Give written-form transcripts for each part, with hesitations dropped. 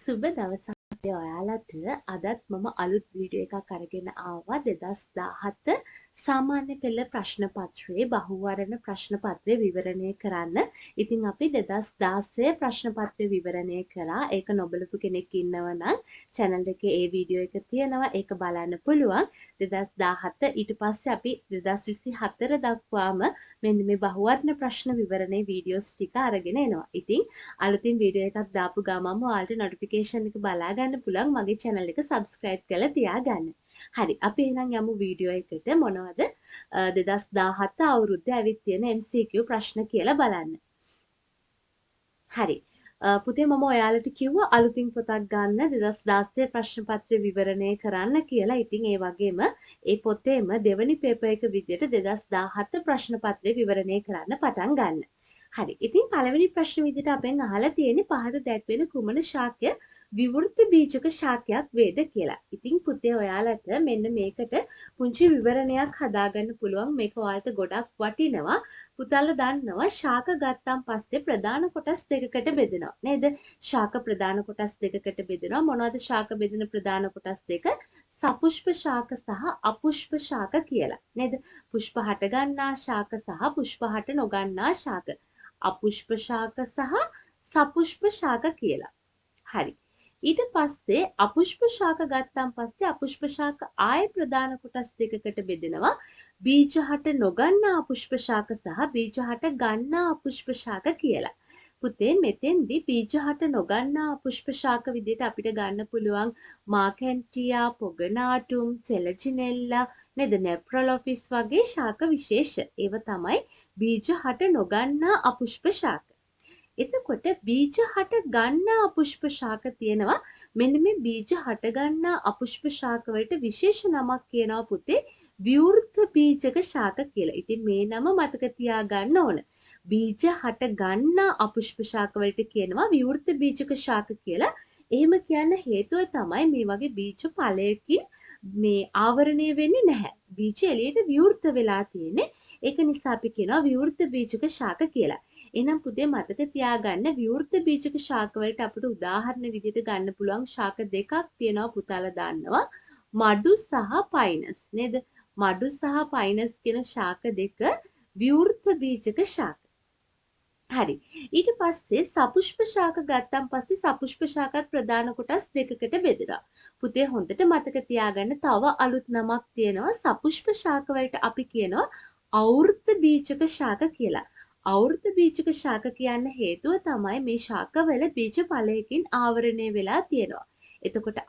සුබ දවසක් ඔයාලට. අදත් මම අලුත් වීඩියෝ එකක් අරගෙන ආවා 2017 සාමාන්‍ය පෙළ ප්‍රශ්න පත්‍රයේ බහුවර්ණ ප්‍රශ්න පත්‍රය විවරණය කරන්න. ඉතින් අපි 2016 ප්‍රශ්න පත්‍රය විවරණය කරා. ඒක නොබලපු කෙනෙක් ඉන්නවා නම් channel එකේ ඒ වීඩියෝ එක තියෙනවා. ඒක බලන්න පුළුවන්. 2017 ඊට පස්සේ අපි 2024 දක්වාම මෙන්න මේ බහුවර්ණ ප්‍රශ්න විවරණේ වීඩියෝස් ටික අරගෙන එනවා. ඉතින් අලුතින් වීඩියෝ එකක් දාපු ගමන්ම ඔයාලට නොටිෆිකේෂන් එක බලා ගන්න පුළුවන්. මගේ channel එක subscribe කරලා තියාගන්න. හරි, අපි එහෙනම් යමු වීඩියෝ එකට. මොනවද 2017 අවුරුද්දේ ඇවිත් තියෙන MCQ ප්‍රශ්න කියලා බලන්න. හරි. පුතේ මම ඔයාලට කිව්වා අලුතින් පොතක් ගන්න 2016 ප්‍රශ්න පත්‍රය විවරණය කරන්න කියලා. ඉතින් ඒ වගේම ඒ පොතේම දෙවනි පේපර් එක විදිහට 2017 ප්‍රශ්න පත්‍රය විවරණය කරන්න පටන් ගන්න. හරි. ඉතින් පළවෙනි ප්‍රශ්න විදිහට අපෙන් අහලා තියෙන්නේ පහත දැක්වෙන කුමන ශාකය විවෘත බීජක ශාකයක් වේද කියලා. ඉතින් පුතේ ඔයාලට මෙන්න මේකට පුංචි විවරණයක් හදාගන්න පුළුවන්. මේක ඔයාලට ගොඩක් වටිනවා. පුතාලා දන්නවා ශාක ගත්තාන් පස්සේ ප්‍රධාන කොටස් දෙකකට බෙදෙනවා නේද? ශාක ප්‍රධාන කොටස් දෙකකට බෙදෙනවා. මොනවද ශාක බෙදෙන ප්‍රධාන කොටස් දෙක? සපුෂ්ප ශාක සහ අපුෂ්ප ශාක කියලා නේද? පුෂ්ප හට ගන්නා ශාක සහ පුෂ්ප හට නොගන්නා ශාක. අපුෂ්ප ශාක සහ සපුෂ්ප ශාක කියලා. හරි. ඊට පස්සේ අපුෂ්ප ශාක ගත්තාන් පස්සේ අපුෂ්ප ශාක ආය ප්‍රධාන කොටස් දෙකකට බෙදෙනවා. බීජ හට නොගන්නා අපුෂ්ප ශාක සහ බීජ හට ගන්නා අපුෂ්ප ශාක කියලා. පුතේ මෙතෙන්දී බීජ හට නොගන්නා අපුෂ්ප ශාක විදිහට අපිට ගන්න පුළුවන් මාකැන්ටියා, පොගනාටුම්, සෙලජිනෙල්ලා නේද? නෙප්‍රොලොෆිස් වගේ ශාක විශේෂ. ඒව තමයි බීජ හට නොගන්නා අපුෂ්ප ශාක. එතකොට බීජ හට ගන්නා අපුෂ්ප ශාක තියෙනවා. මෙන්න මේ බීජ හට ගන්නා අපුෂ්ප ශාක වලට විශේෂ නමක් කියනවා පුතේ විවෘත බීජක ශාක කියලා. ඉතින් මේ නම මතක තියාගන්න ඕන. බීජ හට ගන්නා අපුෂ්ප ශාක වලට කියනවා විවෘත බීජක ශාක කියලා. එහෙම කියන්න හේතුව තමයි මේ වගේ බීජ ඵලයකින් මේ ආවරණය වෙන්නේ නැහැ. බීජ එළියට විවෘත වෙලා තියෙන්නේ. ඒක නිසා අපි කියනවා විවෘත බීජක ශාක කියලා. එහෙනම් පුතේ මතක තියාගන්න විවෘත බීජක ශාක වලට අපිට උදාහරණ විදිහට ගන්න පුළුවන් ශාක දෙකක් තියෙනවා පුතාලා දන්නවා. මඩු සහ පයිනස් නේද? මඩු සහ පයිනස් කියන ශාක දෙක විවෘත බීජක ශාක. හරි. ඊට පස්සේ සපුෂ්ප ශාක ගත්තාන් පස්සේ සපුෂ්ප ශාකත් ප්‍රධාන කොටස් දෙකකට බෙදෙනවා. පුතේ හොඳට මතක තියාගන්න තව අලුත් නමක් තියෙනවා. සපුෂ්ප ශාක වලට අපි කියනවා අවෘත බීජක ශාක කියලා. අවෘත බීජක ශාක කියන්න හේතුව තමයි මේ ශාකවල බීජ ඵලයකින් ආවරණය වෙලා තියෙනවා. එතකොට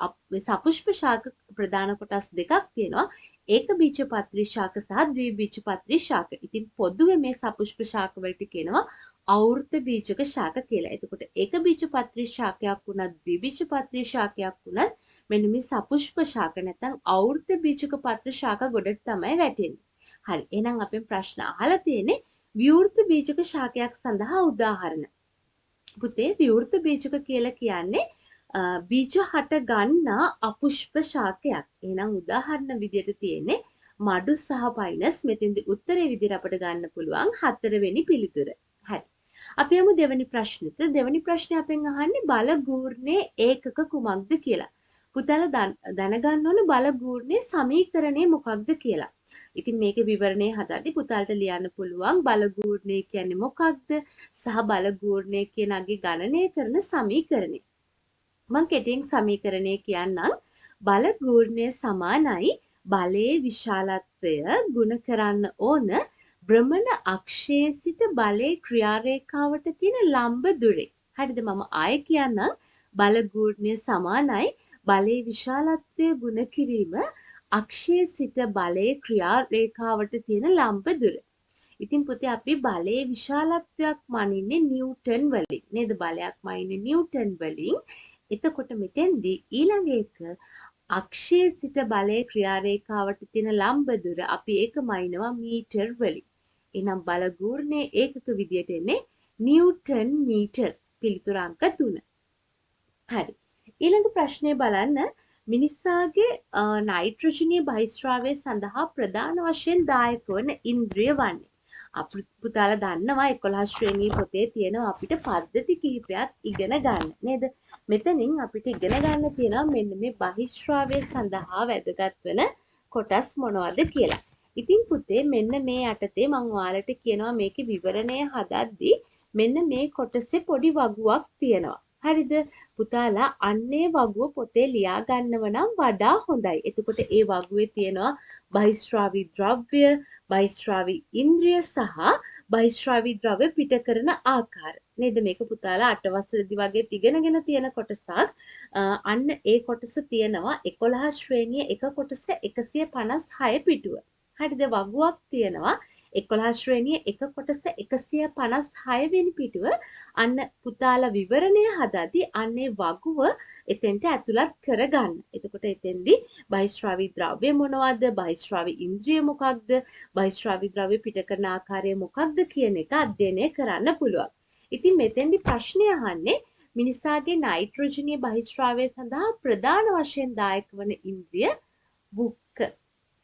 සපුෂ්ප ශාක ප්‍රධාන කොටස් දෙකක් තියෙනවා. ඒක බීජපත්‍රී ශාක සහ ද්විබීජපත්‍රී ශාක. ඉතින් පොදුවේ මේ සපුෂ්ප ශාක වලට කියනවා අවෘත බීජක ශාක කියලා. එතකොට ඒක බීජපත්‍රී ශාකයක් වුණත් ද්විබීජපත්‍රී ශාකයක් වුණත් මෙන්න මේ සපුෂ්ප ශාක නැත්නම් අවෘත බීජක පත්‍ර ශාක ගොඩට තමයි වැටෙන්නේ. හරි. එහෙනම් අපෙන් ප්‍රශ්න අහලා තියෙන්නේ විවෘත බීජක ශාකයක් සඳහා උදාහරණ. පුතේ විවෘත බීජක කියලා කියන්නේ බීජ හට ගන්නා අපුෂ්ප ශාකයක්. එහෙනම් උදාහරණ විදියට තියෙන්නේ මඩු සහ පයිනස්. මෙතෙන්දී උත්තරේ විදියට අපිට ගන්න පුළුවන් 4 වෙනි පිළිතුර. හරි. අපි යමු දෙවෙනි ප්‍රශ්නෙට. දෙවෙනි ප්‍රශ්නේ අපෙන් අහන්නේ බල ගූර්ණයේ ඒකක කුමක්ද කියලා. පුතාලා දැනගන්න ඕන බල ගූර්ණයේ සමීකරණය මොකක්ද කියලා. ඉතින් මේකේ විවරණය හදද්දී පුතාලට ලියන්න පුළුවන් බල ගූර්ණය කියන්නේ මොකක්ද සහ බල ගූර්ණය කියනගේ ගණනය කරන සමීකරණය. මම කෙටියෙන් සමීකරණය කියන්නම්. බල ගූර්ණය සමානයි බලයේ විශාලත්වය ගුණ කරන්න ඕන භ්‍රමණ අක්ෂයේ සිට බලයේ ක්‍රියාරේඛාවට තියෙන ලම්බ දුරේ. හරිද? මම ආයෙ කියන්නම්. බල ගූර්ණය සමානයි බලයේ විශාලත්වය ගුණ කිරීම අක්ෂයේ සිට බලයේ ක්‍රියා රේඛාවට තියෙන ලම්බ දුර. ඉතින් පුතේ අපි බලයේ විශාලත්වයක් මනින්නේ නිව්ටන් වලින් නේද? බලයක් මනින්නේ නිව්ටන් වලින්. එතකොට මෙතෙන්දී ඊළඟ එක අක්ෂයේ සිට බලයේ ක්‍රියා රේඛාවට තියෙන ලම්බ දුර අපි ඒක මනිනවා මීටර් වලින්. එහෙනම් බල ගූර්ණයේ ඒකක විදියට එන්නේ නිව්ටන් මීටර්. පිළිතුර අංක 3. හරි. ඊළඟ ප්‍රශ්නේ බලන්න. මිනිසාගේ නයිට්‍රජනීය බහිස්රාවය සඳහා ප්‍රධාන වශයෙන් දායක වන ඉන්ද්‍රිය වන්නේ. පුතාලා දන්නවා 11 ශ්‍රේණී පොතේ තියෙනවා අපිට පද්ධති කිහිපයක් ඉගෙන ගන්න නේද? මෙතනින් අපිට ඉගෙන ගන්න තියෙනවා මෙන්න මේ බහිශ්‍රාවය සඳහා වැදගත් වෙන කොටස් මොනවද කියලා. ඉතින් පුතේ මෙන්න මේ යටතේ මම ඔයාලට කියනවා මේකේ විවරණය හදද්දී මෙන්න මේ කොටසේ පොඩි වගුවක් තියෙනවා. හරිද? පුතාලා අන්නේ වගුව පොතේ ලියා ගන්නව නම් වඩා හොඳයි. එතකොට ඒ වගුවේ තියෙනවා බහිශ්‍රාවී ද්‍රව්‍ය, බහිශ්‍රාවී ඉන්ද්‍රිය සහ බහිශ්‍රාවී ද්‍රව්‍ය පිට කරන ආකාර. නේද? මේක පුතාලා 8 වසරේදී වගේ ඉගෙනගෙන තියෙන කොටසක්. අන්න ඒ කොටස තියෙනවා 11 ශ්‍රේණියේ එක කොටස 156 පිටුව. හරිද? වගුවක් තියෙනවා 11 ශ්‍රේණියේ එක කොටස 156 වෙනි පිටුව. අන්න පුතාලා විවරණය හදද්දී අන්නේ වගුව එතෙන්ට ඇතුළත් කරගන්න. එතකොට එතෙන්දී බහිශ්‍රාවී ද්‍රව්‍ය මොනවද? බහිශ්‍රාවී ඉන්ද්‍රිය මොකක්ද? බහිශ්‍රාවී ද්‍රව්‍ය පිට කරන ආකාරය මොකක්ද කියන එක අධ්‍යයනය කරන්න පුළුවන්. ඉතින් මෙතෙන්දී ප්‍රශ්නය අහන්නේ මිනිසාගේ නයිට්‍රෝජනීය බහිශ්‍රාවය සඳහා ප්‍රධාන වශයෙන් දායක වන ඉන්ද්‍රිය වුක්ක.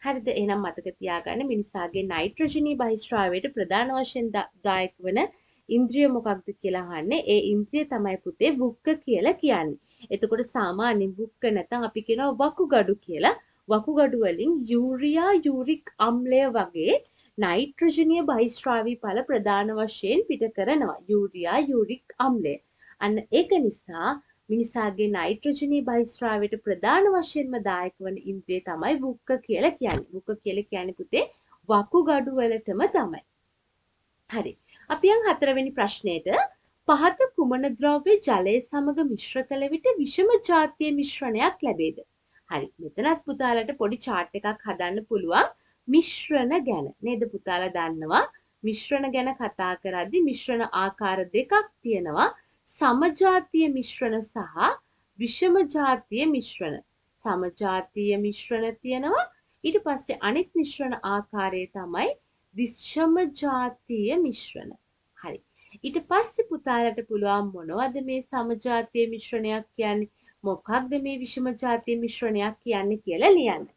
හරිද? එහෙනම් මතක තියාගන්න මිනිසාගේ නයිට්‍රෝජනීය බහිශ්‍රාවයට ප්‍රධාන වශයෙන් දායක වන ඉන්ද්‍රිය මොකක්ද කියලා අහන්නේ. ඒ ඉන්ද්‍රිය තමයි පුතේ වුක්ක කියලා කියන්නේ. එතකොට සාමාන්‍යයෙන් වුක්ක නැත්නම් අපි කියනවා වකුගඩු කියලා. වකුගඩු වලින් යූරියා යූරික් අම්ලය වගේ නයිට්‍රෝජනීය බහිශ්‍රාවී ඵල ප්‍රධාන වශයෙන් පිට කරනවා. යූරියා යූරික් අම්ලය. අන්න ඒක නිසා මිනිසාගේ නයිට්‍රෝජනීය බහිශ්‍රාවයට ප්‍රධාන වශයෙන්ම දායක වන ඉන්ද්‍රිය තමයි වුක්ක කියලා කියන්නේ. වුක්ක කියලා කියන්නේ පුතේ වකුගඩු වලටම තමයි. හරි. අපි යන් 4 වෙනි ප්‍රශ්නයට පහත කුමන ද්‍රව්‍ය ජලය සමග මිශ්‍ර කළ විට විෂම ජාතිය මිශ්‍රණයක් ලැබේද? හරි. මෙතනත් පුතාලට පොඩි chart එකක් හදන්න පුළුවන් මිශ්‍රණ ගැන. නේද පුතාලා දන්නවා මිශ්‍රණ ගැන කතා කරද්දී මිශ්‍රණ ආකාර දෙකක් තියෙනවා. සමජාතීය මිශ්‍රණ සහ විෂම ජාතීය මිශ්‍රණ. සමජාතීය මිශ්‍රණ තියෙනවා. ඊට පස්සේ අනෙක් මිශ්‍රණ ආකාරය තමයි විෂම ජාතීය මිශ්‍රණ. හරි. ඊට පස්සේ පුතාලට පුළුවන් මොනවද මේ සමජාතීය මිශ්‍රණයක් කියන්නේ? මොකක්ද මේ විෂම ජාතීය මිශ්‍රණයක් කියන්නේ කියලා ලියන්න.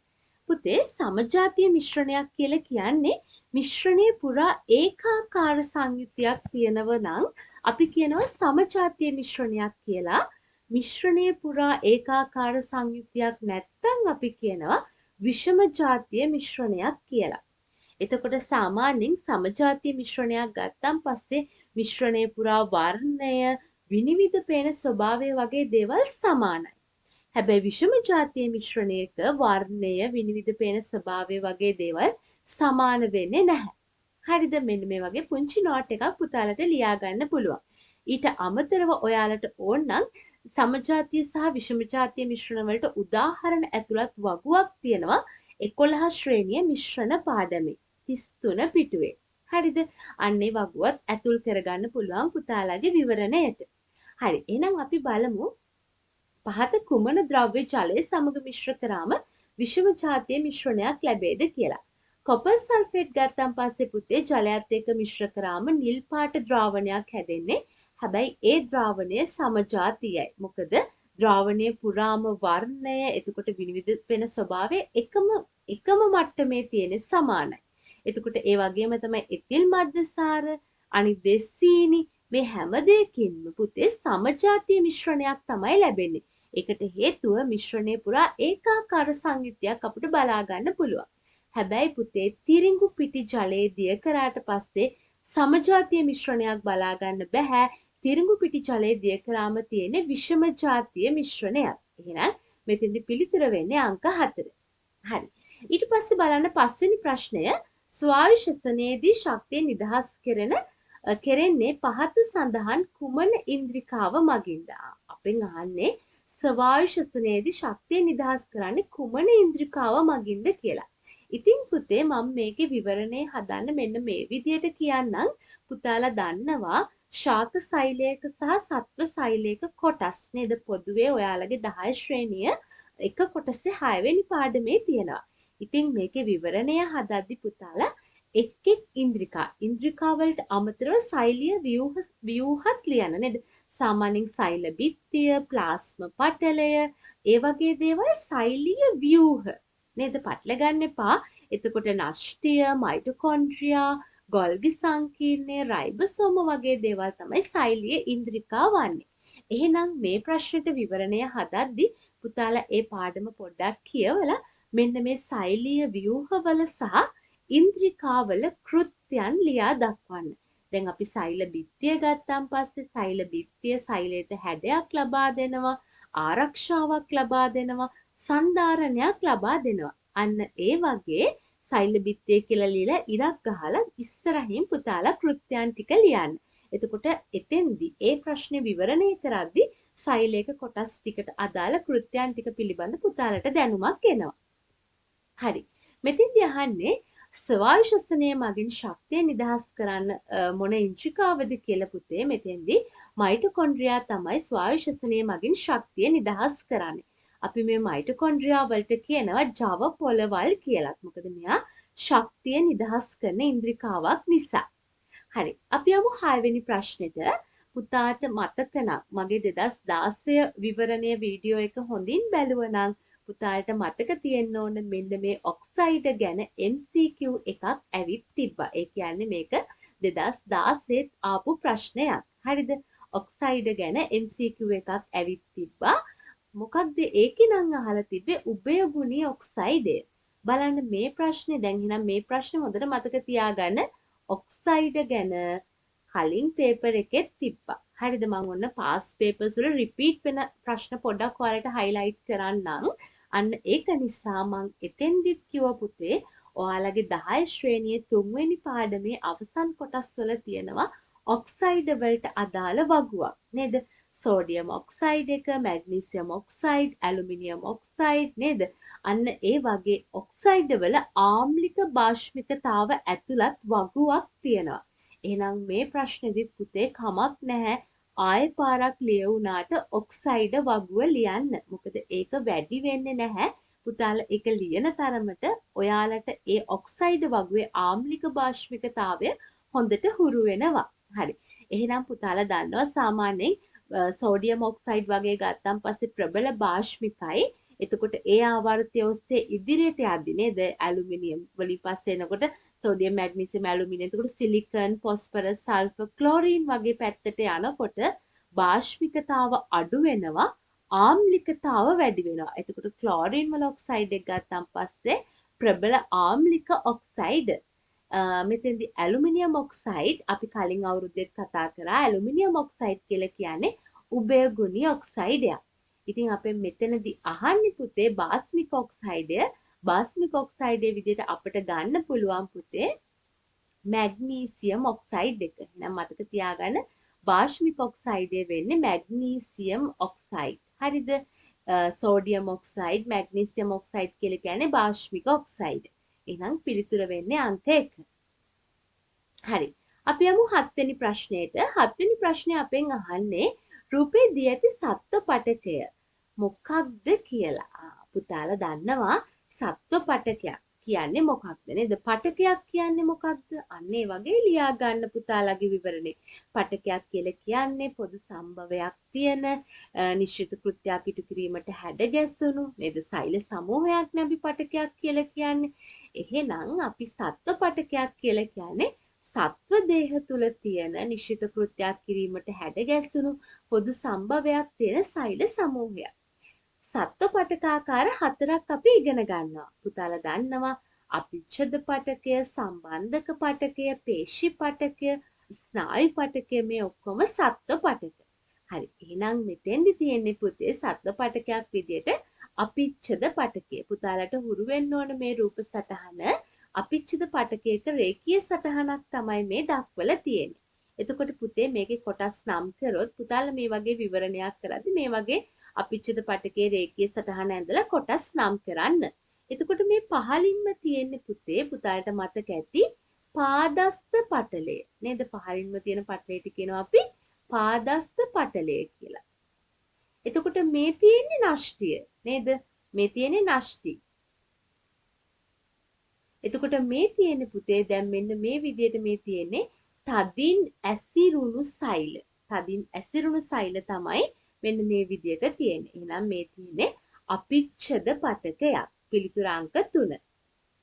පුතේ සමජාතීය මිශ්‍රණයක් කියලා කියන්නේ මිශ්‍රණයේ පුරා ඒකාකාර සංයුතියක් තියෙනව නම් අපි කියනවා සමජාතීය මිශ්‍රණයක් කියලා. මිශ්‍රණයේ පුරා ඒකාකාර සංයුතියක් නැත්නම් අපි කියනවා විෂම ජාතීය මිශ්‍රණයක් කියලා. එතකොට සාමාන්‍යයෙන් සමජාතීය මිශ්‍රණයක් ගත්තන් පස්සේ මිශ්‍රණයේ පුරා වර්ණය, විනිවිද පේන ස්වභාවය වගේ දේවල් සමානයි. හැබැයි විෂම ජාතීය මිශ්‍රණයක වර්ණය, විනිවිද පේන ස්වභාවය වගේ දේවල් සමාන වෙන්නේ නැහැ. හරිද? මෙන්න මේ වගේ පුංචි නෝට් එකක් පුතාලට ලියා ගන්න පුළුවන්. ඊට අමතරව ඔයාලට ඕන නම් සමජාතීය සහ විෂම ජාතීය මිශ්‍රණ වලට උදාහරණ ඇතුළත් වගුවක් තියෙනවා 11 ශ්‍රේණිය මිශ්‍රණ පාඩමේ 33 පිටුවේ. හරිද? අන්නේ වගුවත් ඇතුල් කරගන්න පුළුවන් පුතාලාගේ විවරණයට. හරි. එහෙනම් අපි බලමු පහත කුමන ද්‍රව්‍ය ජලය සමග මිශ්‍ර කරාම විෂම ජාතීය මිශ්‍රණයක් ලැබේද කියලා. කොපර් සල්ෆේට් ගත්තන් පස්සේ පුතේ ජලයත් එක්ක මිශ්‍ර කරාම නිල් පාට ද්‍රාවණයක් හැදෙන්නේ. හැබැයි ඒ ද්‍රාවණය සමජාතීයයි. මොකද ද්‍රාවණයේ පුරාම වර්ණය, එතකොට විනිවිද වෙන ස්වභාවය එකම මට්ටමේ තියෙන සමානයි. එතකොට ඒ වගේම තමයි එතිල් මද්දසාර, අනිත් දෙස්සීනි මේ හැම දෙයකින්ම පුතේ සමජාතීය මිශ්‍රණයක් තමයි ලැබෙන්නේ. ඒකට හේතුව මිශ්‍රණයේ පුරා ඒකාකාර සංයුතියක් අපිට බලා ගන්න පුළුවන්. හැබැයි පුතේ තිරිඟු පිටි ජලයේ දිය කරාට පස්සේ සමජාතීය මිශ්‍රණයක් බලා ගන්න බෑ. තිරිඟු පිටි ජලයේ දිය කරාම තියෙන්නේ විෂම ජාතීය මිශ්‍රණයක්. එහෙනම් මෙතෙන්දි පිළිතුර වෙන්නේ අංක 4. හරි. ඊට පස්සේ බලන්න 5 වෙනි ප්‍රශ්නය ස්වායු ශ්වසනයේදී ශක්තිය නිදහස් කෙරෙන්නේ පහත සඳහන් කුමන ඉන්ද්‍රිකාව මගින්ද? අපෙන් අහන්නේ ස්වායු ශ්වසනයේදී ශක්තිය නිදහස් කරන්නේ කුමන ඉන්ද්‍රිකාව මගින්ද කියලා. ඉතින් පුතේ මම මේකේ විවරණේ හදන්න මෙන්න මේ විදියට කියන්නම්. පුතාලා දන්නවා ශාක සෛලයක සහ සත්ව සෛලයක කොටස් නේද? පොදුවේ ඔයාලගේ 10 ශ්‍රේණිය එක කොටසේ 6 වෙනි පාඩමේ තියෙනවා. ඉතින් මේකේ විවරණය හදද්දි පුතාලා එක් ඉන්ද්‍රිකා වලට අමතරව සෛලීය ව්‍යුහත් ලියන්න නේද? සාමාන්‍යයෙන් සෛල බිත්තිය, ප්ලාස්ම පටලය, ඒ වගේ දේවල් සෛලීය ව්‍යුහ නේද? පටල ගන්න එපා. එතකොට නෂ්ටිය, මයිටොකොන්ඩ්‍රියා, ගොල්ගි සංකීර්ණයේ රයිබසෝම වගේ දේවල් තමයි සෛලීය ඉන්ද්‍රිකා වන්නේ. එහෙනම් මේ ප්‍රශ්නෙට විවරණය හදද්දි පුතාලා ඒ පාඩම පොඩ්ඩක් කියවලා මෙන්න මේ සෛලීය ව්‍යුහවල සහ ඉන්ද්‍රිකාවල කෘත්‍යයන් ලියා දක්වන්න. දැන් අපි සෛල බිත්තිය ගත්තාන් පස්සේ සෛල බිත්තිය සෛලයට හැඩයක් ලබා දෙනවා, ආරක්ෂාවක් ලබා දෙනවා, සන්ධාරණයක් ලබා දෙනවා. අන්න ඒ වගේ සෛල බිත්තිය කියලා ලියලා ඉරක් ගහලා ඉස්සරහින් පුතාලා කෘත්‍යයන් ටික ලියන්න. එතකොට එතෙන්දී ඒ ප්‍රශ්නේ විවරණය කරද්දී සෛලයක කොටස් ටිකට අදාළ කෘත්‍යයන් ටික පිළිබඳ පුතාලට දැනුමක් එනවා. හරි. මෙතෙන්දී අහන්නේ ස්වායු ශ්වසනය මගින් ශක්තිය නිදහස් කරන්න මොන ඉන්ද්‍රිකාවද කියලා පුතේ මෙතෙන්දී මයිටොකොන්ඩ්‍රියා තමයි ස්වායු ශ්වසනය මගින් ශක්තිය නිදහස් කරන්නේ. අපි මේ මයිටොකොන්ඩ්‍රියා වලට කියනවා ජව පොළවල් කියලා. මොකද මෙයා ශක්තිය නිදහස් කරන ඉන්ද්‍රිකාවක් නිසා. හරි. අපි යමු 6 වෙනි ප්‍රශ්නෙට. පුතාට මතක නම් මගේ 2016 විවරණය වීඩියෝ එක හොඳින් බැලුවනම් පුතාට මතක තියෙන්න ඕන මෙන්න මේ ඔක්සයිඩ ගැන MCQ එකක් ඇවිත් තිබ්බා. ඒ කියන්නේ මේක 2016 ආපු ප්‍රශ්නයක්. හරිද? ඔක්සයිඩ ගැන MCQ එකක් ඇවිත් තිබ්බා. මොකක්ද ඒකේ නම් අහලා තිබ්බේ උභයගුණී ඔක්සයිඩය. බලන්න මේ ප්‍රශ්නේ දැන් එහෙනම් මේ ප්‍රශ්නේ හොඳට මතක තියාගන්න. ඔක්සයිඩ ගැන කලින් පේපර් එකෙත් තිබ්බා. හරිද? මම ඔන්න පාස් පේපර්ස් වල රිපීට් වෙන ප්‍රශ්න පොඩ්ඩක් ඔයාලට හයිලයිට් කරන්නම්. අන්න ඒක නිසා මං එතෙන්දිත් කිව්ව පුතේ ඔයාලගේ 10 ශ්‍රේණියේ 3 වෙනි පාඩමේ අවසන් කොටස් වල තියෙනවා ඔක්සයිඩ වලට අදාළ වගුවක් නේද? සෝඩියම් ඔක්සයිඩ් එක, මැග්නීසියම් ඔක්සයිඩ්, ඇලුමිනියම් ඔක්සයිඩ් නේද? අන්න ඒ වගේ ඔක්සයිඩ් වල ආම්ලික භාෂ්මිකතාව ඇතුළත් වගුවක් තියෙනවා. එහෙනම් මේ ප්‍රශ්නේදිත් පුතේ කමක් නැහැ ආයෙ පාරක් ලියුණාට ඔක්සයිඩ වගුව ලියන්න. මොකද ඒක වැඩි වෙන්නේ නැහැ. පුතාලා ඒක ලියන තරමට ඔයාලට ඒ ඔක්සයිඩ වගුවේ ආම්ලික භාෂ්මිකතාවය හොඳට හුරු වෙනවා. හරි. එහෙනම් පුතාලා දන්නවා සාමාන්‍යයෙන් සෝඩියම් ඔක්සයිඩ් වගේ ගත්තන් පස්සේ ප්‍රබල භාෂ්මිකයි. එතකොට ඒ ආවර්තය ඔස්සේ ඉදිරියට යද්දි නේද ඇලුමිනියම් වලින් පස්සේ එනකොට සෝඩියම් මැග්නීසියම් ඇලුමිනියම් එතකොට සිලිකන් ෆොස්ෆරස් සල්ෆර් ක්ලෝරින් වගේ පැත්තට යනකොට භාෂ්මිකතාව අඩු වෙනවා ආම්ලිකතාව වැඩි වෙනවා. එතකොට ක්ලෝරින් වල ඔක්සයිඩ් එක ගත්තන් පස්සේ ප්‍රබල ආම්ලික ඔක්සයිඩ් මෙතෙන්දී ඇලුමිනියම් ඔක්සයිඩ් අපි කලින් අවුරුද්දෙත් කතා කරා. ඇලුමිනියම් ඔක්සයිඩ් කියලා කියන්නේ උභයගුණී ඔක්සයිඩයක්. ඉතින් අපෙන් මෙතනදී අහන්නේ පුතේ බාස්මික ඔක්සයිඩය. බාස්මික ඔක්සයිඩයේ විදිහට අපිට ගන්න පුළුවන් පුතේ මැග්නීසියම් ඔක්සයිඩ් එක. එහෙනම් මතක තියාගන්න බාස්මික ඔක්සයිඩය වෙන්නේ මැග්නීසියම් ඔක්සයිඩ්. හරිද? සෝඩියම් ඔක්සයිඩ්, මැග්නීසියම් ඔක්සයිඩ් කියලා කියන්නේ බාස්මික ඔක්සයිඩ්. එහෙනම් පිළිතුර වෙන්නේ අංක 1. හරි. අපි යමු 7 වෙනි ප්‍රශ්නයට. 7 වෙනි ප්‍රශ්නේ අපෙන් අහන්නේ රූපේ දී ඇති සත්ව පටකය මොකක්ද කියලා. පුතාලා දන්නවා සත්ව පටකයක් කියන්නේ මොකක්ද නේද? පටකයක් කියන්නේ මොකක්ද? අන්න ඒ වගේ ලියා ගන්න පුතාලාගේ විවරණේ. පටකයක් කියලා කියන්නේ පොදු සම්භවයක් තියෙන නිශ්චිත කෘත්‍යයක් ඉටු කිරීමට හැඩ ගැස්සුණු නේද? සෛල සමූහයක් නේ අපි පටකයක් කියලා කියන්නේ. එහෙනම් අපි සත්ව පටකයක් කියලා කියන්නේ සත්ව දේහ තුල තියෙන නිශ්චිත කෘත්‍යයක් කිරීමට හැඩ ගැස්සුණු පොදු සම්භවයක් තියෙන සෛල සමූහයක්. සත්ව පටකාකාර 4ක් අපි ඉගෙන ගන්නවා. පුතාලා දන්නවා අපිච්ඡද පටකය, සම්බන්ධක පටකය, පේශි පටකය, ස්නායු පටකය මේ ඔක්කොම සත්ව පටක. හරි. එහෙනම් මෙතෙන්දි තියෙන්නේ පුතේ සත්ව පටකයක් විදියට අපිච්ඡද පටකය. පුතාලට හුරු වෙන්න ඕන මේ රූප සටහන. අපිච්ඡද පටකයක රේඛීය සටහනක් තමයි මේ දක්වලා තියෙන්නේ. එතකොට පුතේ මේකේ කොටස් නම් කරොත් පුතාලා මේ වගේ විවරණයක් කරද්දි මේ වගේ අපිච්ඡද පටකයේ රේඛීය සටහන ඇඳලා කොටස් නම් කරන්න. එතකොට මේ පහළින්ම තියෙන්නේ පුතේ පුතාලට මතක ඇති පාදස්ත පටලය. නේද? පහළින්ම තියෙන පටලයට කියනවා අපි පාදස්ත පටලය කියලා. එතකොට මේ තියෙන්නේ නෂ්ටිය. නේද? මේ තියෙන්නේ නෂ්ටි. එතකොට මේ තියෙන්නේ පුතේ දැන් මෙන්න මේ විදිහට මේ තියෙන්නේ තදින් ඇසිරුණු සෛල. තදින් ඇසිරුණු සෛල තමයි මෙන්න මේ විදිහට තියෙන්නේ. එහෙනම් මේ තියෙන්නේ අපිච්ඡද පටකයක්. පිළිතුර අංක 3.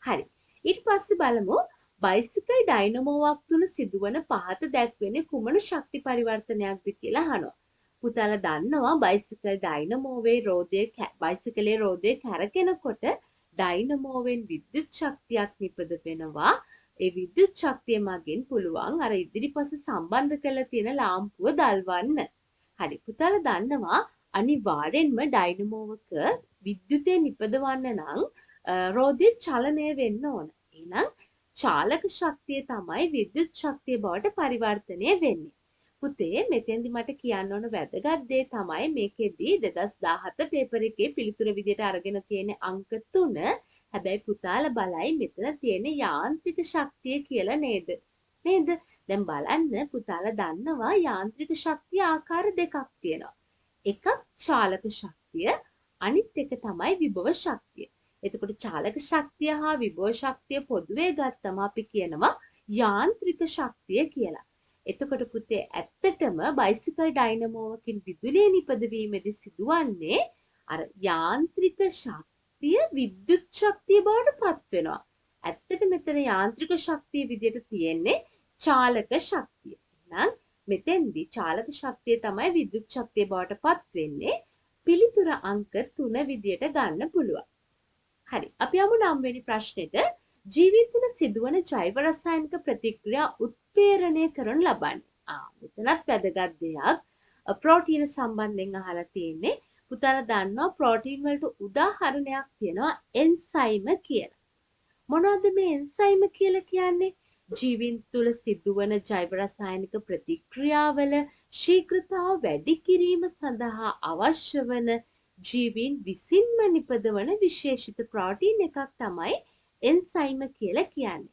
හරි. ඊට පස්සේ බලමු බයිසිකල් ඩයිනමෝවක් තුළ සිදුවන පහත දැක්වෙන්නේ කුමන ශක්ති පරිවර්තනයක්ද කියලා අහනවා. පුතාලා දන්නවා බයිසිකල් ඩයිනමෝවේ බයිසිකලේ රෝදය කැරකෙනකොට ඩයිනමෝවෙන් විද්‍යුත් ශක්තියක් නිපද වෙනවා. ඒ විද්‍යුත් ශක්තිය මගින් පුළුවන් අර ඉදිරිපස සම්බන්ධ කරලා තියෙන ලාම්පුව දල්වන්න. හරි පුතාලා දන්නවා අනිවාර්යෙන්ම ඩයිනමෝවක විද්‍යුතය නිපදවන්න නම් රෝදය චලනය වෙන්න ඕන. එහෙනම් චාලක ශක්තිය තමයි විද්‍යුත් ශක්තිය බවට පරිවර්තනය වෙන්නේ. පුතේ මෙතෙන්දි මට කියන්න ඕන වැදගත් දේ තමයි මේකෙදි 2017 පේපර් එකේ පිළිතුර විදියට අරගෙන තියෙන අංක 3. හැබැයි පුතාලා බලයි මෙතන තියෙන යාන්ත්‍රික ශක්තිය කියලා නේද? නේද? දැන් බලන්න පුතාලා දන්නවා යාන්ත්‍රික ශක්තිය ආකාර දෙකක් තියෙනවා. එකක් චාලක ශක්තිය, අනිත් එක තමයි විභව ශක්තිය. එතකොට චාලක ශක්තිය හා විභව ශක්තිය පොදුවේ ගත්තම අපි කියනවා යාන්ත්‍රික ශක්තිය කියලා. එතකොට පුතේ ඇත්තටම බයිසිකල් ඩයිනමෝවකින් විදුලිය නිපදවීමේදී සිදුවන්නේ අර යාන්ත්‍රික ශක්තිය විද්‍යුත් ශක්තිය බවට පත් වෙනවා. ඇත්තට මෙතන යාන්ත්‍රික ශක්තිය විදිහට තියෙන්නේ චාලක ශක්තිය. එහෙනම් මෙතෙන්දී චාලක ශක්තිය තමයි විද්‍යුත් ශක්තිය බවට පත් වෙන්නේ. පිළිතුර අංක 3 විදිහට ගන්න පුළුවන්. හරි. අපි යමු 9 වෙනි ප්‍රශ්නෙට. ජීවිත තුළ සිදුවන ජෛව රසායනික ප්‍රතික්‍රියා උත්ප්‍රේරණය කරනු ලබන්නේ. මෙතනත් වැදගත් දෙයක්. ප්‍රෝටීන සම්බන්ධයෙන් අහලා තියෙන්නේ. පුතාලා දන්නවා ප්‍රෝටීන් වලට උදාහරණයක් තියෙනවා එන්සයිම කියලා. මොනවද මේ එන්සයිම කියලා කියන්නේ? ජීවින් තුළ සිදුවන ජෛව රසායනික ප්‍රතික්‍රියාවල ශීඝ්‍රතාව වැඩි කිරීම සඳහා අවශ්‍ය වන ජීවීන් විසින්ම නිපදවන විශේෂිත ප්‍රෝටීන් එකක් තමයි එන්සයිම කියලා කියන්නේ.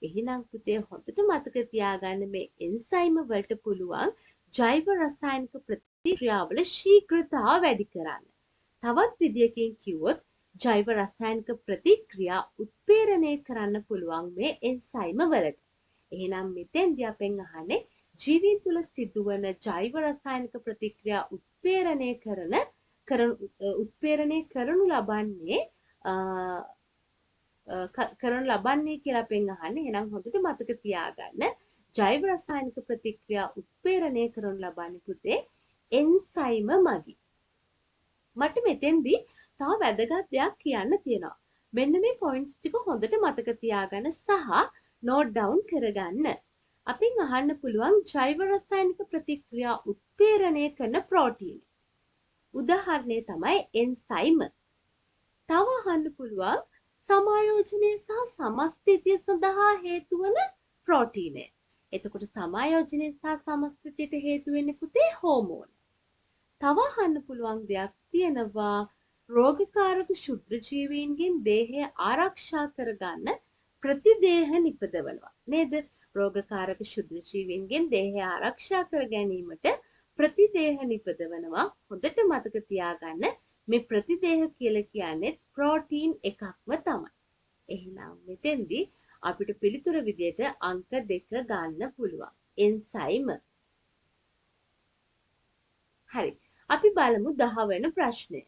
එහෙනම් පුතේ හොඳට මතක තියාගන්න මේ එන්සයිම වලට පුළුවන් ජෛව රසායනික ප්‍රතික්‍රියාවල ශීඝ්‍රතාව වැඩි කරන්න. තවත් විදියකින් කිව්වොත් ජෛව රසායනික ප්‍රතික්‍රියා උත්ප්‍රේරණය කරන්න පුළුවන් මේ එන්සයිම වලට. එහෙනම් මෙතෙන්දී අපෙන් අහන්නේ ජීවීන් තුළ සිදුවන ජෛව රසායනික ප්‍රතික්‍රියා උත්ප්‍රේරණය කරනු ලබන්නේ කියලා අපෙන් අහන්නේ. එහෙනම් හොඳට මතක තියාගන්න ජෛව රසායනික ප්‍රතික්‍රියා උත්ප්‍රේරණය කරනු ලබන්නේ පුතේ එන්සයිම මගින්. මට මෙතෙන්දී තව වැදගත් දෙයක් කියන්න තියෙනවා. මෙන්න මේ පොයින්ට්ස් ටික හොඳට මතක තියාගන්න සහ නෝට් ඩවුන් කරගන්න. අපෙන් අහන්න පුළුවන් ජෛව රසායනික ප්‍රතික්‍රියා උත්ප්‍රේරණය කරන ප්‍රෝටීන. උදාහරණය තමයි එන්සයිම. තව අහන්න පුළුවන් සමායෝජනය සහ සමස්ථිතිය සඳහා හේතු වන ප්‍රෝටීනය. එතකොට සමායෝජනය සහ සමස්ථිතියට හේතු වෙන්නේ පුතේ හෝමෝන. තව අහන්න පුළුවන් දෙයක් තියෙනවා රෝගකාරක ශුද්‍ර ජීවීන්ගෙන් දේහය ආරක්ෂා කරගන්න ප්‍රතිදේහ නිපදවනවා. නේද? රෝගකාරක ශුද්‍ර ජීවීන්ගෙන් දේහය ආරක්ෂා කර ගැනීමට ප්‍රතිදේහ නිපදවනවා. හොඳට මතක තියාගන්න මේ ප්‍රතිදේහ කියලා කියන්නේ ප්‍රෝටීන් එකක්ම තමයි. එහෙනම් මෙතෙන්දී අපිට පිළිතුර විදියට අංක 2 ගන්න පුළුවන්. එන්සයිම. හරි. අපි බලමු 10 වෙනි ප්‍රශ්නය.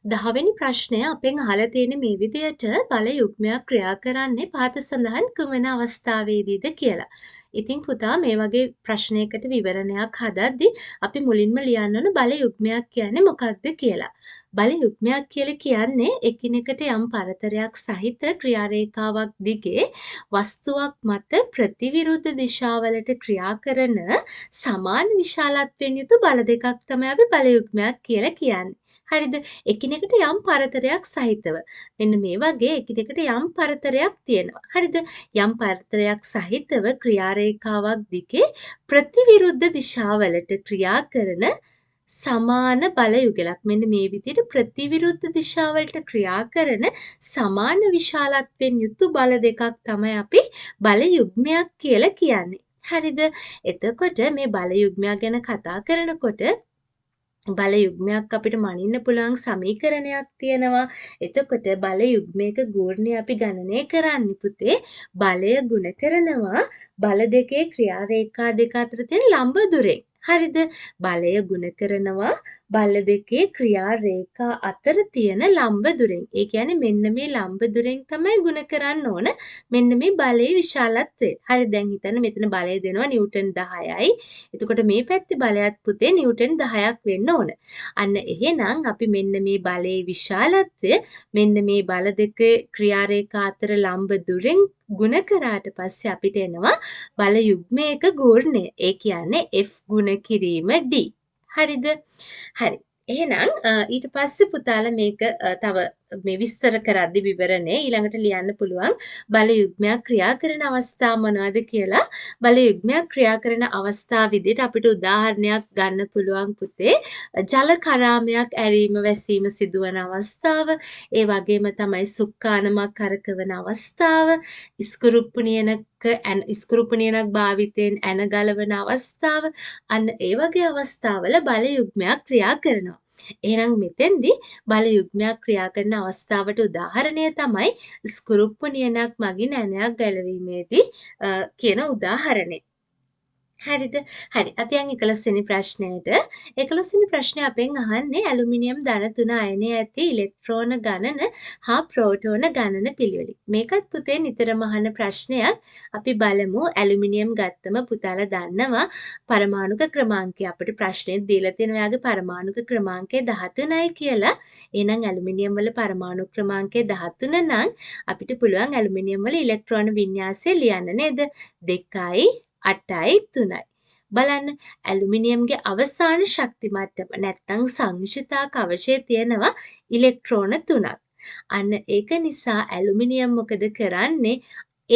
දහවෙනි ප්‍රශ්නය අපෙන් අහලා තියෙන මේ විදියට බල යුග්මයක් ක්‍රියා කරන්නේ පහත සඳහන් කුමන අවස්ථාවේදීද කියලා. ඉතින් පුතා මේ වගේ ප්‍රශ්නයකට විවරණයක් හදද්දී අපි මුලින්ම ලියන්න ඕන බල යුග්මයක් කියන්නේ මොකක්ද කියලා. බල යුග්මයක් කියලා කියන්නේ එකිනෙකට යම් පරතරයක් සහිත ක්‍රියාරේඛාවක් දිගේ වස්තුවක් මත ප්‍රතිවිරුද්ධ දිශාවලට ක්‍රියා කරන සමාන විශාලත්වයෙන් යුතු බල දෙකක් තමයි අපි බල යුග්මයක් කියලා කියන්නේ. හරිද? එකිනෙකට යම් පරතරයක් සහිතව. මෙන්න මේ වගේ එකිනෙකට යම් පරතරයක් තියෙනවා. හරිද? යම් පරතරයක් සහිතව ක්‍රියාරේඛාවක් දිගේ ප්‍රතිවිරුද්ධ දිශාවලට ක්‍රියා කරන සමාන බල යුගලක්. මෙන්න මේ විදිහට ප්‍රතිවිරුද්ධ දිශාවලට ක්‍රියා කරන සමාන විශාලත්වයෙන් යුතු බල දෙකක් තමයි අපි බල යුග්මයක් කියලා කියන්නේ. හරිද? එතකොට මේ බල යුග්මයක් ගැන කතා කරනකොට බල යුග්මයක් අපිට මනින්න පුළුවන් සමීකරණයක් තියෙනවා. එතකොට බල යුග්මයක ගුණය අපි ගණනය කරන්න පුතේ බලය ගුණ කරනවා බල දෙකේ ක්‍රියාරේඛා දෙක අතර තියෙන ලම්බ දුරෙන්. හරිද? බලය ගුණ කරනවා බල දෙකේ ක්‍රියා රේඛා අතර තියෙන ලම්බ දුරෙන්. ඒ කියන්නේ මෙන්න මේ ලම්බ දුරෙන් තමයි ගුණ කරන්න ඕන මෙන්න මේ බලයේ විශාලත්වය. හරි දැන් හිතන්න මෙතන බලය දෙනවා නිව්ටන් 10යි. එතකොට මේ පැත්තේ බලයත් පුතේ නිව්ටන් 10ක් වෙන්න ඕන. අන්න එහෙනම් අපි මෙන්න මේ බලයේ විශාලත්වය මෙන්න මේ බල දෙකේ ක්‍රියා රේඛා අතර ලම්බ දුරෙන් ගුණ කරාට පස්සේ අපිට එනවා බල යුග්මයක ගුණය. ඒ කියන්නේ F ගුණ කිරීම D. හරිද? හරි. එහෙනම් ඊට පස්සේ පුතාලා මේක තව මේ විස්තර කරද්දි විවරණේ ඊළඟට ලියන්න පුළුවන් බල යුග්මයක් ක්‍රියා කරන අවස්ථා මොනවද කියලා. බල යුග්මයක් ක්‍රියා කරන අවස්ථා විදිහට අපිට උදාහරණයක් ගන්න පුළුවන් පුතේ. ජල කරාමයක් ඇරීම වැසීම සිදුවන අවස්ථාව, ඒ වගේම තමයි සුක්කානමක් කරකවන අවස්ථාව, ඉස්කුරුප්පුනියනක් භාවිතයෙන් ඇන ගලවන අවස්ථාව, අන්න ඒ වගේ අවස්ථාවල බල යුග්මයක් ක්‍රියා කරනවා. එහෙනම් මෙතෙන්දී බල යුග්මයක් ක්‍රියා කරන අවස්ථාවට උදාහරණය තමයි ස්කුරුප්පුනියනක් මගින් ඇණයක් ගැලවීමේදී කියන උදාහරණය. හරිද? හරි. අපි යන් 11 වෙනි ප්‍රශ්නයට. 11 වෙනි ප්‍රශ්නේ අපෙන් අහන්නේ ඇලුමිනියම් ධන 3 අයනයේ ඇති ඉලෙක්ට්‍රෝන ගණන හා ප්‍රෝටෝන ගණන පිළිවෙලින්. මේකත් පුතේ නිතරම අහන ප්‍රශ්නයක්. අපි බලමු ඇලුමිනියම් ගත්තම පුතාලා දන්නවා පරමාණුක ක්‍රමාංකය. අපිට ප්‍රශ්නේ දීලා තියෙන ඔයාගේ පරමාණුක ක්‍රමාංකය 13යි කියලා. එහෙනම් ඇලුමිනියම් වල පරමාණු ක්‍රමාංකය 13 නම් අපිට පුළුවන් ඇලුමිනියම් වල ඉලෙක්ට්‍රෝන වින්‍යාසය ලියන්න නේද? 2යි 8යි 3යි. බලන්න ඇලුමිනියම්ගේ අවසාන ශක්ති මට්ටම නැත්නම් සංයුෂිතා කවචයේ තියෙනවා ඉලෙක්ට්‍රෝන 3ක්. අන්න ඒක නිසා ඇලුමිනියම් මොකද කරන්නේ?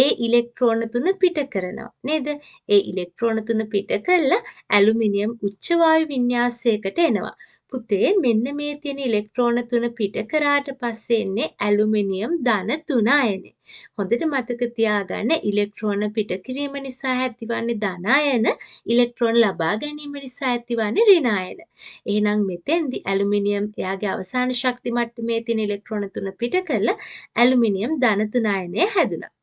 ඒ ඉලෙක්ට්‍රෝන 3 පිට කරනවා නේද? ඒ ඉලෙක්ට්‍රෝන 3 පිට කළා ඇලුමිනියම් උච්ච වායු වින්‍යාසයකට එනවා. පුතේ මෙන්න මේ තියෙන ඉලෙක්ට්‍රෝන 3 පිට කරාට පස්සේ එන්නේ ඇලුමිනියම් ධන 3 අයනය. හොඳට මතක තියාගන්න ඉලෙක්ට්‍රෝන පිට කිරීම නිසා ඇතිවන්නේ ධන අයන, ඉලෙක්ට්‍රෝන ලබා ගැනීම නිසා ඇතිවන්නේ ඍණ අයන. එහෙනම් මෙතෙන්දී ඇලුමිනියම් එයාගේ අවසාන ශක්ති මට්ටමේ තියෙන ඉලෙක්ට්‍රෝන 3 පිට කරලා ඇලුමිනියම් ධන 3 අයනය හැදුනා.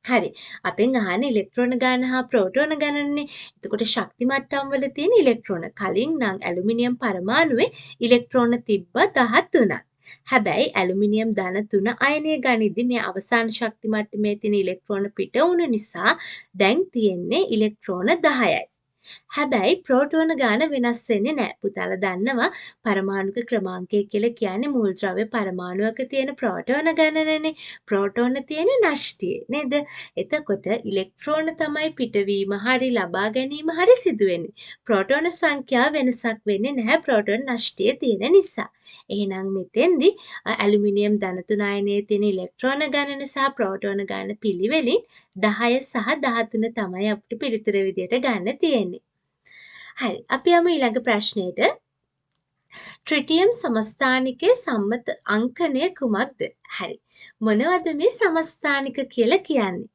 හරි. අපෙන් අහන්නේ ඉලෙක්ට්‍රෝන ගාන හා ප්‍රෝටෝන ගණනනේ. එතකොට ශක්ති මට්ටම් වල තියෙන ඉලෙක්ට්‍රෝන කලින් නම් ඇලුමිනියම් පරමාණුවේ ඉලෙක්ට්‍රෝන තිබ්බ 13ක්. හැබැයි ඇලුමිනියම් ධන 3 අයනය ගනිද්දි මේ අවසාන ශක්ති මට්ටමේ තියෙන ඉලෙක්ට්‍රෝන පිට වුණ නිසා දැන් තියෙන්නේ ඉලෙක්ට්‍රෝන 10යි. හැබැයි ප්‍රෝටෝන ගාන වෙනස් වෙන්නේ නැහැ. පුතාලා දන්නවා පරමාණුක ක්‍රමාංකය කියලා කියන්නේ මූල ද්‍රව්‍ය පරමාණුවක තියෙන ප්‍රෝටෝන ගණනනේ. ප්‍රෝටෝන තියෙන නෂ්ටියේ නේද? එතකොට ඉලෙක්ට්‍රෝන තමයි පිටවීම හරි ලබා ගැනීම හරි සිදු වෙන්නේ. ප්‍රෝටෝන සංඛ්‍යාව වෙනසක් වෙන්නේ නැහැ ප්‍රෝටෝන නෂ්ටියේ තියෙන නිසා. එහෙනම් මෙතෙන්දී ඇලුමිනියම් ධන 3 අයනයේ තියෙන ඉලෙක්ට්‍රෝන ගණන සහ ප්‍රෝටෝන ගණන පිළිවෙලින් 10 සහ 13 තමයි අපිට පිළිතුර විදියට ගන්න තියෙන්නේ. හරි. අපි යමු ඊළඟ ප්‍රශ්නෙට. ට්‍රිටියම් සමස්ථානිකයේ සම්මත අංකණය කුමක්ද? හරි. මොනවද මේ සමස්ථානික කියලා කියන්නේ?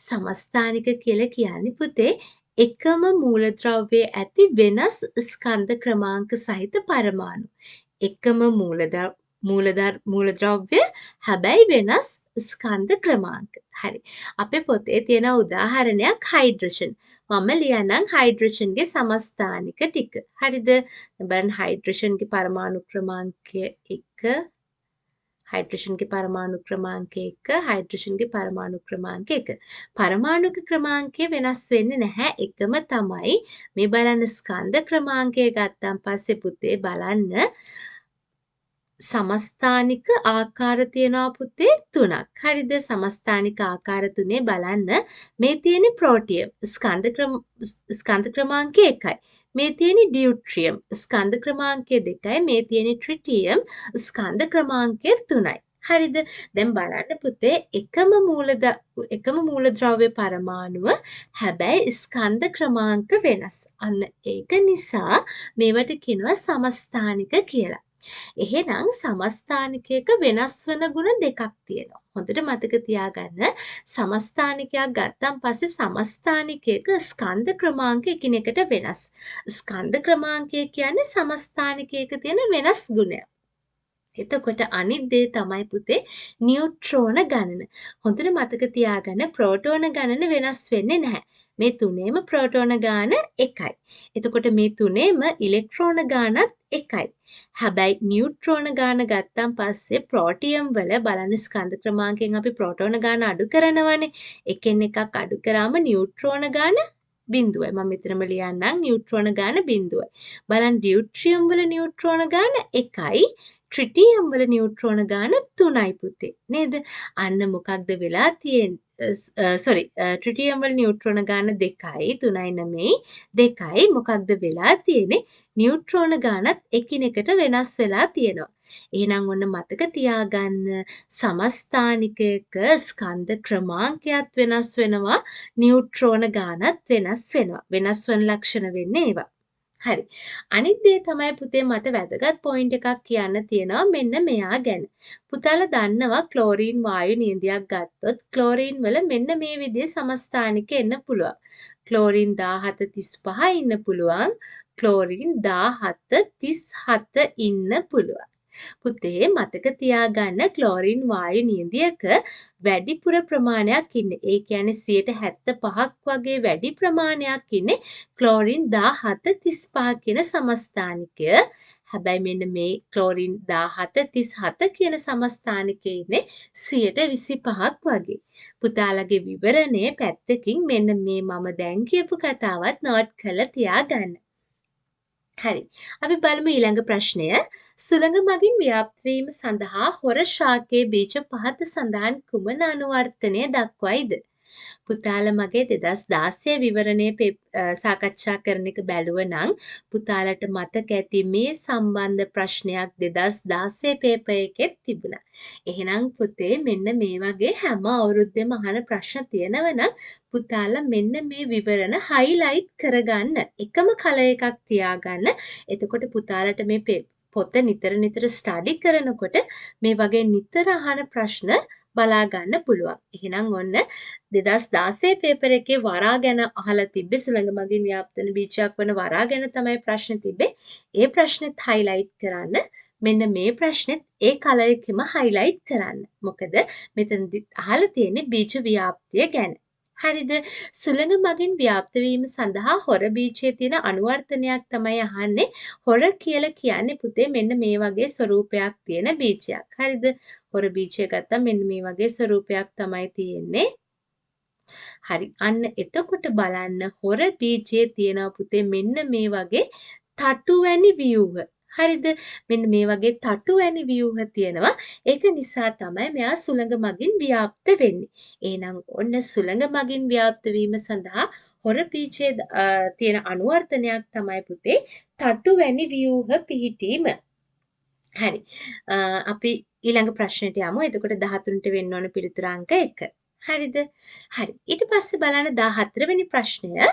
සමස්ථානික කියලා කියන්නේ පුතේ එකම මූලද්‍රව්‍යයේ ඇති වෙනස් ස්කන්ධ ක්‍රමාංක සහිත පරමාණු. එකම මූලද්‍රව්‍ය හැබැයි වෙනස් ස්කන්ධ ක්‍රමාංක. හරි. අපේ පොතේ තියෙන උදාහරණයක් හයිඩ්‍රජන්. මම ලියන්නම් හයිඩ්‍රජන්ගේ සමස්ථානික ටික. හරිද? බලන්න හයිඩ්‍රජන්ගේ පරමාණු ක්‍රමාංකය 1 හයිඩ්‍රජන්ගේ පරමාණු ක්‍රමාංකය 1 හයිඩ්‍රජන්ගේ පරමාණු ක්‍රමාංකය 1. පරමාණුක ක්‍රමාංකය වෙනස් වෙන්නේ නැහැ. එකම තමයි. මේ බලන්න ස්කන්ධ ක්‍රමාංකය ගත්තාන් පස්සේ පුතේ බලන්න සමස්ථානික ආකාර තියෙනවා පුතේ 3ක්. හරිද? සමස්ථානික ආකාර 3 බලන්න මේ තියෙන ප්‍රෝටියම් ස්කන්ධ ක්‍රමාංකය 1යි. මේ තියෙන ඩියුට්‍රියම් ස්කන්ධ ක්‍රමාංකය 2යි. මේ තියෙන ට්‍රිටියම් ස්කන්ධ ක්‍රමාංකය 3යි. හරිද? දැන් බලන්න පුතේ එකම මූලද්‍රව්‍ය පරමාණුව හැබැයි ස්කන්ධ ක්‍රමාංක වෙනස්. අන්න ඒක නිසා මේවට කියනවා සමස්ථානික කියලා. එහෙනම් සමස්ථානිකයක වෙනස් වන ගුණ දෙකක් තියෙනවා. හොඳට මතක තියාගන්න. සමස්ථානිකයක් ගත්තන් පස්සේ සමස්ථානිකයක ස්කන්ධ ක්‍රමාංක එකිනෙකට වෙනස්. ස්කන්ධ ක්‍රමාංකය කියන්නේ සමස්ථානිකයක තියෙන වෙනස් ගුණය. එතකොට අනිත් දේ තමයි පුතේ නියුට්‍රෝන ගණන. හොඳට මතක තියාගන්න ප්‍රෝටෝන ගණන වෙනස් වෙන්නේ නැහැ. මේ තුනේම ප්‍රෝටෝන ගාන එකයි. එතකොට මේ තුනේම ඉලෙක්ට්‍රෝන ගානත් එකයි. හැබැයි නියුට්‍රෝන ගාන ගත්තන් පස්සේ ප්‍රෝටියම් වල බලන්න ස්කන්ධ ක්‍රමාංකයෙන් අපි ප්‍රෝටෝන ගාන අඩු කරනවනේ. එකෙන් එකක් අඩු කරාම නියුට්‍රෝන ගාන බිඳුවයි. මම මෙතනම ලියන්නම් නියුට්‍රෝන ගාන බිඳුවයි. බලන්න ඩියුට්‍රියම් වල නියුට්‍රෝන ගාන එකයි. ට්‍රිටියම් වල නියුට්‍රෝන ගාන 3යි පුතේ. නේද? අන්න මොකක්ද වෙලා තියෙන්නේ? ට්‍රිටියම් වල නියුට්‍රෝන ගාන 2යි 3යි නෙමෙයි 2යි. මොකක්ද වෙලා තියෙන්නේ? නියුට්‍රෝන ගානත් එකිනෙකට වෙනස් වෙලා තියෙනවා. එහෙනම් ඔන්න මතක තියාගන්න සමස්ථානිකයක ස්කන්ධ ක්‍රමාංකයක් වෙනස් වෙනවා නියුට්‍රෝන ගානත් වෙනස් වෙනවා. වෙනස් වන ලක්ෂණ වෙන්නේ ඒවා. හරි. අනිත් දේ තමයි පුතේ මට වැදගත් පොයින්ට් එකක් කියන්න තියෙනවා මෙන්න මෙයා ගැන. පුතාලා දන්නවා ක්ලෝරීන් වායු නියඳයක් ගත්තොත් ක්ලෝරීන් වල මෙන්න මේ විදිහේ සමස්ථානික එන්න පුළුවන්. ක්ලෝරීන් 1735 ඉන්න පුළුවන්. ක්ලෝරීන් 1737 ඉන්න පුළුවන්. පුතේ මතක තියාගන්න ක්ලෝරින් වායු නියඳියක වැඩිපුර ප්‍රමාණයක් ඉන්නේ. ඒ කියන්නේ 75ක් වගේ වැඩි ප්‍රමාණයක් ඉන්නේ ක්ලෝරින් 1735 කියන සමස්ථානිකය. හැබැයි මෙන්න මේ ක්ලෝරින් 1737 කියන සමස්ථානිකයේ ඉන්නේ 125ක් වගේ. පුතාලගේ විවරණය පැත්තකින් මෙන්න මේ මම දැන් කියපු කතාවත් නෝට් කරලා තියාගන්න. හරි. අපි බලමු ඊළඟ ප්‍රශ්නය. සුළඟ මගින් ව්‍යාප්ත වීම සඳහා හොර ශාකයේ බීජ පහත සඳහන් කුමන අනුවර්තනය දක්වයිද? පුතාලා මගේ 2016 විවරණයේ සාකච්ඡා කරන එක බැලුව නම් පුතාලට මතක ඇති මේ සම්බන්ධ ප්‍රශ්නයක් 2016 පේපර් එකෙත් තිබුණා. එහෙනම් පුතේ මෙන්න මේ වගේ හැම අවුරුද්දෙම අහන ප්‍රශ්න තියෙනවා නම් පුතාලා මෙන්න මේ විවරණ highlight කරගන්න. එකම කලර් එකක් තියාගන්න. එතකොට පුතාලට මේ පොත නිතර නිතර ස්ටඩි කරනකොට මේ වගේ නිතර අහන ප්‍රශ්න බලා ගන්න පුළුවන්. එහෙනම් ඔන්න 2016 පේපර් එකේ වරා ගැන අහලා තිබ්බේ සුළඟ මගින් ව්‍යාප්තන බීජයක් වන වරා ගැන තමයි ප්‍රශ්න තිබ්බේ. ඒ ප්‍රශ්නෙත් highlight කරන්න. මෙන්න මේ ප්‍රශ්නෙත් ඒ කලර් එකෙම highlight කරන්න. මොකද මෙතනදි අහලා තියෙන්නේ බීජ ව්‍යාප්තිය ගැන. හරිද? සුළඟ මගින් ව්‍යාප්ත වීම සඳහා හොර බීජයේ තියෙන අනුවර්තනයක් තමයි අහන්නේ. හොර කියලා කියන්නේ පුතේ මෙන්න මේ වගේ ස්වරූපයක් තියෙන බීජයක්. හරිද? හොර බීජය ගත්තා මෙන්න මේ වගේ ස්වරූපයක් තමයි තියෙන්නේ. හරි. අන්න එතකොට බලන්න හොර බීජයේ තියෙනවා පුතේ මෙන්න මේ වගේ තටු වැනි ව්‍යුහ. හරිද? මෙන්න මේ වගේ තටු වැනි ව්‍යුහ තියෙනවා. ඒක නිසා තමයි මෙයා සුළඟ මගින් ව්‍යාප්ත වෙන්නේ. එහෙනම් ඔන්න සුළඟ මගින් ව්‍යාප්ත වීම සඳහා හොර බීජයේ තියෙන අනුවර්තනයක් තමයි පුතේ තටු වැනි ව්‍යුහ පිහිටීම. හරි. අපි ඊළඟ ප්‍රශ්නෙට යමු. එතකොට 13ට වෙන්න ඕන පිළිතුර අංක 1. හරිද? හරි. ඊට පස්සේ බලන්න 14 වෙනි ප්‍රශ්නය.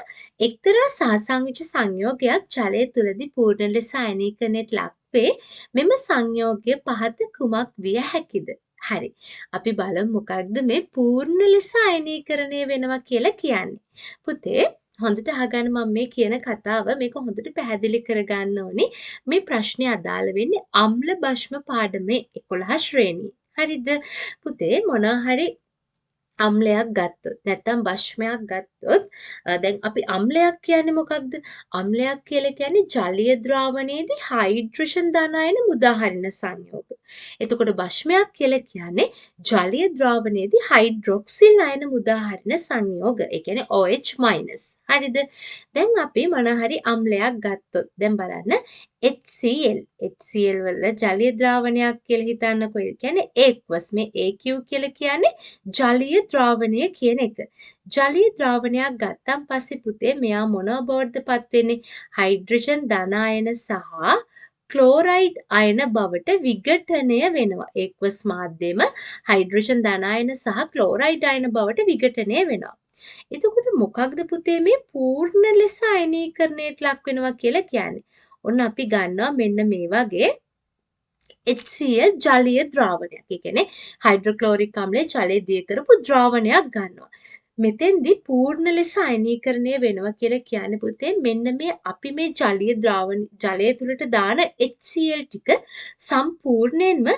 එක්තරා සහසංයුජ සංයෝගයක් ජලය තුලදී පූර්ණ ලෙස අයනීකරණයට ලක්වේ. මෙම සංයෝගය පහත කුමක් විය හැකිද? හරි. අපි බලමු මොකක්ද මේ පූර්ණ ලෙස අයනීකරණය වෙනවා කියලා කියන්නේ. පුතේ හොඳට අහගන්න මම මේ කියන කතාව මේක හොඳට පැහැදිලි කරගන්න ඕනේ. මේ ප්‍රශ්නේ අදාළ වෙන්නේ අම්ල භෂ්ම පාඩමේ 11 ශ්‍රේණිය. හරිද? පුතේ මොනවා හරි අම්ලයක් ගත්තොත් නැත්නම් භෂ්මයක් ගත්තොත් දැන් අපි අම්ලයක් කියන්නේ මොකක්ද? අම්ලයක් කියලා කියන්නේ ජලීය ද්‍රාවණයේදී හයිඩ්‍රජන් ධන අයන මුදාහරින සංයෝග. එතකොට භෂ්මයක් කියලා කියන්නේ ජලීය ද්‍රාවණයේදී හයිඩ්‍රොක්සිල් අයන මුදාහරින සංයෝග. ඒ කියන්නේ OH-. හරිද? දැන් අපි මොන හරි අම්ලයක් ගත්තොත් දැන් බලන්න HCl වල ජලීය ද්‍රාවණයක් කියලා හිතන්නකෝ. ඒ කියන්නේ aqueous මේ AQ කියලා කියන්නේ ජලීය ද්‍රාවණය කියන එක. ජලීය ද්‍රාවණයක් ගත්තන් පස්සේ පුතේ මෙයා මොනවා බවටද පත් වෙන්නේ? හයිඩ්‍රජන් ධන අයන සහ ක්ලෝරයිඩ් අයන බවට විඝටනය වෙනවා. aqueous මාධ්‍යෙම හයිඩ්‍රජන් ධන අයන සහ ක්ලෝරයිඩ් අයන බවට විඝටනය වෙනවා. එතකොට මොකක්ද පුතේ මේ පූර්ණ ලෙස අයනීකරණයට ලක් වෙනවා කියලා කියන්නේ? ඔන්න අපි ගන්නවා මෙන්න මේ වගේ HCl ජලීය ද්‍රාවණයක්. ඒ කියන්නේ හයිඩ්‍රොක්ලෝරික් අම්ලයේ ජලය දිය කරපු ද්‍රාවණයක් ගන්නවා. මෙතෙන්දී පූර්ණ ලෙස අයනීකරණය වෙනවා කියලා කියන්නේ පුතේ මෙන්න මේ අපි මේ ජලය තුලට දාන HCl ටික සම්පූර්ණයෙන්ම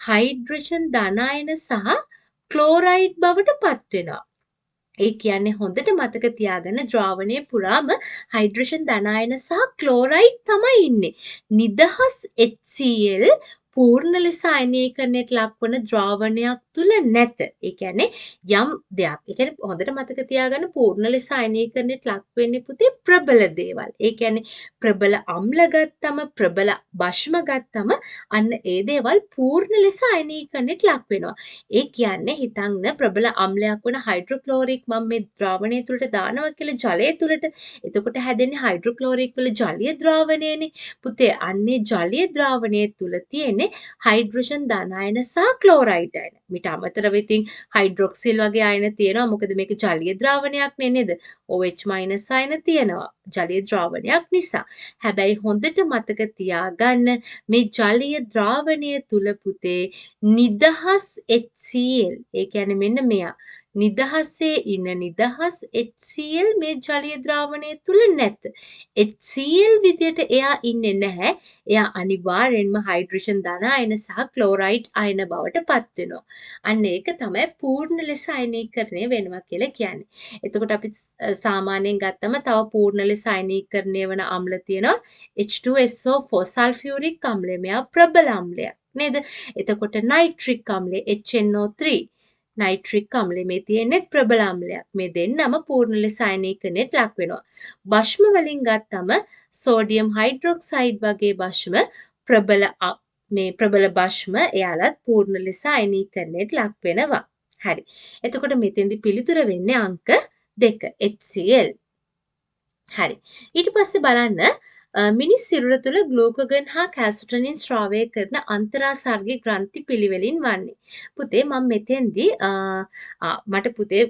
හයිඩ්‍රජන් ධන අයන සහ ක්ලෝරයිඩ් බවට පත් වෙනවා. ඒ කියන්නේ හොඳට මතක තියාගන්න ද්‍රාවණයේ පුරාම හයිඩ්‍රජන් ධනායන සහ ක්ලෝරයිඩ් තමයි ඉන්නේ. නිදහස් HCl පූර්ණ ලෙස අයනීකරණයට ලක්වන ද්‍රාවණයක් තුල නැත. ඒ කියන්නේ යම් දෙයක්. ඒ කියන්නේ හොඳට මතක තියාගන්න පූර්ණ ලෙස අයනීකරණයට ලක් වෙන්නේ පුතේ ප්‍රබල දේවල්. ඒ කියන්නේ ප්‍රබල අම්ල ගත්තම ප්‍රබල භෂ්ම ගත්තම අන්න ඒ දේවල් පූර්ණ ලෙස අයනීකරණයට ලක් වෙනවා. ඒ කියන්නේ හිතන්න ප්‍රබල අම්ලයක් වන හයිඩ්‍රොක්ලෝරික් මම මේ ද්‍රාවණය තුළට දානවා කියලා ජලය තුළට. එතකොට හැදෙන්නේ හයිඩ්‍රොක්ලෝරික් වල ජලීය ද්‍රාවණයනේ. පුතේ අන්නේ ජලීය ද්‍රාවණය තුළ තියෙන්නේ හයිඩ්‍රජන් ධනායන සහ ක්ලෝරයිඩ් අයන. මිට අමතරව ඉතින් හයිඩ්‍රොක්සිල් වගේ අයන තියෙනවා. මොකද මේක ජලීය ද්‍රාවණයක් නේද? OH- අයන තියෙනවා. ජලීය ද්‍රාවණයක් නිසා. හැබැයි හොඳට මතක තියාගන්න මේ ජලීය ද්‍රාවණය තුල පුතේ නිදහස් HCl ඒ කියන්නේ මෙන්න මෙයා නිදහසේ ඉන්න නිදහස් HCl මේ ජලීය ද්‍රාවණය තුල නැත. HCl විදියට එයා ඉන්නේ නැහැ. එයා අනිවාර්යෙන්ම හයිඩ්‍රජන් ධන අයන සහ ක්ලෝරයිඩ් අයන බවට පත් වෙනවා. අන්න ඒක තමයි පූර්ණ ලෙස අයනීකරණය වෙනවා කියලා කියන්නේ. එතකොට අපි සාමාන්‍යයෙන් ගත්තම තව පූර්ණ ලෙස අයනීකරණය වන අම්ල තියෙනවා H2SO4 සල්ෆියුරික් අම්ලය. මෙයා ප්‍රබල අම්ලයක්. නේද? එතකොට නයිට්‍රික් අම්ලය HNO3 නයිට්‍රික් අම්ලය මේ තියෙන්නේ ප්‍රබල අම්ලයක්. මේ දෙන්නම පූර්ණ ලෙස අයනීකරණයට ලක් වෙනවා. භෂ්ම වලින් ගත්තම සෝඩියම් හයිඩ්‍රොක්සයිඩ් වගේ භෂ්ම මේ ප්‍රබල භෂ්ම එයාලත් පූර්ණ ලෙස අයනීකරණයට ලක් වෙනවා. හරි. එතකොට මෙතෙන්දි පිළිතුර වෙන්නේ අංක 2 HCl. හරි. ඊට පස්සේ බලන්න මිනිස් සිරුර තුළ ග්ලූකෝගන් හා කැල්සිටොනින් ස්‍රාවය කරන අන්තරාසර්ගික ග්‍රන්ථි පිළිවෙලින් වන්නේ. පුතේ මම මෙතෙන්දී මට පුතේ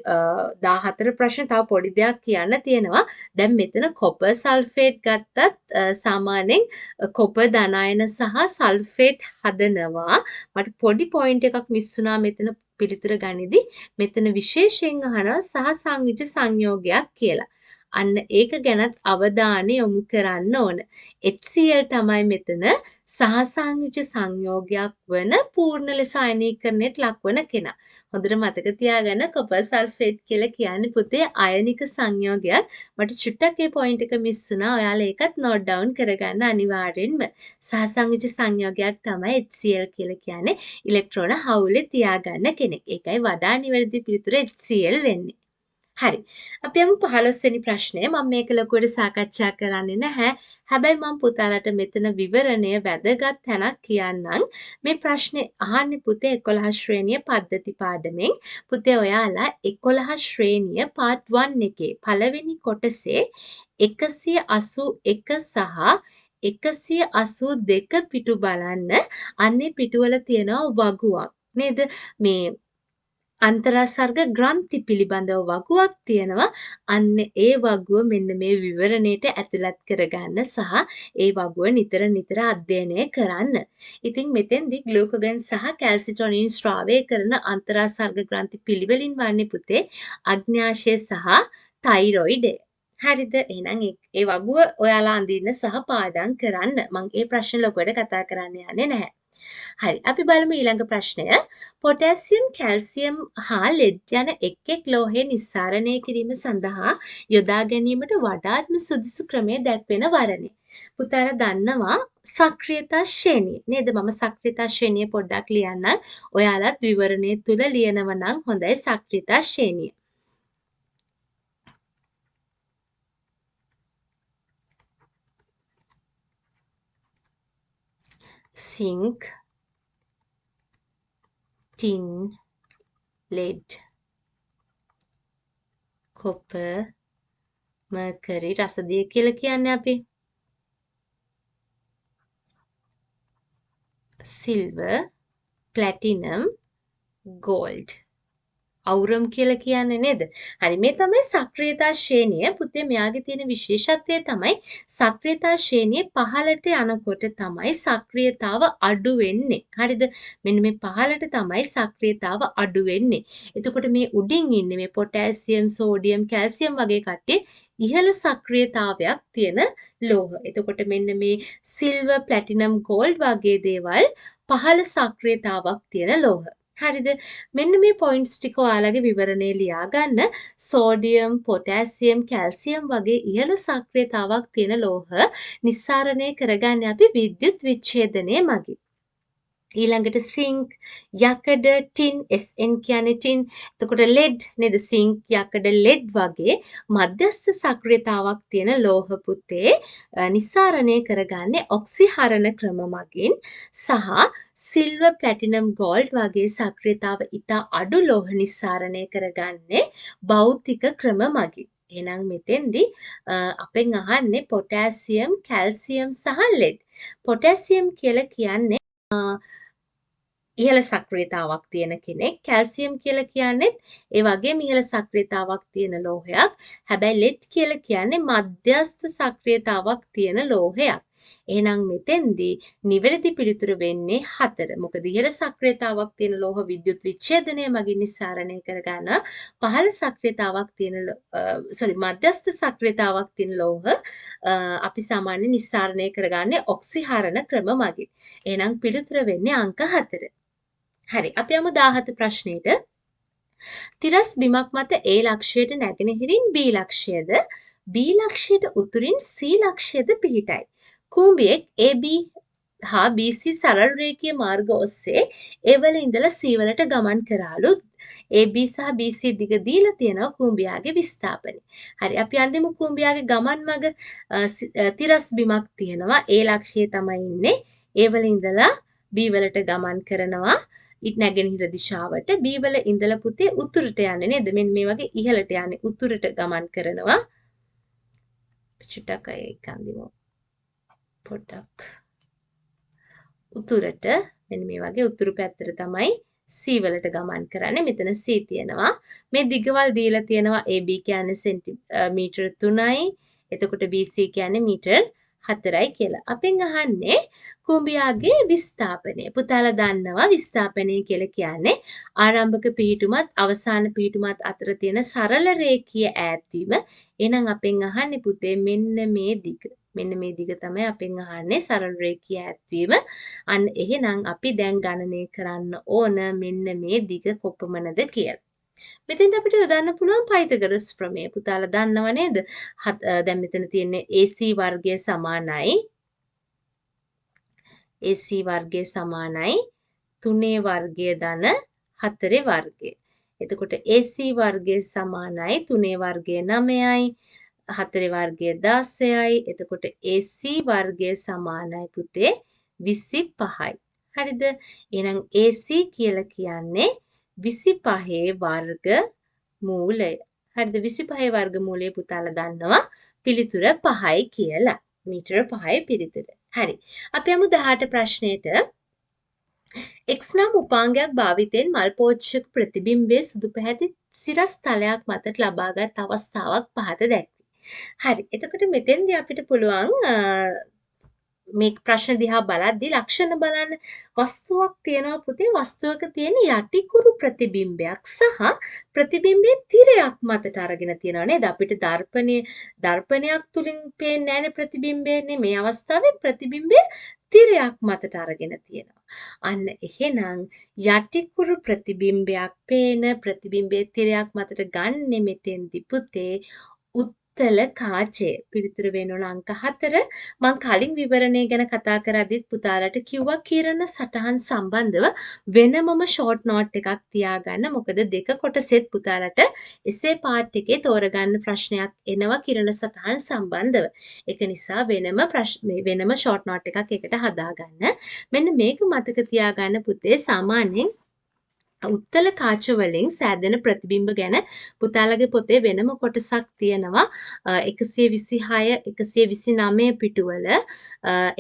14 ප්‍රශ්න තව පොඩි දෙයක් කියන්න තියෙනවා. දැන් මෙතන කොපර් සල්ෆේට් ගත්තත් සාමාන්‍යයෙන් කොපර් ධනායන සහ සල්ෆේට් හදනවා. මට පොඩි පොයින්ට් එකක් මිස් වුණා මෙතන පිළිතුර ගනිද්දී. මෙතන විශේෂයෙන් අහනවා සහ සංයුජ සංයෝගයක් කියලා. අන්න ඒක ගැනත් අවධානය යොමු කරන්න ඕන. HCl තමයි මෙතන සහසංයුජ සංයෝගයක් වන පූර්ණ ලෙස අයනීකරණයට ලක්වන කෙනා. හොඳට මතක තියාගන්න කොපර් සල්ෆේට් කියලා කියන්නේ පුතේ අයනික සංයෝගයක්. මට චුට්ටක් ඒ පොයින්ට් එක මිස් වුණා. ඔයාලා ඒකත් නෝට් ඩවුන් කරගන්න අනිවාර්යෙන්ම. සහසංයුජ සංයෝගයක් තමයි HCl කියලා කියන්නේ. ඉලෙක්ට්‍රෝන හවුලේ තියාගන්න කෙනෙක්. ඒකයි වඩා නිවැරදි පිළිතුර HCl වෙන්නේ. හරි. අපි යමු 15 වෙනි ප්‍රශ්නය. මම මේක ලොකුවට සාකච්ඡා කරන්නේ නැහැ. හැබැයි මම පුතාලට මෙතන විවරණය වැදගත් තැනක් කියන්නම්. මේ ප්‍රශ්නේ අහන්නේ පුතේ 11 ශ්‍රේණිය පද්ධති පාඩමෙන්. පුතේ ඔයාලා 11 ශ්‍රේණිය part 1 එකේ පළවෙනි කොටසේ 181 සහ 182 පිටු බලන්න. අන්නේ පිටුවල තියෙනවා වගුවක්. නේද? මේ අන්තරාසර්ග ග්‍රන්ථි පිළිබඳව වගුවක් තියෙනවා. අන්න ඒ වගුව මෙන්න මේ විවරණයට ඇතුළත් කරගන්න සහ ඒ වගුව නිතර නිතර අධ්‍යයනය කරන්න. ඉතින් මෙතෙන්දී ග්ලූකෝගන් සහ කැල්සිටොනින් ස්‍රාවය කරන අන්තරාසර්ග ග්‍රන්ථි පිළිවෙලින් වන්නේ පුතේ අග්න්‍යාශය සහ තයිරොයිඩය. හරිද? එහෙනම් ඒ වගුව ඔයාලා අඳින්න සහ පාඩම් කරන්න. මම මේ ප්‍රශ්න ලොකුවට කතා කරන්න යන්නේ නැහැ. හරි. අපි බලමු ඊළඟ ප්‍රශ්නය. පොටෑසියම්, කැල්සියම් හා ලෙඩ් යන එක් ලෝහය නිස්සාරණය කිරීම සඳහා යොදා ගැනීමට වඩාත්ම සුදුසු ක්‍රමය දැක්වෙන වරණය. පුතාලා දන්නවා සක්‍රියතා ශ්‍රේණිය නේද? මම සක්‍රියතා ශ්‍රේණිය පොඩ්ඩක් ලියන්නම්. ඔයාලත් විවරණය තුල ලියනවා නම් හොඳයි සක්‍රියතා ශ්‍රේණිය. zinc, tin, lead, copper, mercury රසදිය කියලා කියන්නේ අපි. silver, platinum, gold. අවුරම් කියලා කියන්නේ නේද? හරි මේ තමයි සක්‍රියතා ශ්‍රේණිය. පුතේ මෙයාගේ තියෙන විශේෂත්වය තමයි සක්‍රියතා ශ්‍රේණියේ පහළට යනකොට තමයි සක්‍රියතාව අඩු වෙන්නේ. හරිද? මෙන්න මේ පහළට තමයි සක්‍රියතාව අඩු වෙන්නේ. එතකොට මේ උඩින් ඉන්නේ මේ පොටෑසියම්, සෝඩියම්, කැල්සියම් වගේ කට්ටිය ඉහළ සක්‍රියතාවයක් තියෙන ලෝහ. එතකොට මෙන්න මේ සිල්වර්, ප්ලැටිනම්, ගෝල්ඩ් වගේ දේවල් පහළ සක්‍රියතාවක් තියෙන ලෝහ. හරිද? මෙන්න මේ පොයින්ට්ස් ටික ඔයාලගේ විවරණේ ලියා ගන්න. සෝඩියම්, පොටෑසියම්, කැල්සියම් වගේ ඉහළ සක්‍රියතාවක් තියෙන ලෝහ නිස්සාරණය කරගන්නේ අපි විද්‍යුත් විච්ඡේදනය මගින්. ඊළඟට සිංක්, යකඩ, ටින්, SN කියන්නේ ටින්. එතකොට ලෙඩ් නේද? සිංක්, යකඩ, ලෙඩ් වගේ මධ්‍යස්ථ සක්‍රියතාවක් තියෙන ලෝහ පුතේ නිස්සාරණය කරගන්නේ ඔක්සිහරණ ක්‍රම මගින් සහ සිල්වර්, ප්ලැටිනම්, ගෝල්ඩ් වගේ සක්‍රියතාව ඉතා අඩු ලෝහ නිස්සාරණය කරගන්නේ භෞතික ක්‍රම මගින්. එහෙනම් මෙතෙන්දි අපෙන් අහන්නේ පොටෑසියම්, කැල්සියම් සහ ලෙඩ්. පොටෑසියම් කියලා කියන්නේ ඉහළ සක්‍රියතාවක් තියෙන කෙනෙක්. කැල්සියම් කියලා කියන්නේත් ඒ වගේම ඉහළ සක්‍රියතාවක් තියෙන ලෝහයක්. හැබැයි ලෙඩ් කියලා කියන්නේ මධ්‍යස්ථ සක්‍රියතාවක් තියෙන ලෝහයක්. එහෙනම් මෙතෙන්දී නිවැරදි පිළිතුර වෙන්නේ 4. මොකද ඉහළ සක්‍රියතාවක් තියෙන ලෝහ විද්‍යුත් විච්ඡේදනය මගින් නිස්සාරණය කරගන්න. පහළ සක්‍රියතාවක් තියෙන මධ්‍යස්ථ සක්‍රියතාවක් තියෙන ලෝහ අපි සාමාන්‍ය නිස්සාරණය කරගන්නේ ඔක්සිහරණ ක්‍රම මගින්. එහෙනම් පිළිතුර වෙන්නේ අංක 4. හරි අපි යමු 17 ප්‍රශ්නෙට. තිරස් බිමක් මත A ලක්ෂයට නැගෙනහිරින් B ලක්ෂයද B ලක්ෂයට උතුරින් C ලක්ෂයද පිහිටයි. කූඹියෙක් AB හා BC සරල රේඛීය මාර්ග ඔස්සේ A වල ඉඳලා C වලට ගමන් කරාලු. AB සහ BC දිග දීලා තියෙනවා කූඹියාගේ විස්ථාපනය. හරි අපි අන්තිම කූඹියාගේ ගමන් මඟ තිරස් බිමක් තියෙනවා. A ලක්ෂයේ තමයි ඉන්නේ. A වල ඉඳලා B වලට ගමන් කරනවා. නැගෙනහිර දිශාවට B වල ඉඳලා පුතේ උතුරට යන්නේ නේද? මෙන්න මේ වගේ ඉහළට යන්නේ උතුරට ගමන් කරනවා. චුට්ටක් ඒක අඳිමු. පොඩ්ඩක් උතුරට මෙන්න මේ වගේ උතුරු පැත්තට තමයි C වලට ගමන් කරන්නේ. මෙතන C තියෙනවා. මේ දිගවල් දීලා තියෙනවා AB කියන්නේ සෙන්ටිමීටර් 3යි. එතකොට BC කියන්නේ මීටර් 4යි කියලා. අපෙන් අහන්නේ කුඹියාගේ විස්ථාපනය. පුතාලා දන්නවා විස්ථාපනය කියලා කියන්නේ ආරම්භක පිහිටුමත් අවසාන පිහිටුමත් අතර තියෙන සරල රේඛීය ඈත්වීම. එහෙනම් අපෙන් අහන්නේ පුතේ මෙන්න මේ දිග. මෙන්න මේ දිග තමයි අපෙන් අහන්නේ සරල රේඛීය ඈත්වීම. අන්න එහෙනම් අපි දැන් ගණනය කරන්න ඕන මෙන්න මේ දිග කොපමණද කියලා. මෙතෙන්ට අපිට යොදන්න පුළුවන් පයිතගොරස් ප්‍රමේය. පුතාලා දන්නව නේද? දැන් මෙතන තියෙන්නේ AC වර්ගය සමානයි AC වර්ගය සමානයි 3 වර්ගය ධන 4 වර්ගය. එතකොට AC වර්ගය සමානයි 3 වර්ගය 9යි 4 වර්ගය 16යි. එතකොට AC වර්ගය සමානයි පුතේ 25යි. හරිද? එහෙනම් AC කියලා කියන්නේ 25 වර්ග මූලය. හරිද? 25 වර්ග මූලය පුතාලා දන්නවා පිළිතුර 5යි කියලා. මීටර 5යි පිළිතුර. හරි. අපි යමු 18 ප්‍රශ්නෙට. X නම් උපාංගයක් භාවිතයෙන් මල් පෝච්චක ප්‍රතිබිම්බයේ සුදු පැහැති සිරස් තලයක් මතට ලබාගත් අවස්ථාවක් පහත දැක්වේ. හරි. එතකොට මෙතෙන්දී අපිට පුළුවන් මේ ප්‍රශ්න දිහා බලද්දී ලක්ෂණ බලන්න. වස්තුවක් තියෙනවා පුතේ. වස්තුවක තියෙන යටිකුරු ප්‍රතිබිම්බයක් සහ ප්‍රතිබිම්බයේ තිරයක් මතට අරගෙන තියෙනවා නේද? අපිට දර්පණයක් තුලින් පේන්නේ නැහැනේ ප්‍රතිබිම්බයනේ. මේ අවස්ථාවේ ප්‍රතිබිම්බයේ තිරයක් මතට අරගෙන තියෙනවා. අන්න එහෙනම් යටිකුරු ප්‍රතිබිම්බයක් පේන ප්‍රතිබිම්බයේ තිරයක් මතට ගන්නෙ මෙතෙන්දී පුතේ උත්තල කාචය. පිළිතුර වෙන අංක 4. මම කලින් විවරණය ගැන කතා කරද්දිත් පුතාලට කිව්වා කිරණ සටහන් සම්බන්ධව වෙනමම ෂෝට් නෝට් එකක් තියාගන්න. මොකද දෙක කොටසෙත් පුතාලට එසේ පාර්ට් එකේ තෝරගන්න ප්‍රශ්නයක් එනවා කිරණ සටහන් සම්බන්ධව. ඒක නිසා වෙනම ෂෝට් නෝට් එකක් එකට හදාගන්න. මෙන්න මේක මතක තියාගන්න පුතේ. සාමාන්‍යයෙන් උත්තල කාච වලින් සෑදෙන ප්‍රතිබිම්බ ගැන පුතාලගේ පොතේ වෙනම කොටසක් තියෙනවා. 126 129 පිටුවල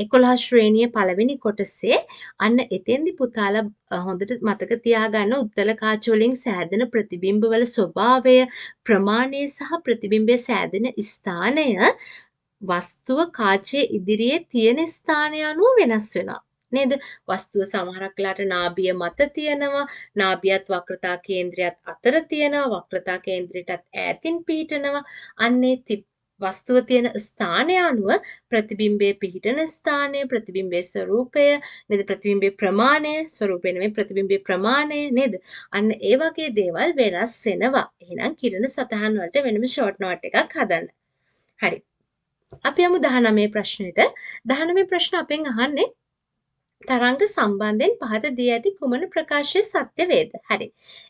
11 ශ්‍රේණිය පළවෙනි කොටසේ. අන්න එතෙන්දි පුතාලා හොඳට මතක තියාගන්න උත්තල කාච වලින් සෑදෙන ප්‍රතිබිම්බ වල ස්වභාවය, ප්‍රමාණය සහ ප්‍රතිබිම්බය සෑදෙන ස්ථානය වස්තුව කාචයේ ඉදිරියේ තියෙන ස්ථානය අනුව වෙනස් වෙනවා. නේද? වස්තුව සමහරක් වෙලාවට නාභිය මත තියෙනවා. නාභියත් වක්‍රතා කේන්ද්‍රයත් අතර තියෙනවා. වක්‍රතා කේන්ද්‍රයටත් ඈතින් පිහිටනවා. අන්නේ වස්තුව තියෙන ස්ථානය අනුව ප්‍රතිබිම්බයේ පිහිටන ස්ථානය, ප්‍රතිබිම්බයේ ස්වરૂපය, නේද? ප්‍රතිබිම්බයේ ප්‍රමාණය, ස්වરૂපය නෙමෙයි ප්‍රතිබිම්බයේ ප්‍රමාණය නේද? අන්න ඒ වගේ දේවල් වෙනස් වෙනවා. එහෙනම් කිරණ සතහන් වලට වෙනම ෂෝට් නෝට් එකක් හදන්න. හරි. අපි යමු 19 ප්‍රශ්නෙට. 19 ප්‍රශ්න අපෙන් අහන්නේ තරංග සම්බන්ධයෙන් පහත දී ඇති කුමන ප්‍රකාශය සත්‍ය වේද? හරි.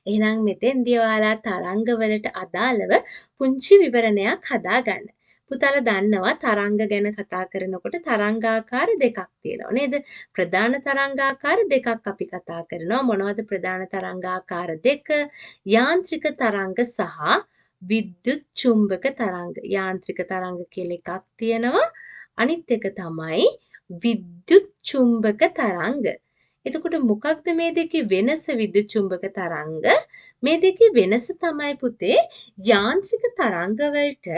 එහෙනම් මෙතෙන්දී ඔයාලා තරංග වලට අදාළව පුංචි විවරණයක් හදාගන්න. පුතාලා දන්නවා තරංග ගැන කතා කරනකොට තරංගාකාර දෙකක් තියෙනවා නේද? ප්‍රධාන තරංගාකාර දෙකක් අපි කතා කරනවා. මොනවද ප්‍රධාන තරංගාකාර දෙක? යාන්ත්‍රික තරංග සහ විද්‍යුත් චුම්බක තරංග. යාන්ත්‍රික තරංග කියලා එකක් තියෙනවා. අනිත් එක තමයි විද්‍යුත් චුම්බක තරංග. එතකොට මොකක්ද මේ දෙකේ වෙනස? විද්‍යුත් චුම්බක තරංග මේ දෙකේ වෙනස තමයි පුතේ යාන්ත්‍රික තරංග වලට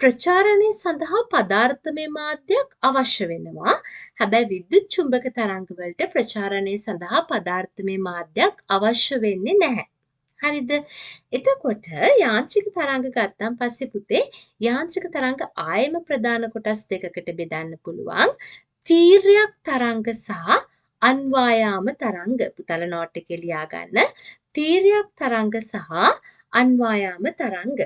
ප්‍රචාරණය සඳහා පදාර්ථමය මාධ්‍යයක් අවශ්‍ය වෙනවා. හැබැයි විද්‍යුත් චුම්බක තරංග වලට ප්‍රචාරණය සඳහා පදාර්ථමය මාධ්‍යයක් අවශ්‍ය වෙන්නේ නැහැ. හරිද? එතකොට යාන්ත්‍රික තරංග ගත්තන් පස්සේ පුතේ යාන්ත්‍රික තරංග ආයෙම ප්‍රධාන කොටස් දෙකකට බෙදන්න පුළුවන්. තීර්යක් තරංග සහ අන්වායාම තරංග. පුතාලා නෝට් එකේ ලියා ගන්න. තීර්යක් තරංග සහ අන්වායාම තරංග.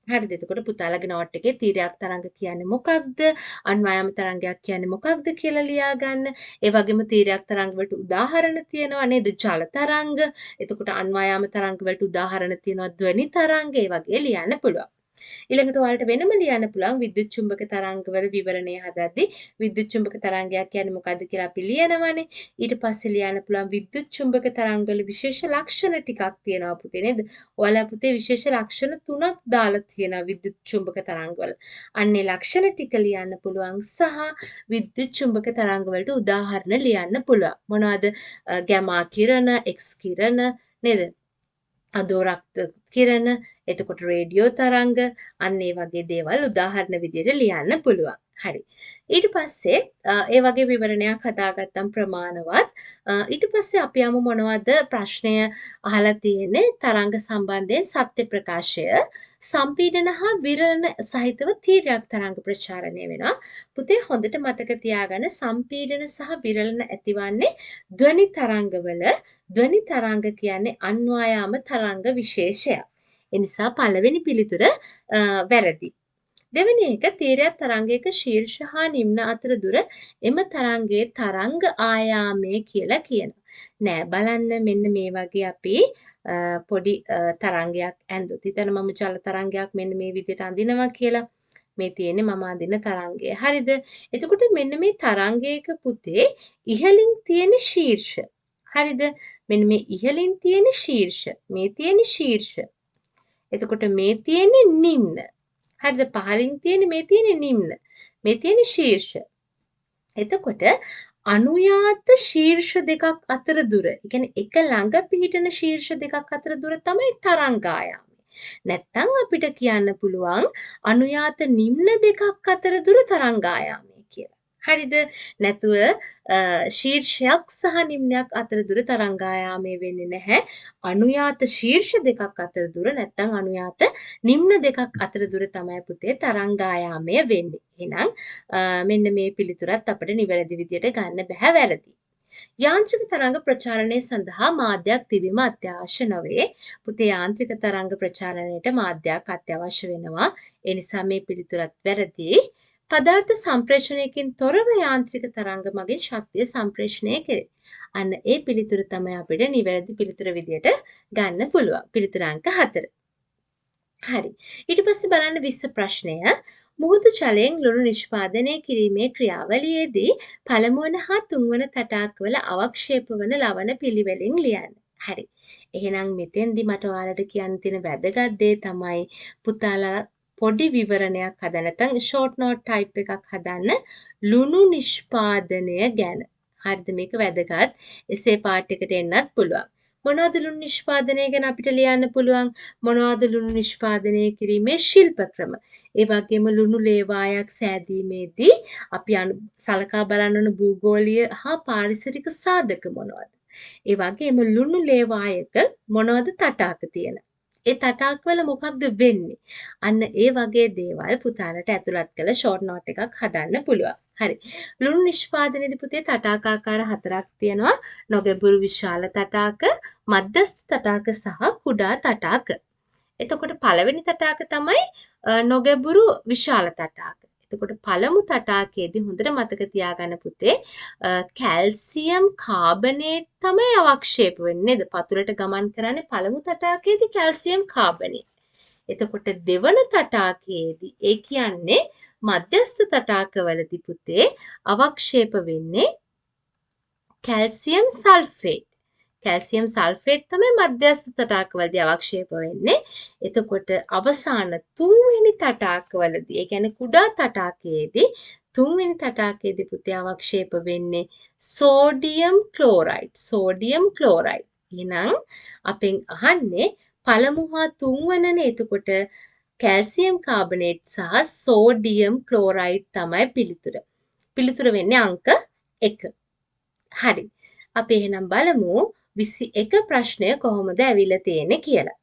හරිද? එතකොට පුතාලගේ නෝට් එකේ තීරයක් තරංග කියන්නේ මොකක්ද? අන්වායාම තරංගයක් කියන්නේ මොකක්ද කියලා ලියා ගන්න. ඒ වගේම තීරයක් තරංග වලට උදාහරණ තියෙනවා නේද? ජල තරංග. එතකොට අන්වායාම තරංග වලට උදාහරණ තියෙනවා ධ්වනි තරංග. ඒ වගේ ලියන්න පුළුවන්. ඊළඟට ඔයාලට වෙනම ලියන්න පුළුවන් විද්‍යුත් චුම්බක තරංගවල විවරණය හදද්දී විද්‍යුත් චුම්බක තරංගයක් කියන්නේ මොකද්ද කියලා අපි ලියනවනේ. ඊට පස්සේ ලියන්න පුළුවන් විද්‍යුත් චුම්බක තරංගවල විශේෂ ලක්ෂණ ටිකක් තියෙනවා පුතේ නේද? ඔයාලා පුතේ විශේෂ ලක්ෂණ 3ක් දාලා තියෙනවා විද්‍යුත් චුම්බක තරංගවල. අන්නේ ලක්ෂණ ටික ලියන්න පුළුවන් සහ විද්‍යුත් චුම්බක තරංග වලට උදාහරණ ලියන්න පුළුවන්. මොනවද? ගැමා කිරණ, එක්ස් කිරණ නේද? අදෝරක්ත කිරණ, එතකොට රේඩියෝ තරංග, අන්න ඒ වගේ දේවල් උදාහරණ විදිහට ලියන්න පුළුවන්. හරි. ඊට පස්සේ ඒ වගේ විවරණයක් හදාගත්තම් ප්‍රමාණවත්. ඊට පස්සේ අපි යමු මොනවද ප්‍රශ්නය අහලා තියෙන්නේ තරංග සම්බන්ධයෙන් සත්‍ය ප්‍රකාශය. සම්පීඩන හා විරලන සහිතව තීරයක් තරංග ප්‍රචාරණය වෙනවා. පුතේ හොඳට මතක තියාගන්න සම්පීඩන සහ විරලන ඇතිවන්නේ ධ්වනි තරංගවල. ධ්වනි තරංග කියන්නේ අන්වායාම තරංග විශේෂයක්. ඒ නිසා පළවෙනි පිළිතුර වැරදි. දෙවෙනි එක තීරයක් තරංගයක ශීර්ෂ හා නිම්න අතර දුර එම තරංගයේ තරංග ආයාමය කියලා කියනවා. නෑ බලන්න මෙන්න මේ වගේ අපි පොඩි තරංගයක් ඇඳුත් හිතන්න මම ජල තරංගයක් මෙන්න මේ විදිහට අඳිනවා කියලා. මේ තියෙන්නේ මම අඳින තරංගය. හරිද? එතකොට මෙන්න මේ තරංගයක පුතේ ඉහළින් තියෙන ශීර්ෂ. හරිද? මෙන්න මේ ඉහළින් තියෙන ශීර්ෂ. මේ තියෙන ශීර්ෂ. එතකොට මේ තියෙන්නේ නිම්න. හරිද? පහළින් තියෙන්නේ මේ තියෙන්නේ නිම්න. මේ තියෙන්නේ ශීර්ෂ. එතකොට අනුයාත ශීර්ෂ දෙකක් අතර දුර. ඒ කියන්නේ එක ළඟ පිහිටන ශීර්ෂ දෙකක් අතර දුර තමයි තරංගායාමය. නැත්තම් අපිට කියන්න පුළුවන් අනුයාත නිම්න දෙකක් අතර දුර තරංගායාමය කියලා. හරිද? නැතුව ශීර්ෂයක් සහ නිම්නයක් අතර දුර තරංගායාමය වෙන්නේ නැහැ. අනුයාත ශීර්ෂ දෙකක් අතර දුර නැත්තම් අනුයාත නිම්න දෙකක් අතර දුර තමයි පුතේ තරංගායාමය වෙන්නේ. එහෙනම් මෙන්න මේ පිළිතුරත් අපිට නිවැරදි විදියට ගන්න බෑ වැරදි. යාන්ත්‍රික තරංග ප්‍රචාරණය සඳහා මාධ්‍යයක් තිබීම අත්‍යවශ්‍ය නොවේ. පුතේ යාන්ත්‍රික තරංග ප්‍රචාරණයට මාධ්‍යයක් අත්‍යවශ්‍ය වෙනවා. ඒ නිසා මේ පිළිතුරත් වැරදි. පදාර්ථ සම්ප්‍රේෂණයකින් තොරව යාන්ත්‍රික තරංග මගින් ශක්තිය සම්ප්‍රේෂණය කෙරේ. අන්න ඒ පිළිතුර තමයි අපිට නිවැරදි පිළිතුර විදියට ගන්න පුළුවන්. පිළිතුර අංක 4. හරි. ඊට පස්සේ බලන්න 20 ප්‍රශ්නය. මුහුදු ජලයෙන් ලුණු නිෂ්පාදනය කිරීමේ ක්‍රියාවලියේදී පළමුවන හා තුන්වන තටාකවල අවක්ෂේප වන ලවණ පිළිවෙලින් ලියන්න. හරි. එහෙනම් මෙතෙන්දි මට ඔයාලට කියන්න තියෙන වැදගත් දේ තමයි පුතාලා පොඩි විවරණයක් හදන්න නැත්නම් ෂෝට් නෝට් ටයිප් එකක් හදන්න ලුණු නිෂ්පාදනය ගැන. හරිද? මේක වැදගත්. එසේ පාඩ් එකට එන්නත් පුළුවන්. මොනවද ලුණු නිෂ්පාදනය ගැන අපිට ලියන්න පුළුවන්? මොනවද ලුණු නිෂ්පාදනය කිරීමේ ශිල්ප ක්‍රම? ඒ වගේම ලුණු ලේවායක් සෑදීමේදී අපි සලකා බලන්න ඕන භූගෝලීය හා පාරිසරික සාධක මොනවද? ඒ වගේම ලුණු ලේවායක මොනවද තටාක තියෙන? ඒ තටාකවල මොකක්ද වෙන්නේ? අන්න ඒ වගේ දේවල් පුතාලට ඇතුළත් කළ ෂෝට් නෝට් එකක් හදන්න පුළුවන්. හරි. ලුණු නිෂ්පාදනයේදී පුතේ තටාකාකාර 4ක් තියෙනවා. නොගැඹුරු විශාල තටාක, මධ්‍යස්ථ තටාක සහ කුඩා තටාක. එතකොට පළවෙනි තටාක තමයි නොගැඹුරු විශාල තටාක. එතකොට පළමු තටාකයේදී හොඳට මතක තියාගන්න පුතේ කැල්සියම් කාබනේට් තමයි අවක්ෂේප වෙන්නේ නේද? පතුලට ගමන් කරන්නේ පළමු තටාකයේදී කැල්සියම් කාබනේට්. එතකොට දෙවන තටාකයේදී ඒ කියන්නේ මධ්‍යස්ථ තටාකවලදී පුතේ අවක්ෂේප වෙන්නේ කැල්සියම් සල්ෆේට්. කැල්සියම් සල්ෆේට් තමයි මධ්‍යස්ථ තටාකවලදී අවක්ෂේප වෙන්නේ. එතකොට අවසාන තුන්වෙනි තටාකවලදී, ඒ කියන්නේ කුඩා තටාකයේදී තුන්වෙනි තටාකයේදී පුතේ අවක්ෂේප වෙන්නේ සෝඩියම් ක්ලෝරයිඩ්. Sodium chloride. එහෙනම් අපෙන් අහන්නේ පළමු හා තුන්වනනේ. එතකොට කැල්සියම් කාබනේට් සහ සෝඩියම් ක්ලෝරයිඩ් තමයි පිළිතුර. පිළිතුර වෙන්නේ අංක 1. හරි. අපි එහෙනම් බලමු 21 ප්‍රශ්නය කොහොමද ඇවිල්ලා තියෙන්නේ කියලා.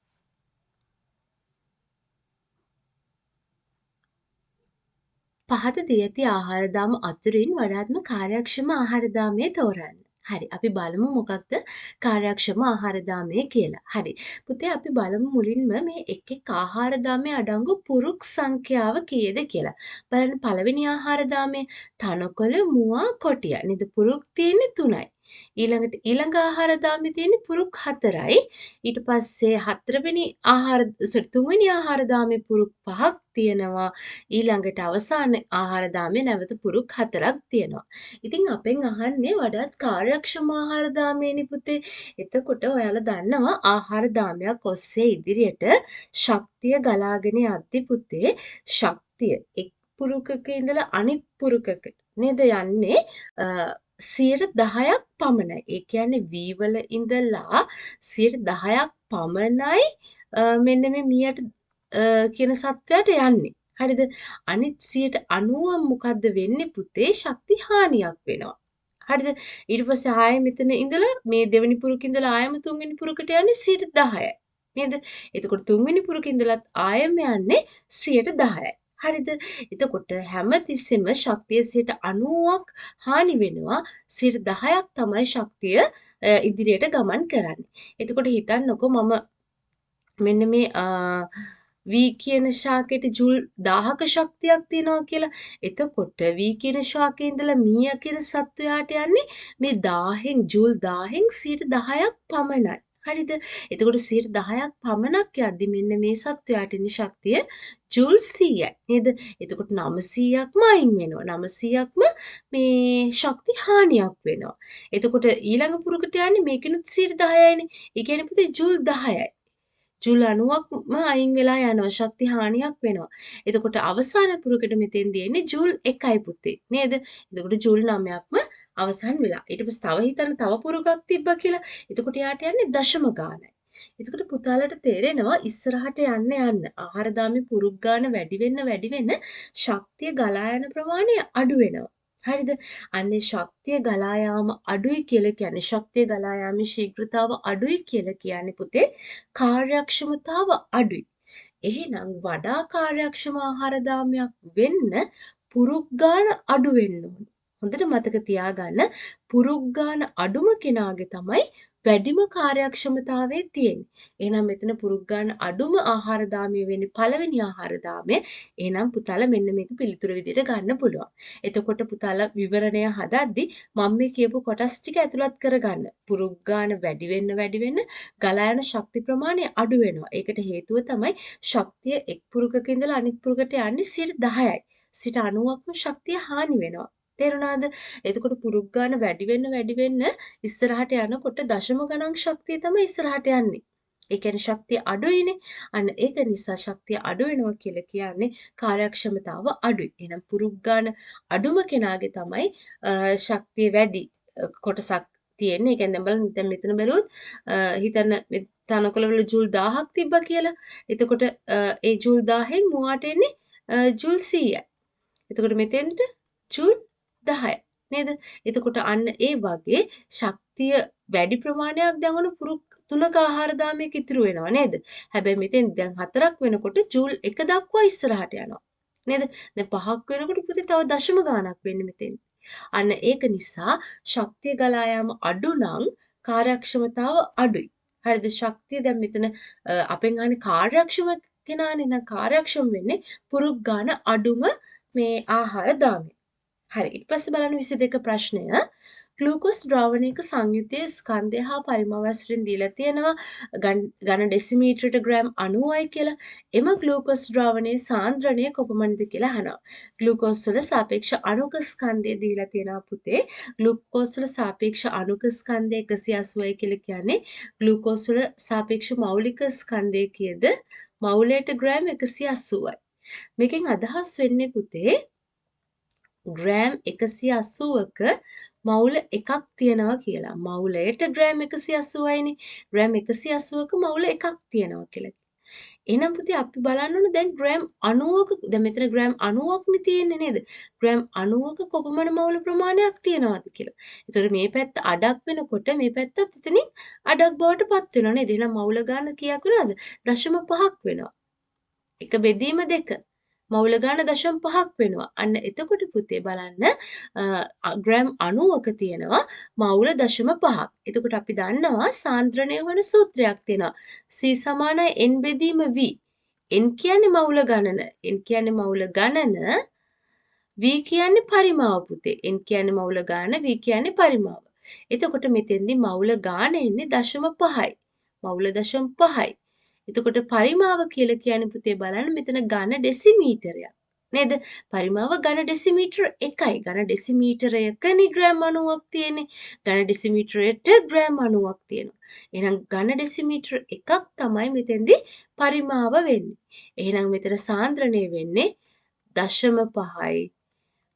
පහත දී ඇති ආහාර දාම අතුරින් වඩාත්ම කාර්යක්ෂම ආහාර දාමය තෝරන්න. හරි. අපි බලමු මොකක්ද කාර්යක්ෂම ආහාර දාමය කියලා. හරි. පුතේ අපි බලමු මුලින්ම මේ එක් එක් ආහාර දාමයේ අඩංගු පුරුක් සංඛ්‍යාව කීයද කියලා. බලන්න පළවෙනි ආහාර දාමය තනකොළ මුවා කොටිය. නේද? පුරුක් තියෙන්නේ 3යි. ඊළඟට ඊළඟ ආහාර දාමේ තියෙන්නේ පුරුක් 4යි. ඊට පස්සේ තුන්වෙනි ආහාර දාමේ පුරුක් 5ක් තියෙනවා. ඊළඟට අවසාන ආහාර දාමේ නැවත පුරුක් 4ක් තියෙනවා. ඉතින් අපෙන් අහන්නේ වඩාත් කාර්යක්ෂම ආහාර දාමේනේ පුතේ. එතකොට ඔයාලා දන්නවා ආහාර දාමයක් ඔස්සේ ඉදිරියට ශක්තිය ගලාගෙන යද්දි පුතේ ශක්තිය එක් පුරුකක ඉඳලා අනිත් පුරුකක නේද යන්නේ 10%ක් පමණයි. ඒ කියන්නේ V වල ඉඳලා 10%ක් පමණයි මෙන්න මේ මියට කියන සත්වයාට යන්නේ. හරිද? අනිත් 90% මොකද්ද වෙන්නේ පුතේ? ශක්ති හානියක් වෙනවා. හරිද? ඊට පස්සේ ආයෙ මෙතන ඉඳලා මේ දෙවෙනි පුරුක ඉඳලා ආයෙම තුන්වෙනි පුරුකට යන්නේ 10%යි. නේද? එතකොට තුන්වෙනි පුරුක ඉඳලත් ආයෙම යන්නේ 10%යි. හරිද? එතකොට හැමතිස්සෙම ශක්තිය 90%ක් හානි වෙනවා. 10%ක් තමයි ශක්තිය ඉදිරියට ගමන් කරන්නේ. එතකොට හිතන්නකෝ මම මෙන්න මේ V කියන ශාකයට ජූල් 1000ක ශක්තියක් තියෙනවා කියලා. එතකොට V කියන ශාකයේ ඉඳලා මීය කියන සත්වයාට යන්නේ මේ 1000න් ජූල් 1000න් 10%ක් පමණයි. හරිද? එතකොට 10%ක් පමණක් යද්දි මෙන්න මේ සත්වයාට එන ශක්තිය ජූල් 100යි. නේද? එතකොට 900ක්ම අයින් වෙනවා. 900ක්ම මේ ශක්ති හානියක් වෙනවා. එතකොට ඊළඟ පුරුකට යන්නේ මේකෙනුත් 10%යිනේ. ඒ කියන්නේ පුතේ ජූල් 10යි. ජූල් 90ක්ම අයින් වෙලා යනවා. ශක්ති හානියක් වෙනවා. එතකොට අවසාන පුරුකට මෙතෙන්දී එන්නේ ජූල් 1යි පුතේ. නේද? එතකොට ජූල් 9ක්ම අවසන් වෙලා. ඊට පස්සේ තව හිතන්න තව පුරුකක් තිබ්බා කියලා. එතකොට යාට යන්නේ දශම ගානයි. එතකොට පුතාලට තේරෙනවා ඉස්සරහට යන්න ආහාර දාමේ පුරුක් ගාන වැඩි වෙන්න ශක්තිය ගලා යන ප්‍රමාණය අඩු වෙනවා. හරිද? අන්නේ ශක්තිය ගලා යාම අඩුයි කියලා කියන්නේ ශක්තිය ගලා යාමේ ශීඝ්‍රතාව අඩුයි කියලා කියන්නේ පුතේ කාර්යක්ෂමතාව අඩුයි. එහෙනම් වඩා කාර්යක්ෂම ආහාර දාමයක් වෙන්න පුරුක් ගාන අඩු වෙන්න ඕනේ. හොඳට මතක තියාගන්න පුරුක් ගාන අඩුම කෙනාගේ තමයි වැඩිම කාර්යක්ෂමතාවය තියෙන්නේ. එහෙනම් මෙතන පුරුක් ගාන අඩුම ආහාර දාමය වෙන්නේ පළවෙනි ආහාර දාමය. එහෙනම් පුතාලා මෙන්න මේක පිළිතුරු විදිහට ගන්න පුළුවන්. එතකොට පුතාලා විවරණය හදද්දි මම මේ කියපු කොටස් ටික ඇතුළත් කරගන්න. පුරුක් ගාන වැඩි වෙන්න ගලා යන ශක්ති ප්‍රමාණය අඩු වෙනවා. ඒකට හේතුව තමයි ශක්තිය එක් පුරුකක ඉඳලා අනිත් පුරුකට යන්නේ 10%යි. 90%ක්ම ශක්තිය හානි වෙනවා. තේරුණාද? එතකොට පුරුක් ගාන වැඩි වෙන්න ඉස්සරහට යනකොට දශම ගණන් ශක්තිය තමයි ඉස්සරහට යන්නේ. ඒ කියන්නේ ශක්තිය අඩුයිනේ. අන්න ඒක නිසා ශක්තිය අඩු වෙනවා කියලා කියන්නේ කාර්යක්ෂමතාව අඩුයි. එහෙනම් පුරුක් ගාන අඩුම කෙනාගේ තමයි ශක්තිය වැඩි කොටසක් තියෙන්නේ. ඒ කියන්නේ බලන්න දැන් මෙතන බැලුවොත් හිතන්න තනකොළ වල ජූල් 1000ක් තිබ්බා කියලා. එතකොට ඒ ජූල් 1000න් මුවාට එන්නේ ජූල් 100යි. එතකොට මෙතෙන්ට ජූල් 10යි. නේද? එතකොට අන්න ඒ වගේ ශක්තිය වැඩි ප්‍රමාණයක් දැන් ඔන්න පුරුක් 3ක ආහාර දාමයක ඉතුරු වෙනවා නේද? හැබැයි මෙතෙන් දැන් 4ක් වෙනකොට ජූල් 1 දක්වා ඉස්සරහට යනවා. නේද? දැන් 5ක් වෙනකොට පුතේ තව දශම ගාණක් වෙන්නේ මෙතෙන්. අන්න ඒක නිසා ශක්තිය ගලා යාම අඩු නම් කාර්යක්ෂමතාව අඩුයි. හරිද? ශක්තිය දැන් මෙතන අපෙන් අහන්නේ කාර්යක්ෂම කෙනානේ. නම් කාර්යක්ෂම වෙන්නේ පුරුක් ගාන අඩුම මේ ආහාර දාමය. හරි. ඊට පස්සේ බලන්න 22 ප්‍රශ්නය. ග්ලූකෝස් ද්‍රාවණයක සංයුතියේ ස්කන්ධය හා පරිමාව ඇසුරින් දීලා තියෙනවා ඝන ඩෙසිමීටරයට ග්‍රෑම් 90යි කියලා. එම ග්ලූකෝස් ද්‍රාවණයේ සාන්ද්‍රණය කොපමණද කියලා අහනවා. ග්ලූකෝස් වල සාපේක්ෂ අණුක ස්කන්ධය දීලා තියෙනවා පුතේ. ග්ලූකෝස් වල සාපේක්ෂ අණුක ස්කන්ධය 180යි කියලා කියන්නේ ග්ලූකෝස් වල සාපේක්ෂ මෞලික ස්කන්ධය කීයද? මවුලයට ග්‍රෑම් 180යි. මේකෙන් අදහස් වෙන්නේ පුතේ ග්‍රෑම් 180ක මවුල එකක් තියෙනවා කියලා. මවුලයට ග්‍රෑම් 180යිනේ. ග්‍රෑම් 180ක මවුල එකක් තියෙනවා කියලා. එහෙනම් පුතේ අපි බලන්න ඕන දැන් ග්‍රෑම් 90ක දැන් මෙතන ග්‍රෑම් 90ක්නේ තියෙන්නේ නේද? ග්‍රෑම් 90ක කොපමණ මවුල ප්‍රමාණයක් තියෙනවද කියලා. ඒතකොට මේ පැත්ත අඩක් වෙනකොට මේ පැත්තත් එතනින් අඩක් බවට පත් වෙනවා නේද? එහෙනම් මවුල ගන්න කීයක් වෙනවද? 0.5ක් වෙනවා. එක බෙදීම 2. මවුල ගාන 0.5ක් වෙනවා. අන්න එතකොට පුතේ බලන්න ග්‍රෑම් 90ක තියෙනවා මවුල 0.5ක්. එතකොට අපි දන්නවා සාන්ද්‍රණය වන සූත්‍රයක් තියෙනවා. C සමානයි N බෙදීම V. N කියන්නේ මවුල ගණන. N කියන්නේ මවුල ගණන. V කියන්නේ පරිමාව පුතේ. N කියන්නේ මවුල ගාන, V කියන්නේ පරිමාව. එතකොට මෙතෙන්දි මවුල ගාන එන්නේ 0.5යි. මවුල 0.5යි. එතකොට පරිමාව කියලා කියන්නේ පුතේ බලන්න මෙතන ඝන ඩෙසිමීටරයක්. නේද? පරිමාව ඝන ඩෙසිමීටර 1යි. ඝන ඩෙසිමීටරයකනේ ග්‍රෑම් 90ක් තියෙන්නේ. ඝන ඩෙසිමීටරයට ග්‍රෑම් 90ක් තියෙනවා. එහෙනම් ඝන ඩෙසිමීටර 1ක් තමයි මෙතෙන්දී පරිමාව වෙන්නේ. එහෙනම් මෙතන සාන්ද්‍රණය වෙන්නේ 0.5යි.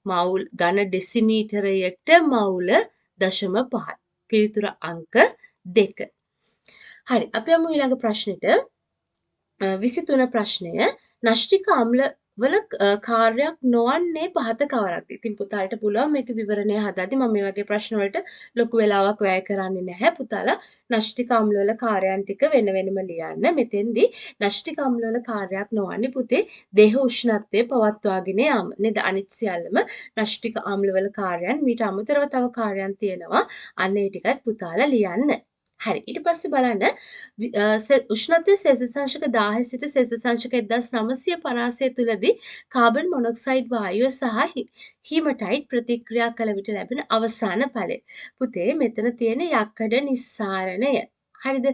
මවුල් ඝන ඩෙසිමීටරයට මවුල 0.5යි. පිළිතුර අංක 2. හරි අපි යමු ඊළඟ ප්‍රශ්නෙට. 23 ප්‍රශ්නය නෂ්ටික අම්ල වල කාර්යයක් නොවන්නේ පහත කවරක්ද? ඉතින් පුතාලට පුළුවන් මේක විවරණය හදද්දි මම මේ වගේ ප්‍රශ්න වලට ලොකු වෙලාවක් වැය කරන්නේ නැහැ. පුතාලා නෂ්ටික අම්ල වල කාර්යයන් ටික වෙන වෙනම ලියන්න. මෙතෙන්දී නෂ්ටික අම්ල වල කාර්යයක් නොවන්නේ පුතේ දේහ උෂ්ණත්වය පවත්වාගෙන යාම. නේද? අනිත් සියල්ලම නෂ්ටික අම්ල වල කාර්යයන් මීට අමතරව තව කාර්යයන් තියෙනවා. අන්න ඒ ටිකත් පුතාලා ලියන්න. හරි ඊට පස්සේ බලන්න උෂ්ණත්වය සෙල්සියස් අංශක 1000 සිට සෙල්සියස් අංශක 1900 පරාසය තුලදී කාබන් මොනොක්සයිඩ් වායුව සහ හීමටයිට් ප්‍රතික්‍රියා කළ විට ලැබෙන අවසාන ඵලය. පුතේ මෙතන තියෙන යකඩ නිස්සාරණය. හරිද?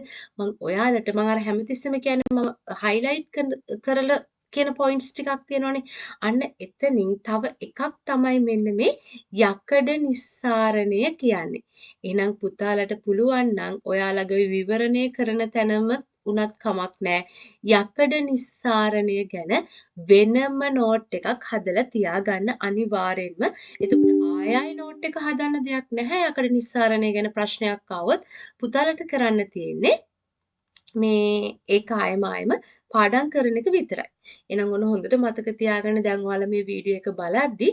ඔයාලට මම අර හැමතිස්සෙම කියන්නේ මම හයිලයිට් කරලා කියන පොයින්ට්ස් ටිකක් තියෙනවනේ. අන්න එතනින් තව එකක් තමයි මෙන්න මේ යකඩ නිස්සාරණය කියන්නේ. එහෙනම් පුතාලට පුළුවන් නම් ඔයාලගේ විවරණය කරන තැනම උනත් කමක් නැහැ. යකඩ නිස්සාරණය ගැන වෙනම නෝට් එකක් හදලා තියාගන්න අනිවාර්යෙන්ම. එතකොට ආයෙ නෝට් එක හදන්න දෙයක් නැහැ. යකඩ නිස්සාරණය ගැන ප්‍රශ්නයක් ආවොත් පුතාලට කරන්න තියෙන්නේ මේ ඒක ආයෙම පාඩම් කරන එක විතරයි. එහෙනම් ඔන්න හොඳට මතක තියාගන්න දැන් ඔයාලා මේ වීඩියෝ එක බලද්දි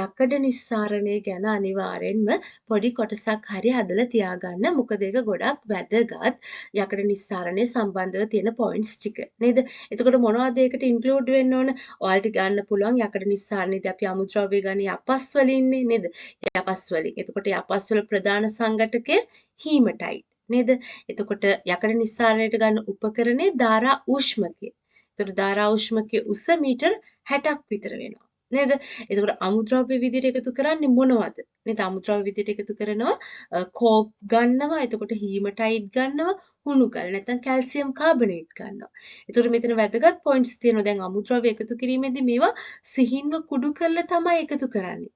යකඩ නිස්සාරණය ගැන අනිවාර්යෙන්ම පොඩි කොටසක් හරි හදලා තියාගන්න. මොකද ඒක ගොඩක් වැදගත් යකඩ නිස්සාරණය සම්බන්ධව තියෙන පොයින්ට්ස් ටික. නේද? එතකොට මොනවද ඒකට ඉන්ක්ලූඩ් වෙන්න ඕන? ඔයාලට ගන්න පුළුවන් යකඩ නිස්සාරණයේදී අපි අමුද්‍රව්‍ය ගන්න යපස් වලින්නේ නේද? යපස් වලින්. එතකොට යපස් වල ප්‍රධාන සංඝටකය හීමටයිට්. නේද? එතකොට යකඩ නිස්සාරණයට ගන්න උපකරණේ ධාරා ඌෂ්මකය. එතකොට ධාරා ඌෂ්මකයේ උස මීටර් 60ක් විතර වෙනවා. නේද? එතකොට අමුද්‍රව්‍ය විදිහට එකතු කරන්නේ මොනවද? නේද? අමුද්‍රව්‍ය විදිහට එකතු කරනවා කෝක් ගන්නවා. එතකොට හීමටයිට් ගන්නවා. හුණු ගල නැත්නම් කැල්සියම් කාබනේට් ගන්නවා. එතකොට මෙතන වැදගත් පොයින්ට්ස් තියෙනවා. දැන් අමුද්‍රව්‍ය එකතු කිරීමේදී මේවා සිහින්ව කුඩු කරලා තමයි එකතු කරන්නේ.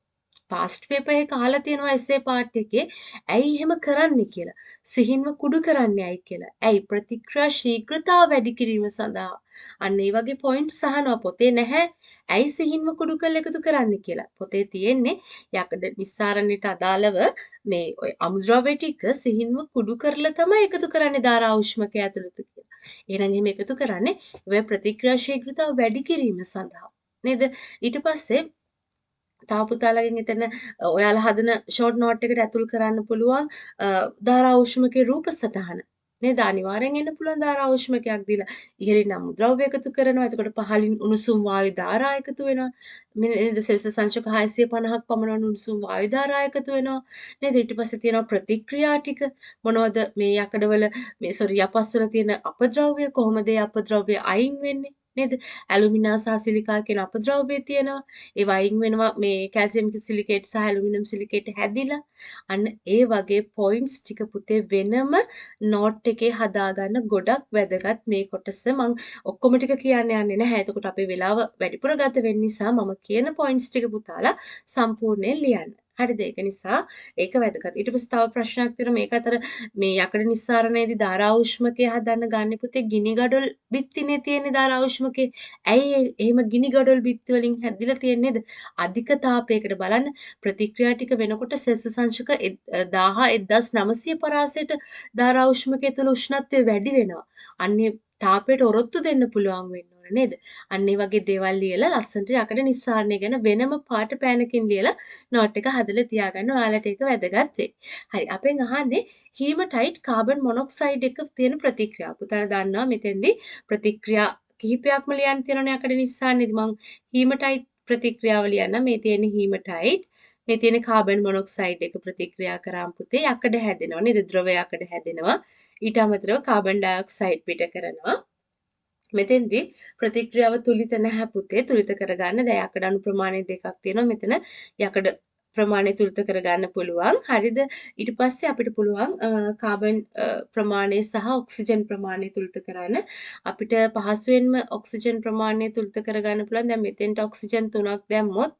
පාස්ට් පේපර් එක අහලා තියෙනවා එස්සේ පාර්ට් එකේ ඇයි එහෙම කරන්නේ කියලා. සිහින්ව කුඩු කරන්නේ ඇයි කියලා. ඇයි ප්‍රතික්‍රියා ශීඝ්‍රතාව වැඩි කිරීම සඳහා. අන්න ඒ වගේ පොයින්ට්ස් අහනවා පොතේ නැහැ. ඇයි සිහින්ව කුඩු කරලා එකතු කරන්නේ කියලා. පොතේ තියෙන්නේ යකඩ නිස්සාරණයට අදාළව මේ ඔය අමුද්‍රව්‍ය ටික සිහින්ව කුඩු කරලා තමයි එකතු කරන්නේ ධාරා ඌෂ්මකය ඇතුළත කියලා. එහෙනම් එහෙම එකතු කරන්නේ ඔය ප්‍රතික්‍රියා ශීඝ්‍රතාව වැඩි කිරීම සඳහා. නේද? ඊට පස්සේ තව පුතාලගෙන් එතන ඔයාලා හදන ෂෝට් නෝට් එකට ඇතුල් කරන්න පුළුවන් ධාරා උෂ්මකයේ රූප සටහන. නේද? අනිවාර්යෙන් එන්න පුළුවන් ධාරා උෂ්මකයක් දීලා. ඉහළින් අමුද්‍රව්‍ය එකතු කරනවා. එතකොට පහළින් උණුසුම් වායු ධාරා එකතු වෙනවා. නේද? සෙල්සියස් අංශක 650ක් පමණ උණුසුම් වායු ධාරා එකතු වෙනවා. නේද? ඊට පස්සේ තියෙනවා ප්‍රතික්‍රියා ටික. මොනවද මේ යකඩවල මේ යපස්වල තියෙන අපද්‍රව්‍ය කොහොමද ඒ අපද්‍රව්‍ය අයින් වෙන්නේ? නේද? ඇලුමිනා සහ සිලිකා කියන අපද්‍රව්‍ය තියෙනවා. ඒවා අයින් වෙනවා මේ කැල්සියම් සිලිකේට් සහ ඇලුමිනියම් සිලිකේට් හැදිලා. අන්න ඒ වගේ පොයින්ට්ස් ටික පුතේ වෙනම නෝට් එකේ හදාගන්න ගොඩක් වැදගත් මේ කොටස. මම ඔක්කොම ටික කියන්න යන්නේ නැහැ. එතකොට අපේ වෙලාව වැඩිපුර ගත වෙන්න නිසා මම කියන පොයින්ට්ස් ටික පුතාලා සම්පූර්ණයෙන් ලියන්න. හරිද? ඒක නිසා ඒක වැදගත්. ඊට පස්සේ තව ප්‍රශ්නයක් තියෙනවා මේක අතර මේ යකඩ නිස්සාරණයේදී ධාරාඋෂ්මකය හදන්න ගන්න පුතේ ගිනි ගඩොල් බිත්තිනේ තියෙන්නේ ධාරාඋෂ්මකේ. ඇයි එහෙම ගිනි ගඩොල් බිත්ති වලින් හැදිලා තියෙන්නේද? අධික තාපයකට බලන්න ප්‍රතික්‍රියා ටික වෙනකොට සෙල්සියස් අංශක 1900 පරාසයට ධාරාඋෂ්මකය තුළ උෂ්ණත්වය වැඩි වෙනවා. අන්නේ තාපයට ඔරොත්තු දෙන්න පුළුවන් වෙන්න ඕන නේද? අන්න ඒ වගේ දේවල් ලියලා ලස්සනට යකඩ නිස්සාරණය ගැන වෙනම පාට පෑනකින් ලියලා නෝට් එක හදලා තියාගන්න. ඔයාලට ඒක වැදගත් වෙයි. හරි. අපෙන් අහන්නේ හීමටයිට් කාබන් මොනොක්සයිඩ් එක තියෙන ප්‍රතික්‍රියාව. පුතාලා දන්නවා මෙතෙන්දී ප්‍රතික්‍රියා කිහිපයක්ම ලියන්න තියෙනවනේ යකඩ නිස්සාරණයේදී. මම හීමටයිට් ප්‍රතික්‍රියාව ලියන්න. මේ තියෙන හීමටයිට් මේ තියෙන කාබන් මොනොක්සයිඩ් එක ප්‍රතික්‍රියා කරාම පුතේ යකඩ හැදෙනවා නේද? ද්‍රව යකඩ හැදෙනවා. ඊට අමතරව කාබන් ඩයොක්සයිඩ් පිට කරනවා. මෙතෙන්දී ප්‍රතික්‍රියාව තුලිත නැහැ පුතේ. තුලිත කරගන්න දැන් යකඩ අණු ප්‍රමාණය දෙකක් තියෙනවා. මෙතන යකඩ ප්‍රමාණය තුලිත කරගන්න පුළුවන්. හරිද? ඊට පස්සේ අපිට පුළුවන් කාබන් ප්‍රමාණය සහ ඔක්සිජන් ප්‍රමාණය තුලිත කරන්න. අපිට පහසුවෙන්ම ඔක්සිජන් ප්‍රමාණය තුලිත කරගන්න පුළුවන්. දැන් මෙතෙන්ට ඔක්සිජන් 3ක් දැම්මොත්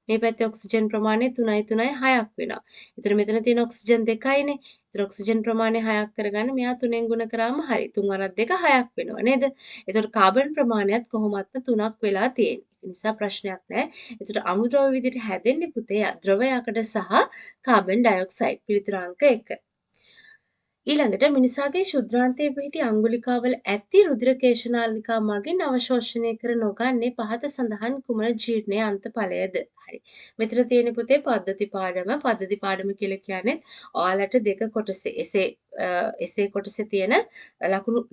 මේ පැත්තේ ඔක්සිජන් ප්‍රමාණය 3යි 3යි 6ක් වෙනවා. ඒතර මෙතන තියෙන ඔක්සිජන් 2යිනේ. ඒතර ඔක්සිජන් ප්‍රමාණය 6ක් කරගන්න මෙයා 3ෙන් ගුණ කරාම හරි. 3 වරක් 2 6ක් වෙනවා නේද? ඒතර කාබන් ප්‍රමාණයත් කොහොමත්ම 3ක් වෙලා තියෙන්නේ. ඒ නිසා ප්‍රශ්නයක් නැහැ. ඒතර අමුද්‍රව්‍ය විදිහට හැදෙන්නේ පුතේ ද්‍රව යකඩ සහ කාබන් ඩයොක්සයිඩ්. පිළිතුර අංක 1. ඊළඟට මිනිසාගේ ශුද්‍රාන්තයේ පිහිටි අංගුලිකාවල ඇති රුධිර කේශනාලිකා මගින් අවශෝෂණය කර නොගන්නේ පහත සඳහන් කුමන ජීර්ණයේ අන්තඵලයද? හරි. මෙතන තියෙන පුතේ පද්ධති පාඩම. පද්ධති පාඩම කියලා කියන්නේ ඔයාලට දෙක කොටසේ එසේ කොටසේ තියෙන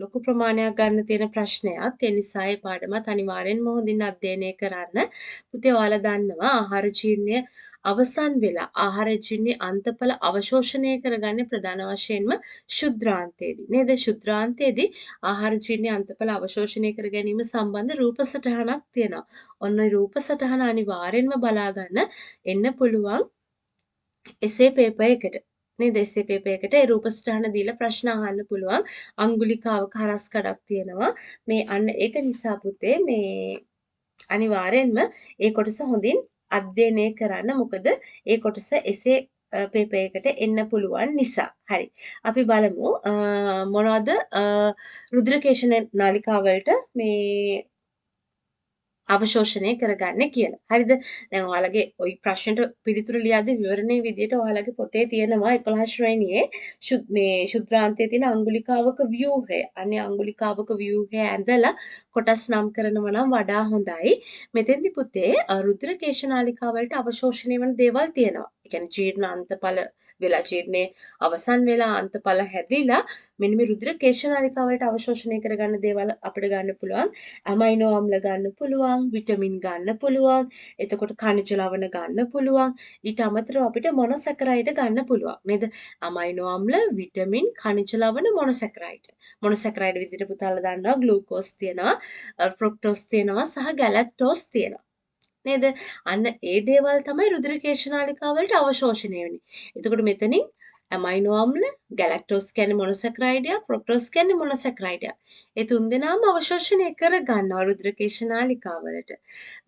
ලොකු ප්‍රමාණයක් ගන්න තියෙන ප්‍රශ්නයක්. ඒ නිසා ඒ පාඩමත් අනිවාර්යෙන්ම හොඳින් අධ්‍යයනය කරන්න. පුතේ ඔයාලා දන්නවා ආහාර ජීර්ණය අවසන් වෙලා ආහාර ජීර්ණයේ අන්තඵල අවශෝෂණය කරගන්නේ ප්‍රධාන වශයෙන්ම ශුද්‍රාන්තයේදී නේද? ශුද්‍රාන්තයේදී ආහාර ජීර්ණයේ අන්තඵල අවශෝෂණය කර ගැනීම සම්බන්ධ රූප සටහනක් තියෙනවා. ඔන්න ඔය රූප සටහන අනිවාර්යෙන්ම බලා ගන්න එන්න පුළුවන් එසේ පේපර් එකට. නේද? එසේ පේපර් එකට ඒ රූප සටහන දීලා ප්‍රශ්න අහන්න පුළුවන්. අංගුලිකාවක හරස් කඩක් තියෙනවා. මේ අන්න ඒක නිසා පුතේ මේ අනිවාර්යෙන්ම ඒ කොටස හොඳින් අධ්‍යයනය කරන්න. මොකද ඒ කොටස එසේ පේපර් එකට එන්න පුළුවන් නිසා. හරි. අපි බලමු මොනවද රුධිර කේශන නාලිකාව වලට මේ අවශෝෂණය කරගන්නේ කියලා. හරිද? දැන් ඔයාලගේ ওই ප්‍රශ්නෙට පිළිතුරු ලියද්දී විවරණයේ විදියට ඔයාලගේ පොතේ තියෙනවා 11 ශ්‍රේණියේ මේ ශුද්‍රාන්තයේ තියෙන අංගුලිකාවක ව්‍යුහය. අනේ අංගුලිකාවක ව්‍යුහය ඇඳලා කොටස් නම් කරනවා නම් වඩා හොඳයි. මෙතෙන්දි පුතේ රුධිර කේශනාලිකා වලට අවශෝෂණය වෙන දේවල් තියෙනවා. ඒ කියන්නේ ජීර්ණ අන්තඵල වෙලා ජීර්ණයේ අවසන් වෙලා අන්තඵල හැදිලා මෙන්න මේ රුධිර කේශනාලිකා වලට අවශෝෂණය කරගන්න දේවල් අපිට ගන්න පුළුවන්. ඇමයිනෝ අම්ල ගන්න පුළුවන්. විටමින් ගන්න පුළුවන්. එතකොට ಖನಿಜ ලවණ ගන්න පුළුවන්. ඊට අමතරව අපිට මොනොසැකරයිඩ් ගන්න පුළුවන්. නේද? අමයිනෝ අම්ල, විටමින්, ಖನಿಜ ලවණ, මොනොසැකරයිඩ්. මොනොසැකරයිඩ් විදිහට පුතාලා දන්නවා ග්ලූකෝස් තියෙනවා, ෆ්‍රොක්ටෝස් තියෙනවා සහ ගැලැක්ටෝස් තියෙනවා. නේද? අන්න ඒ දේවල් තමයි රුධිර කේශනාලිකා වලට අවශෝෂණය වෙන්නේ. එතකොට මෙතනින් ඇමයිනෝ අම්ල, ගැලැක්ටෝස් කියන්නේ මොනොසැකරයිඩයක්, ෆ්‍රොක්ටෝස් කියන්නේ මොනොසැකරයිඩයක්. ඒ තුන්දෙනාම අවශෝෂණය කරගන්නවා රුධිර කේශනාලිකා වලට.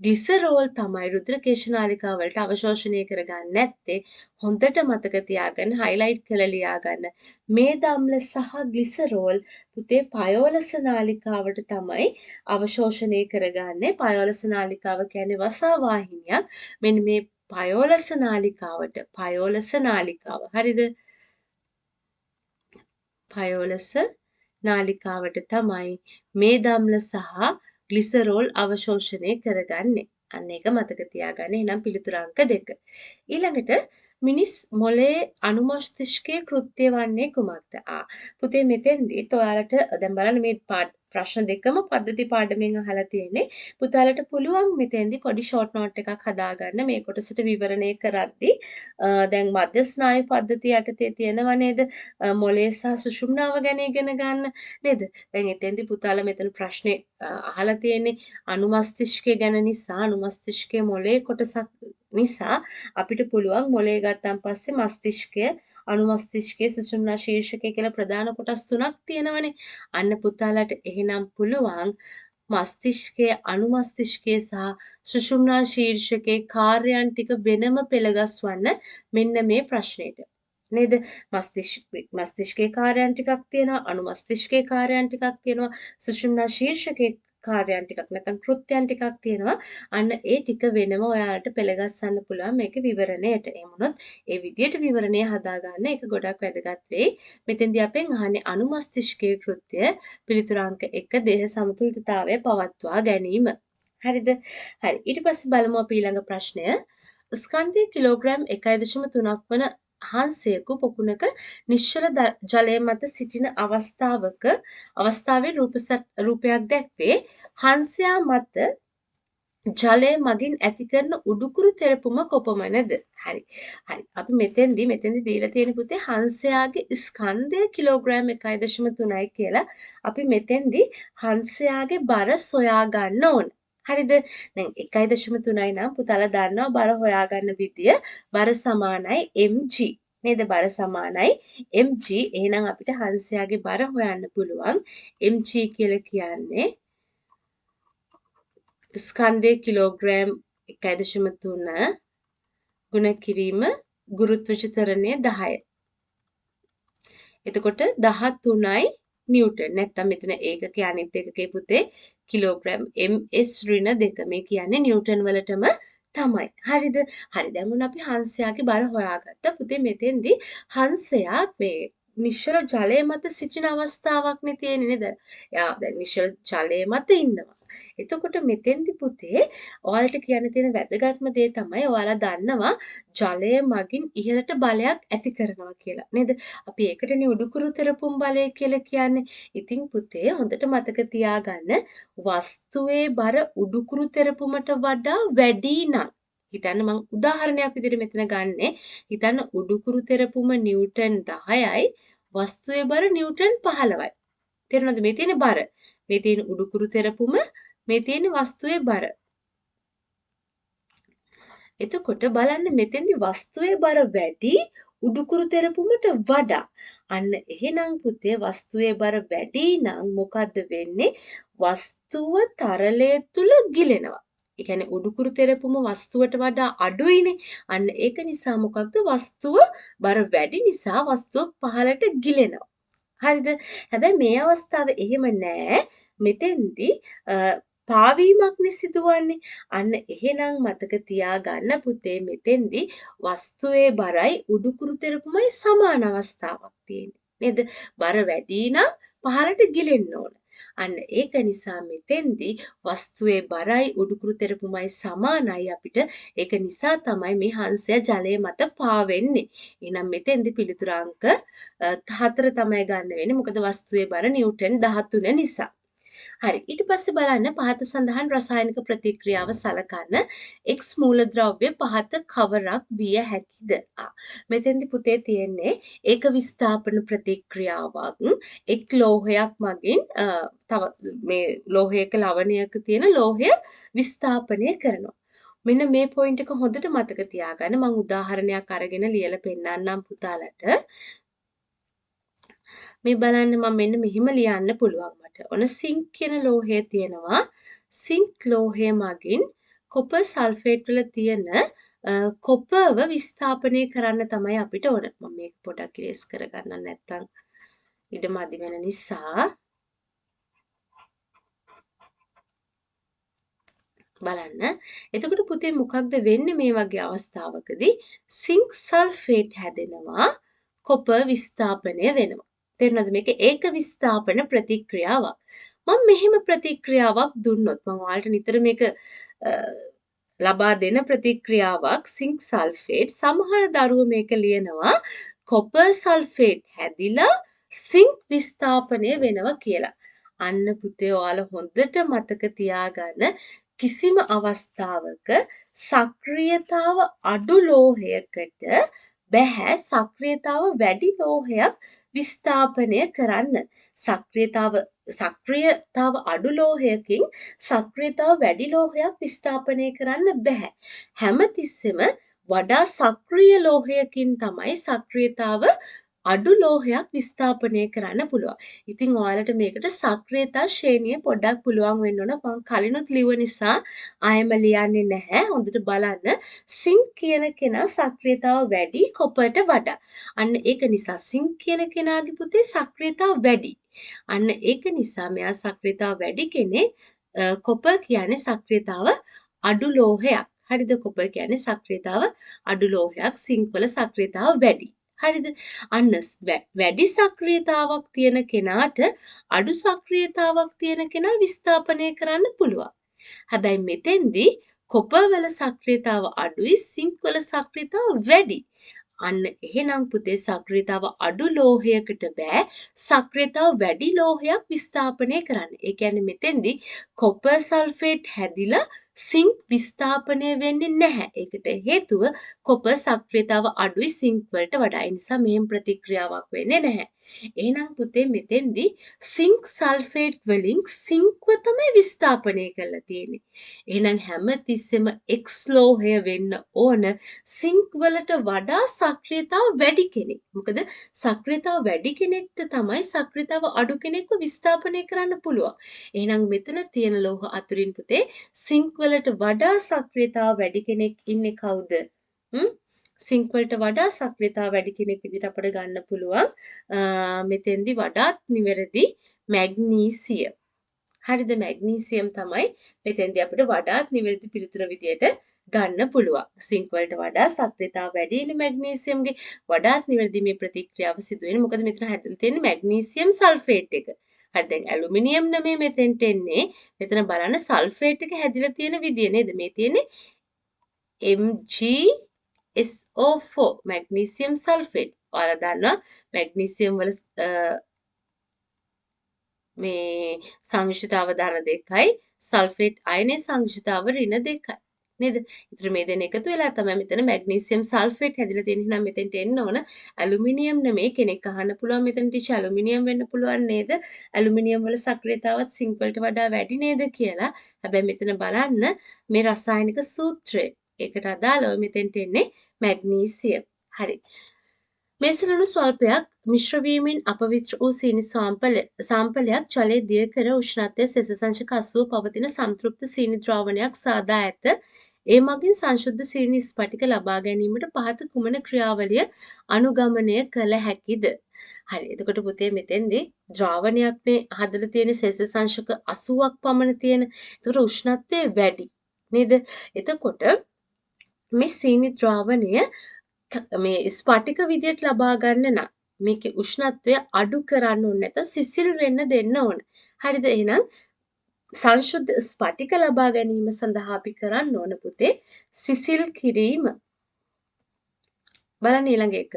ග්ලිසරෝල් තමයි රුධිර කේශනාලිකා වලට අවශෝෂණය කරගන්නේ නැත්තේ. හොඳට මතක තියාගන්න, හයිලයිට් කරලා ලියාගන්න. මේද අම්ල සහ ග්ලිසරෝල් පුතේ පයෝලස නාලිකාවට තමයි අවශෝෂණය කරගන්නේ. පයෝලස නාලිකාව කියන්නේ වසා වාහිනියක්. මෙන්න මේ පයෝලස නාලිකාවට පයෝලස නාලිකාව හරිද? පයෝලස නාලිකාවට තමයි මේද අම්ල සහ ග්ලිසරෝල් අවශෝෂණය කරගන්නේ. අන්න ඒක මතක තියාගන්න. එහෙනම් පිළිතුර අංක 2. ඊළඟට මිනිස් මොළයේ අනුමස්තිෂ්කයේ කෘත්‍ය වන්නේ කුමක්ද? පුතේ මෙතෙන්දිත් ඔයාලට දැන් බලන්න මේ ප්‍රශ්න දෙකම පද්ධති පාඩමෙන් අහලා තියෙන්නේ. පුතාලට පුළුවන් මෙතෙන්දි පොඩි ෂෝට් නෝට් එකක් හදාගන්න මේ කොටසට විවරණය කරද්දී දැන් මධ්‍ය ස්නායු පද්ධතිය යටතේ තියෙනව නේද? මොළය සහ සුෂුම්නාව ගැන ඉගෙන ගන්න නේද? දැන් එතෙන්දි පුතාලා මෙතන ප්‍රශ්නේ අහලා තියෙන්නේ අනුමස්තිෂ්කය ගැන නිසා අනුමස්තිෂ්කයේ මොළයේ කොටසක් නිසා අපිට පුළුවන් මොළය ගත්තන් පස්සේ මස්තිෂ්කය අනුමස්තිෂ්කයේ සුෂුම්නා ශීර්ෂකය කියලා ප්‍රධාන කොටස් තුනක් තියෙනවනේ. අන්න පුතාලාට එහෙනම් පුළුවන් මස්තිෂ්කයේ අනුමස්තිෂ්කයේ සහ සුෂුම්නා ශීර්ෂකයේ කාර්යයන් ටික වෙනම පෙළගස්වන්න මෙන්න මේ ප්‍රශ්නෙට. නේද? මස්තිෂ්කයේ කාර්යයන් ටිකක් තියෙනවා අනුමස්තිෂ්කයේ කාර්යයන් ටිකක් තියෙනවා සුෂුම්නා ශීර්ෂකයේ කාර්යයන් ටිකක් නැත්නම් කෘත්‍යයන් ටිකක් තියෙනවා. අන්න ඒ ටික වෙනම ඔයාලට පෙළගස්සන්න පුළුවන් මේක විවරණයට. එහෙමනොත් ඒ විදියට විවරණය හදාගන්න ඒක ගොඩක් වැදගත් වෙයි. මෙතෙන්දී අපෙන් අහන්නේ අනුමස්තිෂ්කයේ කෘත්‍ය පිළිතුරාංක 1 දේහ සමතුලිතතාවය පවත්වා ගැනීම. හරිද? හරි. ඊට පස්සේ බලමු අපි ඊළඟ ප්‍රශ්නය. ස්කන්ධය කිලෝග්‍රෑම් 1.3ක් වන හංසයකු පොකුණක නිශ්චල ජලය මත සිටින අවස්ථාවේ රූපයක් දැක්වේ. හංසයා මත ජලය මගින් ඇති කරන උඩුකුරු තෙරපුම කොපමණද? හරි. අපි මෙතෙන්දි දීලා තියෙන පුතේ හංසයාගේ ස්කන්ධය කිලෝග්‍රෑම් 1.3යි කියලා. අපි මෙතෙන්දි හංසයාගේ බර සොයා ගන්න ඕන. හරිද? දැන් 1.3යි නම් පුතාලා දන්නවා බර හොයාගන්න විදිය. බර සමානයි mg. නේද? බර සමානයි mg. එහෙනම් අපිට හංසයාගේ බර හොයන්න පුළුවන්. mg කියලා කියන්නේ ස්කන්ධය කිලෝග්‍රෑම් 1.3 ගුණ කිරීම ගුරුත්වාකර්ෂණ ත්වරණය 10. එතකොට 13යි නිව්ටන්. නැත්තම් මෙතන ඒකකයේ අනිත් ඒකකයේ පුතේ කිලෝග්‍රෑම් ms ඍණ 2. මේ කියන්නේ නිව්ටන් වලටම තමයි. හරිද? හරි. දැන් උන් අපි හංසයාගේ බර හොයාගත්තා. පුතේ මෙතෙන්දී හංසයා මේ නිශ්චල ජලය මත සිටින අවස්ථාවක් නේ තියෙන්නේ නේද? එයා දැන් නිශ්චල ජලය මත ඉන්නවා. එතකොට මෙතෙන්දි පුතේ ඔයාලට කියන්න තියෙන වැදගත්ම දේ තමයි ඔයාලා දන්නවා ජලය මගින් ඉහළට බලයක් ඇති කරනවා කියලා නේද? අපි ඒකටනේ උඩුකුරු තෙරපුම් බලය කියලා කියන්නේ. ඉතින් පුතේ හොඳට මතක තියාගන්න වස්තුවේ බර උඩුකුරු තෙරපුමට වඩා වැඩි නම් හිතන්න මම උදාහරණයක් විදිහට මෙතන ගන්නෙ. හිතන්න උඩුකුරු තෙරපුම නිව්ටන් 10යි වස්තුවේ බර නිව්ටන් 15යි. තේරුණාද? මේ තියෙන බර. මේ තියෙන උඩුකුරු තෙරපුම මේ තියෙන වස්තුවේ බර. එතකොට බලන්න මෙතෙන්දි වස්තුවේ බර වැඩි උඩුකුරු තෙරපුමට වඩා. අන්න එහෙනම් පුතේ වස්තුවේ බර වැඩි නම් මොකද්ද වෙන්නේ? වස්තුව තරලය තුල ගිලෙනවා. ඒ කියන්නේ උඩුකුරු තෙරපුම වස්තුවට වඩා අඩුයිනේ. අන්න ඒක නිසා මොකක්ද? වස්තුව බර වැඩි නිසා වස්තුව පහළට ගිලෙනවා. හරිද? හැබැයි මේ අවස්ථාවේ එහෙම නෑ. මෙතෙන්දි පාවීමක්නේ සිදුවන්නේ. අන්න එහෙනම් මතක තියාගන්න පුතේ මෙතෙන්දි වස්තුවේ බරයි උඩුකුරු තෙරපුමයි සමාන අවස්ථාවක් තියෙන්නේ. නේද? බර වැඩි නම් පහළට ගිලෙන්න ඕන. අන්න ඒක නිසා මෙතෙන්දි වස්තුවේ බරයි උඩුකුරු තෙරපුමයි සමානයි අපිට. ඒක නිසා තමයි මේ හංසය ජලය මත පාවෙන්නේ. එහෙනම් මෙතෙන්දි පිළිතුරාංක 4 තමයි ගන්න වෙන්නේ. මොකද වස්තුවේ බර නිව්ටන් 13 නිසා. හරි. ඊට පස්සේ බලන්න පහත සඳහන් රසායනික ප්‍රතික්‍රියාව සලකන්න X මූලද්‍රව්‍ය පහත කවරක් විය හැකිද? මෙතෙන්දි පුතේ තියෙන්නේ ඒක විස්ථාපන ප්‍රතික්‍රියාවක්. එක් ලෝහයක් මගින් තව මේ ලෝහයක ලවණයක තියෙන ලෝහය විස්ථාපනය කරනවා. මෙන්න මේ පොයින්ට් එක හොඳට මතක තියාගන්න. මම උදාහරණයක් අරගෙන ලියලා පෙන්නන්නම් පුතාලට. මේ බලන්න මම මෙන්න මෙහිම ලියන්න පුළුවන් මට. ඔන්න සිංක් කියන ලෝහය තියෙනවා. සිංක් ලෝහය මගින් කොපර් සල්ෆේට් වල තියෙන කොපර්ව විස්ථාපනය කරන්න තමයි අපිට ඕන. මම මේක පොඩක් ඉරේස් කරගන්න නැත්තම් ඉඩ මදි වෙන නිසා. බලන්න. එතකොට පුතේ මොකක්ද වෙන්නේ මේ වගේ අවස්ථාවකදී? සිංක් සල්ෆේට් හැදෙනවා, කොපර් විස්ථාපනය වෙනවා. තේරුණාද? මේක ඒක විස්ථාපන ප්‍රතික්‍රියාවක්. මම මෙහෙම ප්‍රතික්‍රියාවක් දුන්නොත් මම ඔයාලට නිතර මේක ලබා දෙන ප්‍රතික්‍රියාවක් සිංක් සල්ෆේට්. සමහර දරුවෝ මේක ලියනවා කොපර් සල්ෆේට් හැදිලා සිංක් විස්ථාපනය වෙනවා කියලා. අන්න පුතේ ඔයාලා හොඳට මතක තියාගන්න කිසිම අවස්ථාවක සක්‍රියතාව අඩු ලෝහයකට බැහැ සක්‍රියතාව වැඩි ලෝහයක් විස්ථාපනය කරන්න. සක්‍රියතාව අඩු ලෝහයකින් සක්‍රියතාව වැඩි ලෝහයක් විස්ථාපනය කරන්න බැහැ. හැමතිස්සෙම වඩා සක්‍රිය ලෝහයකින් තමයි සක්‍රියතාව අඩු ලෝහයක් විස්ථාපනය කරන්න පුළුවන්. ඉතින් ඔයාලට මේකට සක්‍රියතා ශ්‍රේණිය පොඩ්ඩක් පුළුවන් වෙන්න ඕන. මම කලිනුත් ලිව්ව නිසා ආයෙම ලියන්නේ නැහැ. හොඳට බලන්න. සිංක් කියන කෙනා සක්‍රියතාව වැඩි කොපර්ට වඩා. අන්න ඒක නිසා සිංක් කියන කෙනාගේ පුතේ සක්‍රියතාව වැඩි. අන්න ඒක නිසා මෙයා සක්‍රියතාව වැඩි කෙනෙක්. කොපර් කියන්නේ සක්‍රියතාව අඩු ලෝහයක්. හරිද? කොපර් කියන්නේ සක්‍රියතාව අඩු ලෝහයක්. සිංක් වල සක්‍රියතාව වැඩි. හරිද? අන්න වැඩි සක්‍රියතාවක් තියෙන කෙනාට අඩු සක්‍රියතාවක් තියෙන කෙනා විස්ථාපනය කරන්න පුළුවන්. හැබැයි මෙතෙන්දී කොපර් වල සක්‍රියතාව අඩුයි සිංක් වල සක්‍රියතාව වැඩි. අන්න එහෙනම් පුතේ සක්‍රියතාව අඩු ලෝහයකට බෑ සක්‍රියතාව වැඩි ලෝහයක් විස්ථාපනය කරන්න. ඒ කියන්නේ මෙතෙන්දී කොපර් සල්ෆේට් හැදිලා සිංක් විස්ථාපනය වෙන්නේ නැහැ. ඒකට හේතුව කොපර් සක්‍රියතාව අඩුයි සිංක් වලට වඩා. ඒ නිසා මෙහෙම ප්‍රතික්‍රියාවක් වෙන්නේ නැහැ. එහෙනම් පුතේ මෙතෙන්දී සිංක් සල්ෆේට් වලින් සිංක්ව තමයි විස්ථාපනය කරලා තියෙන්නේ. එහෙනම් හැමතිස්සෙම X ලෝහය වෙන්න ඕන සිංක් වලට වඩා සක්‍රියතාව වැඩි කෙනෙක්. මොකද සක්‍රියතාව වැඩි කෙනෙක්ට තමයි සක්‍රියතාව අඩු කෙනෙක්ව විස්ථාපනය කරන්න පුළුවන්. එහෙනම් මෙතන තියෙන ලෝහ අතුරින් පුතේ සිංක් වලට වඩා සක්‍රියතාව වැඩි කෙනෙක් ඉන්නේ කවුද? සිංක් වලට වඩා සක්‍රියතාව වැඩි කෙනෙක් විදිහට අපිට ගන්න පුළුවන්. මෙතෙන්දි වඩාත් නිවැරදි මැග්නීසියම්. හරිද? මැග්නීසියම් තමයි මෙතෙන්දී අපිට වඩාත් නිවැරදි පිළිතුර විදියට ගන්න පුළුවන්. සිංක් වලට වඩා සක්‍රියතාව වැඩි ඉන්නේ මැග්නීසියම්ගේ. වඩාත් නිවැරදි මේ ප්‍රතික්‍රියාව සිදු වෙන්නේ. මොකද මෙතන හැදලා තියෙන්නේ මැග්නීසියම් සල්ෆේට් එක. හරි දැන් ඇලුමිනියම් නෙමෙයි මෙතෙන්ට එන්නේ. මෙතන බලන්න සල්ෆේට් එක හැදිලා තියෙන විදිය නේද? මේ තියෙන්නේ MgSO4 මැග්නීසියම් සල්ෆේට්. ඔයාලා දන්නවා මැග්නීසියම් වල මේ සංයුෂිතාව ධන 2යි සල්ෆේට් අයනයේ සංයුෂිතාව ඍණ 2යි නේද? ඒතර මේ දෙන එකතු වෙලා තමයි මෙතන මැග්නීසියම් සල්ෆේට් හැදිලා තියෙන්නේ. නම් මෙතෙන්ට එන්න ඕන ඇලුමිනියම් නෙමෙයි. කෙනෙක් අහන්න පුළුවන් මෙතන ටිච් ඇලුමිනියම් වෙන්න පුළුවන් නේද? ඇලුමිනියම් වල සක්‍රියතාවත් සිංක් වලට වඩා වැඩි නේද කියලා. හැබැයි මෙතන බලන්න මේ රසායනික සූත්‍රය. ඒකට අදාළව මෙතෙන්ට එන්නේ මැග්නීසියම්. හරි. මේසලුණු ස්වල්පයක් මිශ්‍ර වීමෙන් අපවිත්‍ර වූ සීනි සාම්පලයක් ජලයේ දිය කර උෂ්ණත්වය සෙල්සියස් අංශක 80 පවතින සම්තෘප්ත සීනි ද්‍රාවණයක් සාදා ඇත. ඒ මගින් සංශුද්ධ සීනි ස්ඵටික ලබා ගැනීමට පහත කුමන ක්‍රියාවලිය අනුගමනය කළ හැකිද? හරි. එතකොට පුතේ මෙතෙන්දී ද්‍රාවණයක්නේ හදලා තියෙන සෙල්සියස් අංශක 80ක් පමණ තියෙන. ඒතකොට උෂ්ණත්වය වැඩි නේද? එතකොට මේ සීනි ද්‍රාවණය මේ ස්ඵටික විදියට ලබා ගන්න නම් මේකේ උෂ්ණත්වය අඩු කරන්න ඕනේ නැත්නම් සිසිල් වෙන්න දෙන්න ඕන. හරිද? එහෙනම් සංශුද්ධ ස්ඵටික ලබා ගැනීම සඳහා අපි කරන්න ඕන පුතේ සිසිල් කිරීම. බලන්න ඊළඟ එක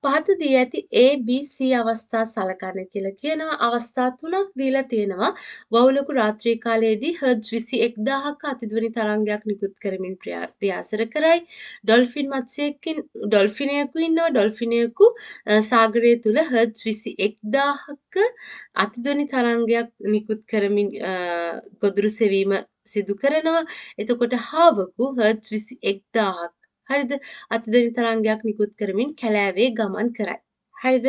පහත දී ඇති A B C අවස්ථා සලකන්න කියලා කියනවා. අවස්ථා 3ක් දීලා තියෙනවා. වවුලකු රාත්‍රී කාලයේදී හර්ට්ස් 21000ක අතිධ්වනි තරංගයක් නිකුත් කරමින් ප්‍රියාසර කරයි. ඩොල්ෆිනයෙකු ඉන්නවා. ඩොල්ෆිනයෙකු සාගරය තුල හර්ට්ස් 21000ක අතිධ්වනි තරංගයක් නිකුත් කරමින් ගොදුරු සෙවීම සිදු කරනවා. එතකොට හාවකු හර්ට්ස් 21000ක් හරිද අතිධ්වනි තරංගයක් නිකුත් කරමින් කැලෑවේ ගමන් කරයි. හරිද?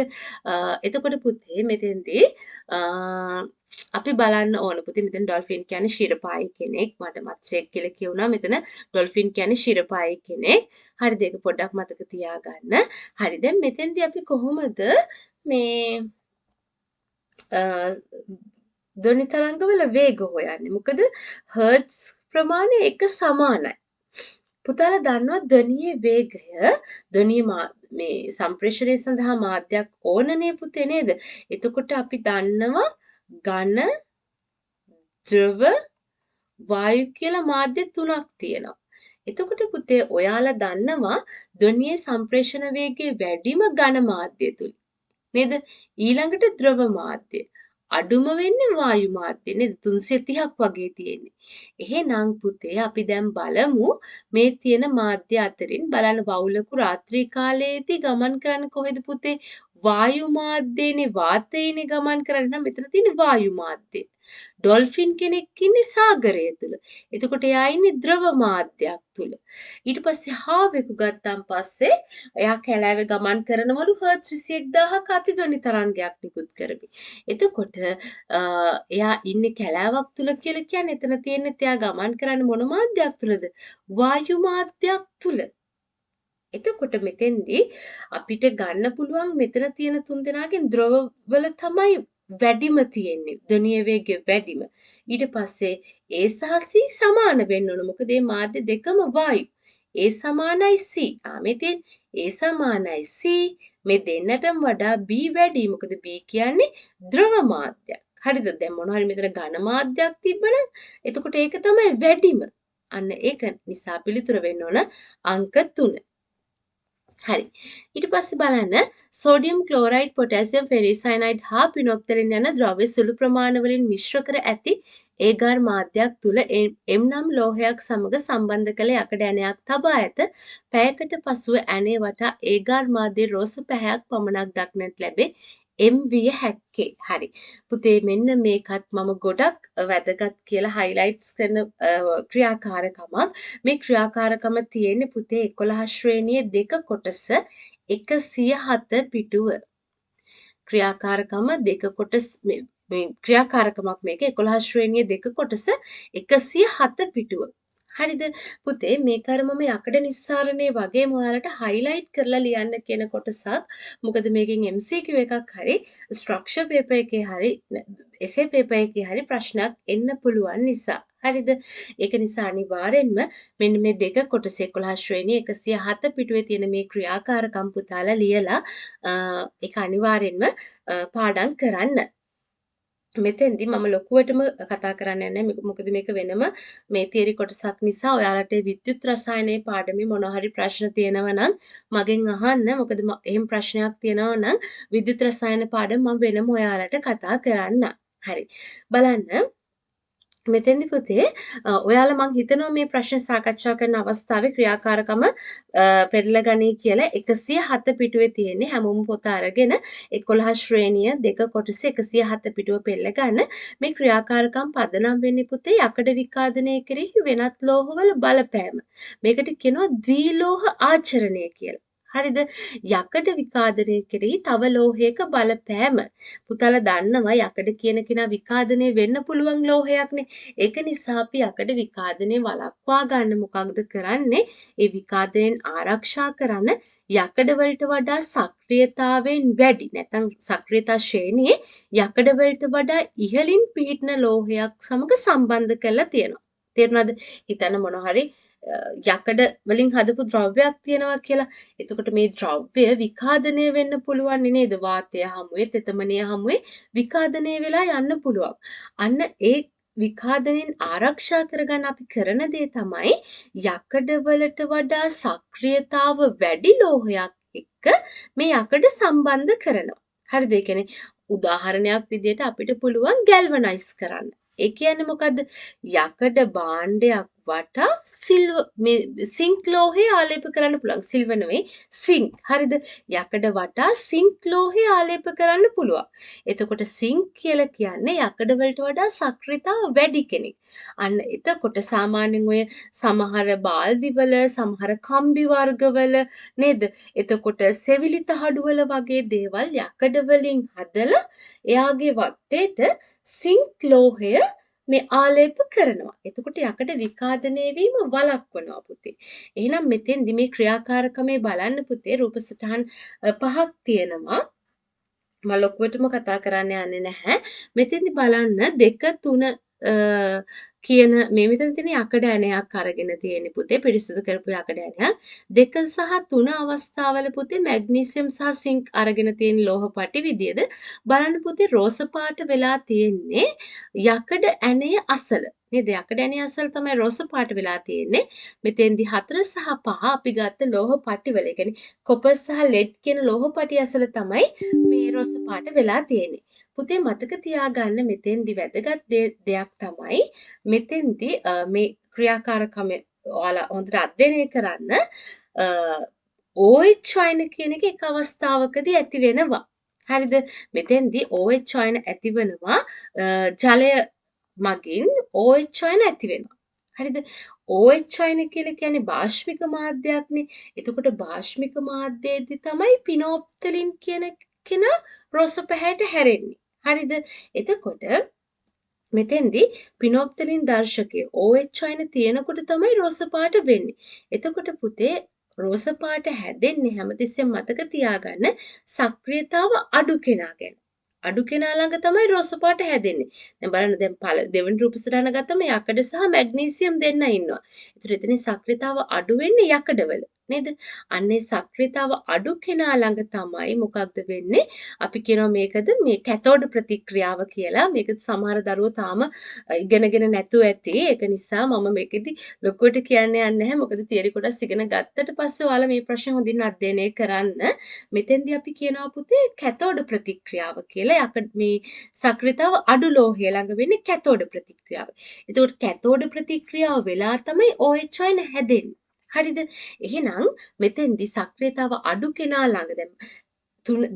එතකොට පුතේ මෙතෙන්දී අපි බලන්න ඕන පුතේ මෙතන ඩොල්ෆින් කියන්නේ ශිරපායි කෙනෙක්. මට මත්ස්‍යයෙක් කියලා කියුණා. මෙතන ඩොල්ෆින් කියන්නේ ශිරපායි කෙනෙක්. හරිද? ඒක පොඩ්ඩක් මතක තියාගන්න. හරි. දැන් මෙතෙන්දී අපි කොහොමද මේ ධ්වනි තරංගවල වේග හොයන්නේ? මොකද හර්ට්ස් ප්‍රමාණය එක සමානයි. පුතාලා දන්නවා ධ්වනියේ වේගය ධ්වනිය මේ සම්ප්‍රේෂණය සඳහා මාධ්‍යයක් ඕනනේ පුතේ නේද? එතකොට අපි දන්නවා ඝන ද්‍රව වායු කියලා මාධ්‍ය තුනක් තියෙනවා. එතකොට පුතේ ඔයාලා දන්නවා ධ්වනියේ සම්ප්‍රේෂණ වේගයේ වැඩිම ඝන මාධ්‍ය තුල. නේද? ඊළඟට ද්‍රව මාධ්‍ය. අඩුම වෙන්නේ වායු මාධ්‍ය නේද? 330ක් වගේ තියෙන්නේ. එහෙනම් පුතේ අපි දැන් බලමු මේ තියෙන මාධ්‍ය අතරින් බලන්න වවුලකු රාත්‍රී කාලයේදී ගමන් කරන්නේ කොහෙද පුතේ? වායු මාධ්‍යේනේ වාතයේනේ ගමන් කරන්නේ. නම් මෙතන තියෙන්නේ වායු මාධ්‍ය. ඩොල්ෆින් කෙනෙක් ඉන්නේ සාගරය තුල. එතකොට එයා ඉන්නේ ද්‍රව මාධ්‍යයක් තුල. ඊට පස්සේ හාවෙකු ගත්තාන් පස්සේ එයා කැලෑවේ ගමන් කරනවලු හර්ට්ස් 21000ක අතිධ්වනි තරංගයක් නිකුත් කරමින්. එතකොට එයා ඉන්නේ කැලෑවක් තුල කියලා කියන්නේ එතන තියෙන්නේ එයා ගමන් කරන්නේ මොන මාධ්‍යයක් තුලද? වායු මාධ්‍යයක් තුල. එතකොට මෙතෙන්දී අපිට ගන්න පුළුවන් මෙතන තියෙන තුන්දෙනාගෙන් ද්‍රවවල තමයි වැඩිම තියෙන්නේ. ධ්වනිය වේගය වැඩිම. ඊට පස්සේ A සහ C සමාන වෙන්න ඕන. මොකද මේ මාධ්‍ය දෙකම වායු. A සමානයි C. මේ තියෙන්නේ A සමානයි C. මේ දෙන්නටම වඩා B වැඩි. මොකද B කියන්නේ ද්‍රව මාධ්‍යයක්. හරිද? දැන් මොනවා හරි මෙතන ඝන මාධ්‍යයක් තිබ්බනම් එතකොට ඒක තමයි වැඩිම. අන්න ඒක නිසා පිළිතුර වෙන්න ඕන අංක 3. හරි. ඊට පස්සේ බලන්න සෝඩියම් ක්ලෝරයිඩ්, පොටෑසියම් ෆෙරිසයනයිඩ් හා පිනොප්තලින් යන ද්‍රව්‍ය සුළු ප්‍රමාණවලින් මිශ්‍ර කර ඇති ඒගාර මාධ්‍යයක් තුල M නම් ලෝහයක් සමග සම්බන්ධ කළ යකඩ ඇණයක් තබා ඇත. පැයකට පසුව ඇණේ වටා ඒගාර මාධ්‍යයේ රෝස පැහැයක් පමණක් දක්නට ලැබේ. M විය හැක්කේ. හරි. පුතේ මෙන්න මේකත් මම ගොඩක් වැදගත් කියලා හයිලයිට්ස් කරන ක්‍රියාකාරකමක්. මේ ක්‍රියාකාරකම තියෙන්නේ පුතේ 11 ශ්‍රේණියේ දෙක කොටස 107 පිටුව. ක්‍රියාකාරකම දෙක කොටස් මේ ක්‍රියාකාරකමක් මේක 11 ශ්‍රේණියේ දෙක කොටස 107 පිටුව. හරිද පුතේ මේක අර මම යකඩ නිස්සාරණේ වගේම ඔයාලට හයිලයිට් කරලා ලියන්න කියන කොටසක්. මොකද මේකෙන් MCQ එකක් හරි ස්ට්‍රක්චර් පේපර් එකේ හරි එසේ පේපර් එකේ හරි ප්‍රශ්නයක් එන්න පුළුවන් නිසා. හරිද? ඒක නිසා අනිවාර්යෙන්ම මෙන්න මේ දෙක කොටස 11 ශ්‍රේණිය 107 පිටුවේ තියෙන මේ ක්‍රියාකාරකම් පුතාලා ලියලා ඒක අනිවාර්යෙන්ම පාඩම් කරන්න. මෙතෙන්දි මම ලොකුවටම කතා කරන්න යන්නේ මොකද මේක වෙනම මේ තියරි කොටසක් නිසා ඔයාලට විද්‍යුත් රසායනයේ පාඩමේ මොනවා හරි ප්‍රශ්න තියෙනවා නම් මගෙන් අහන්න. මොකද එහෙම ප්‍රශ්නයක් තියෙනවා නම් විද්‍යුත් රසායන පාඩම මම වෙනම ඔයාලට කතා කරන්න. හරි. බලන්න මෙතෙන්දි පුතේ ඔයාලා මං හිතනවා මේ ප්‍රශ්න සාකච්ඡා කරන අවස්ථාවේ ක්‍රියාකාරකම පෙරලා ගනී කියලා 107 පිටුවේ තියෙන්නේ. හැමෝම පොත අරගෙන 11 ශ්‍රේණිය දෙක කොටස 107 පිටුව පෙරලා ගන්න. මේ ක්‍රියාකාරකම් පදනම් වෙන්නේ පුතේ යකඩ විකාදනය කෙරෙහි වෙනත් ලෝහවල බලපෑම. මේකට කියනවා ද්විලෝහ ආචරණය කියලා. හරිද? යකඩ විකාදනය කෙරෙහි තව ලෝහයක බලපෑම. පුතාලා දන්නවා යකඩ කියන කෙනා විකාදනය වෙන්න පුළුවන් ලෝහයක්නේ. ඒක නිසා අපි යකඩ විකාදනය වළක්වා ගන්න මොකක්ද කරන්නේ? ඒ විකාදනයෙන් ආරක්ෂා කරන්න යකඩ වලට වඩා සක්‍රියතාවයෙන් වැඩි නැත්නම් සක්‍රියතා ශ්‍රේණියේ යකඩ වලට වඩා ඉහළින් පිහිටන ලෝහයක් සමග සම්බන්ධ කරලා තියෙනවා. තේරුණාද? හිතන්න මොනවා හරි යකඩ වලින් හදපු ද්‍රව්‍යයක් තියෙනවා කියලා. එතකොට මේ ද්‍රව්‍ය විකාදනය වෙන්න පුළුවන් නේද? වාතය හමුවේ, තෙතමනය හමුවේ විකාදනය වෙලා යන්න පුළුවන්. අන්න ඒ විකාදනයෙන් ආරක්ෂා කරගන්න අපි කරන දේ තමයි යකඩ වලට වඩා සක්‍රියතාව වැඩි ලෝහයක් එක්ක මේ යකඩ සම්බන්ධ කරනවා. හරිද? ඒ කියන්නේ උදාහරණයක් විදිහට අපිට පුළුවන් ගැල්වනයිස් කරන්න. ඒ කියන්නේ මොකද්ද? යකඩ භාණ්ඩයක් වටා සිංක් ලෝහය ආලේප කරන්න පුළුවන්. සිල්වර් නෙවෙයි සිංක්. හරිද? යකඩ වටා සිංක් ලෝහය ආලේප කරන්න පුළුවන්. එතකොට සිංක් කියලා කියන්නේ යකඩ වලට වඩා සක්‍රියතාව වැඩි කෙනෙක්. අන්න එතකොට සාමාන්‍යයෙන් ඔය සමහර බාල්දිවල සමහර කම්බි වර්ගවල නේද? එතකොට සෙවිලි තහඩුවල වගේ දේවල් යකඩ වලින් හදලා එයාගේ වටේට සිංක් ලෝහය මේ ආලේප කරනවා. එතකොට යකඩ විකාදනය වීම වළක්වනවා පුතේ. එහෙනම් මෙතෙන්දි මේ ක්‍රියාකාරකමේ බලන්න පුතේ රූප සටහන් පහක් තියෙනවා. මම ලොකුවටම කතා කරන්න යන්නේ නැහැ. මෙතෙන්දි බලන්න 2 3 කියන මේ මෙතන තියෙන යකඩ ඇණයක් අරගෙන තියෙන පුතේ පිරිසිදු කරපු යකඩ ඇණයක් 2 සහ 3 අවස්ථාවල පුතේ මැග්නීසියම් සහ සිංක් අරගෙන තියෙන ලෝහ පටි විදියද බලන්න පුතේ රෝස පාට වෙලා තියෙන්නේ යකඩ ඇණය අසල නේද යකඩ ඇණය අසල තමයි රෝස පාට වෙලා තියෙන්නේ මෙතෙන්දි 4 සහ 5 අපි ගත්ත ලෝහ පටි වල ඒ කියන්නේ කොපර් සහ ලෙඩ් කියන ලෝහ පටි අසල තමයි මේ රෝස පාට වෙලා තියෙන්නේ පුතේ මතක තියාගන්න මෙතෙන්දි වැදගත් දෙයක් තමයි මෙතෙන්දි මේ ක්‍රියාකාරකම ඔයාලා හොඳට අධ්‍යයනය කරන්න OH අයන කියන එක එක් අවස්ථාවකදී ඇති වෙනවා. හරිද? මෙතෙන්දි OH අයන ඇති වෙනවා ජලය මගින් OH අයන ඇති වෙනවා. හරිද? OH අයන කියලා කියන්නේ භාෂ්මික මාධ්‍යයක්නේ. එතකොට භාෂ්මික මාධ්‍යයේදී තමයි පිනෝප්තලින් කියන කෙනා රෝස පැහැයට හැරෙන්නේ. හරිද? එතකොට මෙතෙන්දි පිනෝප්තලින් දර්ශකයේ OH අයන තියෙනකොට තමයි රෝස පාට වෙන්නේ. එතකොට පුතේ රෝස පාට හැදෙන්නේ හැමතිස්සෙම මතක තියාගන්න සක්‍රියතාව අඩු කෙනා ගැන. අඩු කෙනා ළඟ තමයි රෝස පාට හැදෙන්නේ. දැන් බලන්න දැන් දෙවෙනි රූප සටහන ගත්තම යකඩ සහ මැග්නීසියම් දෙන්න ඉන්නවා. ඒතර එතනින් සක්‍රියතාව අඩු වෙන්නේ යකඩවල. නේද? අන්නේ සක්‍රියතාව අඩු කෙනා ළඟ තමයි මොකක්ද වෙන්නේ? අපි කියනවා මේකද මේ කැතෝඩ් ප්‍රතික්‍රියාව කියලා. මේක සමහර දරුවෝ තාම ඉගෙනගෙන නැතුව ඇති. ඒක නිසා මම මේකෙදි ලොකුවට කියන්න යන්නේ නැහැ. මොකද තියරි කොටස් ඉගෙන ගත්තට පස්සේ ඔයාලා මේ ප්‍රශ්න හොඳින් අධ්‍යයනය කරන්න. මෙතෙන්දී අපි කියනවා පුතේ කැතෝඩ් ප්‍රතික්‍රියාව කියලා. මේ සක්‍රියතාව අඩු ලෝහය ළඟ වෙන්නේ කැතෝඩ් ප්‍රතික්‍රියාව. එතකොට කැතෝඩ් ප්‍රතික්‍රියාව වෙලා තමයි OH අයන හැදෙන්නේ. හරිද? එහෙනම් මෙතෙන්දි සක්‍රියතාව අඩු කෙනා ළඟ දැන්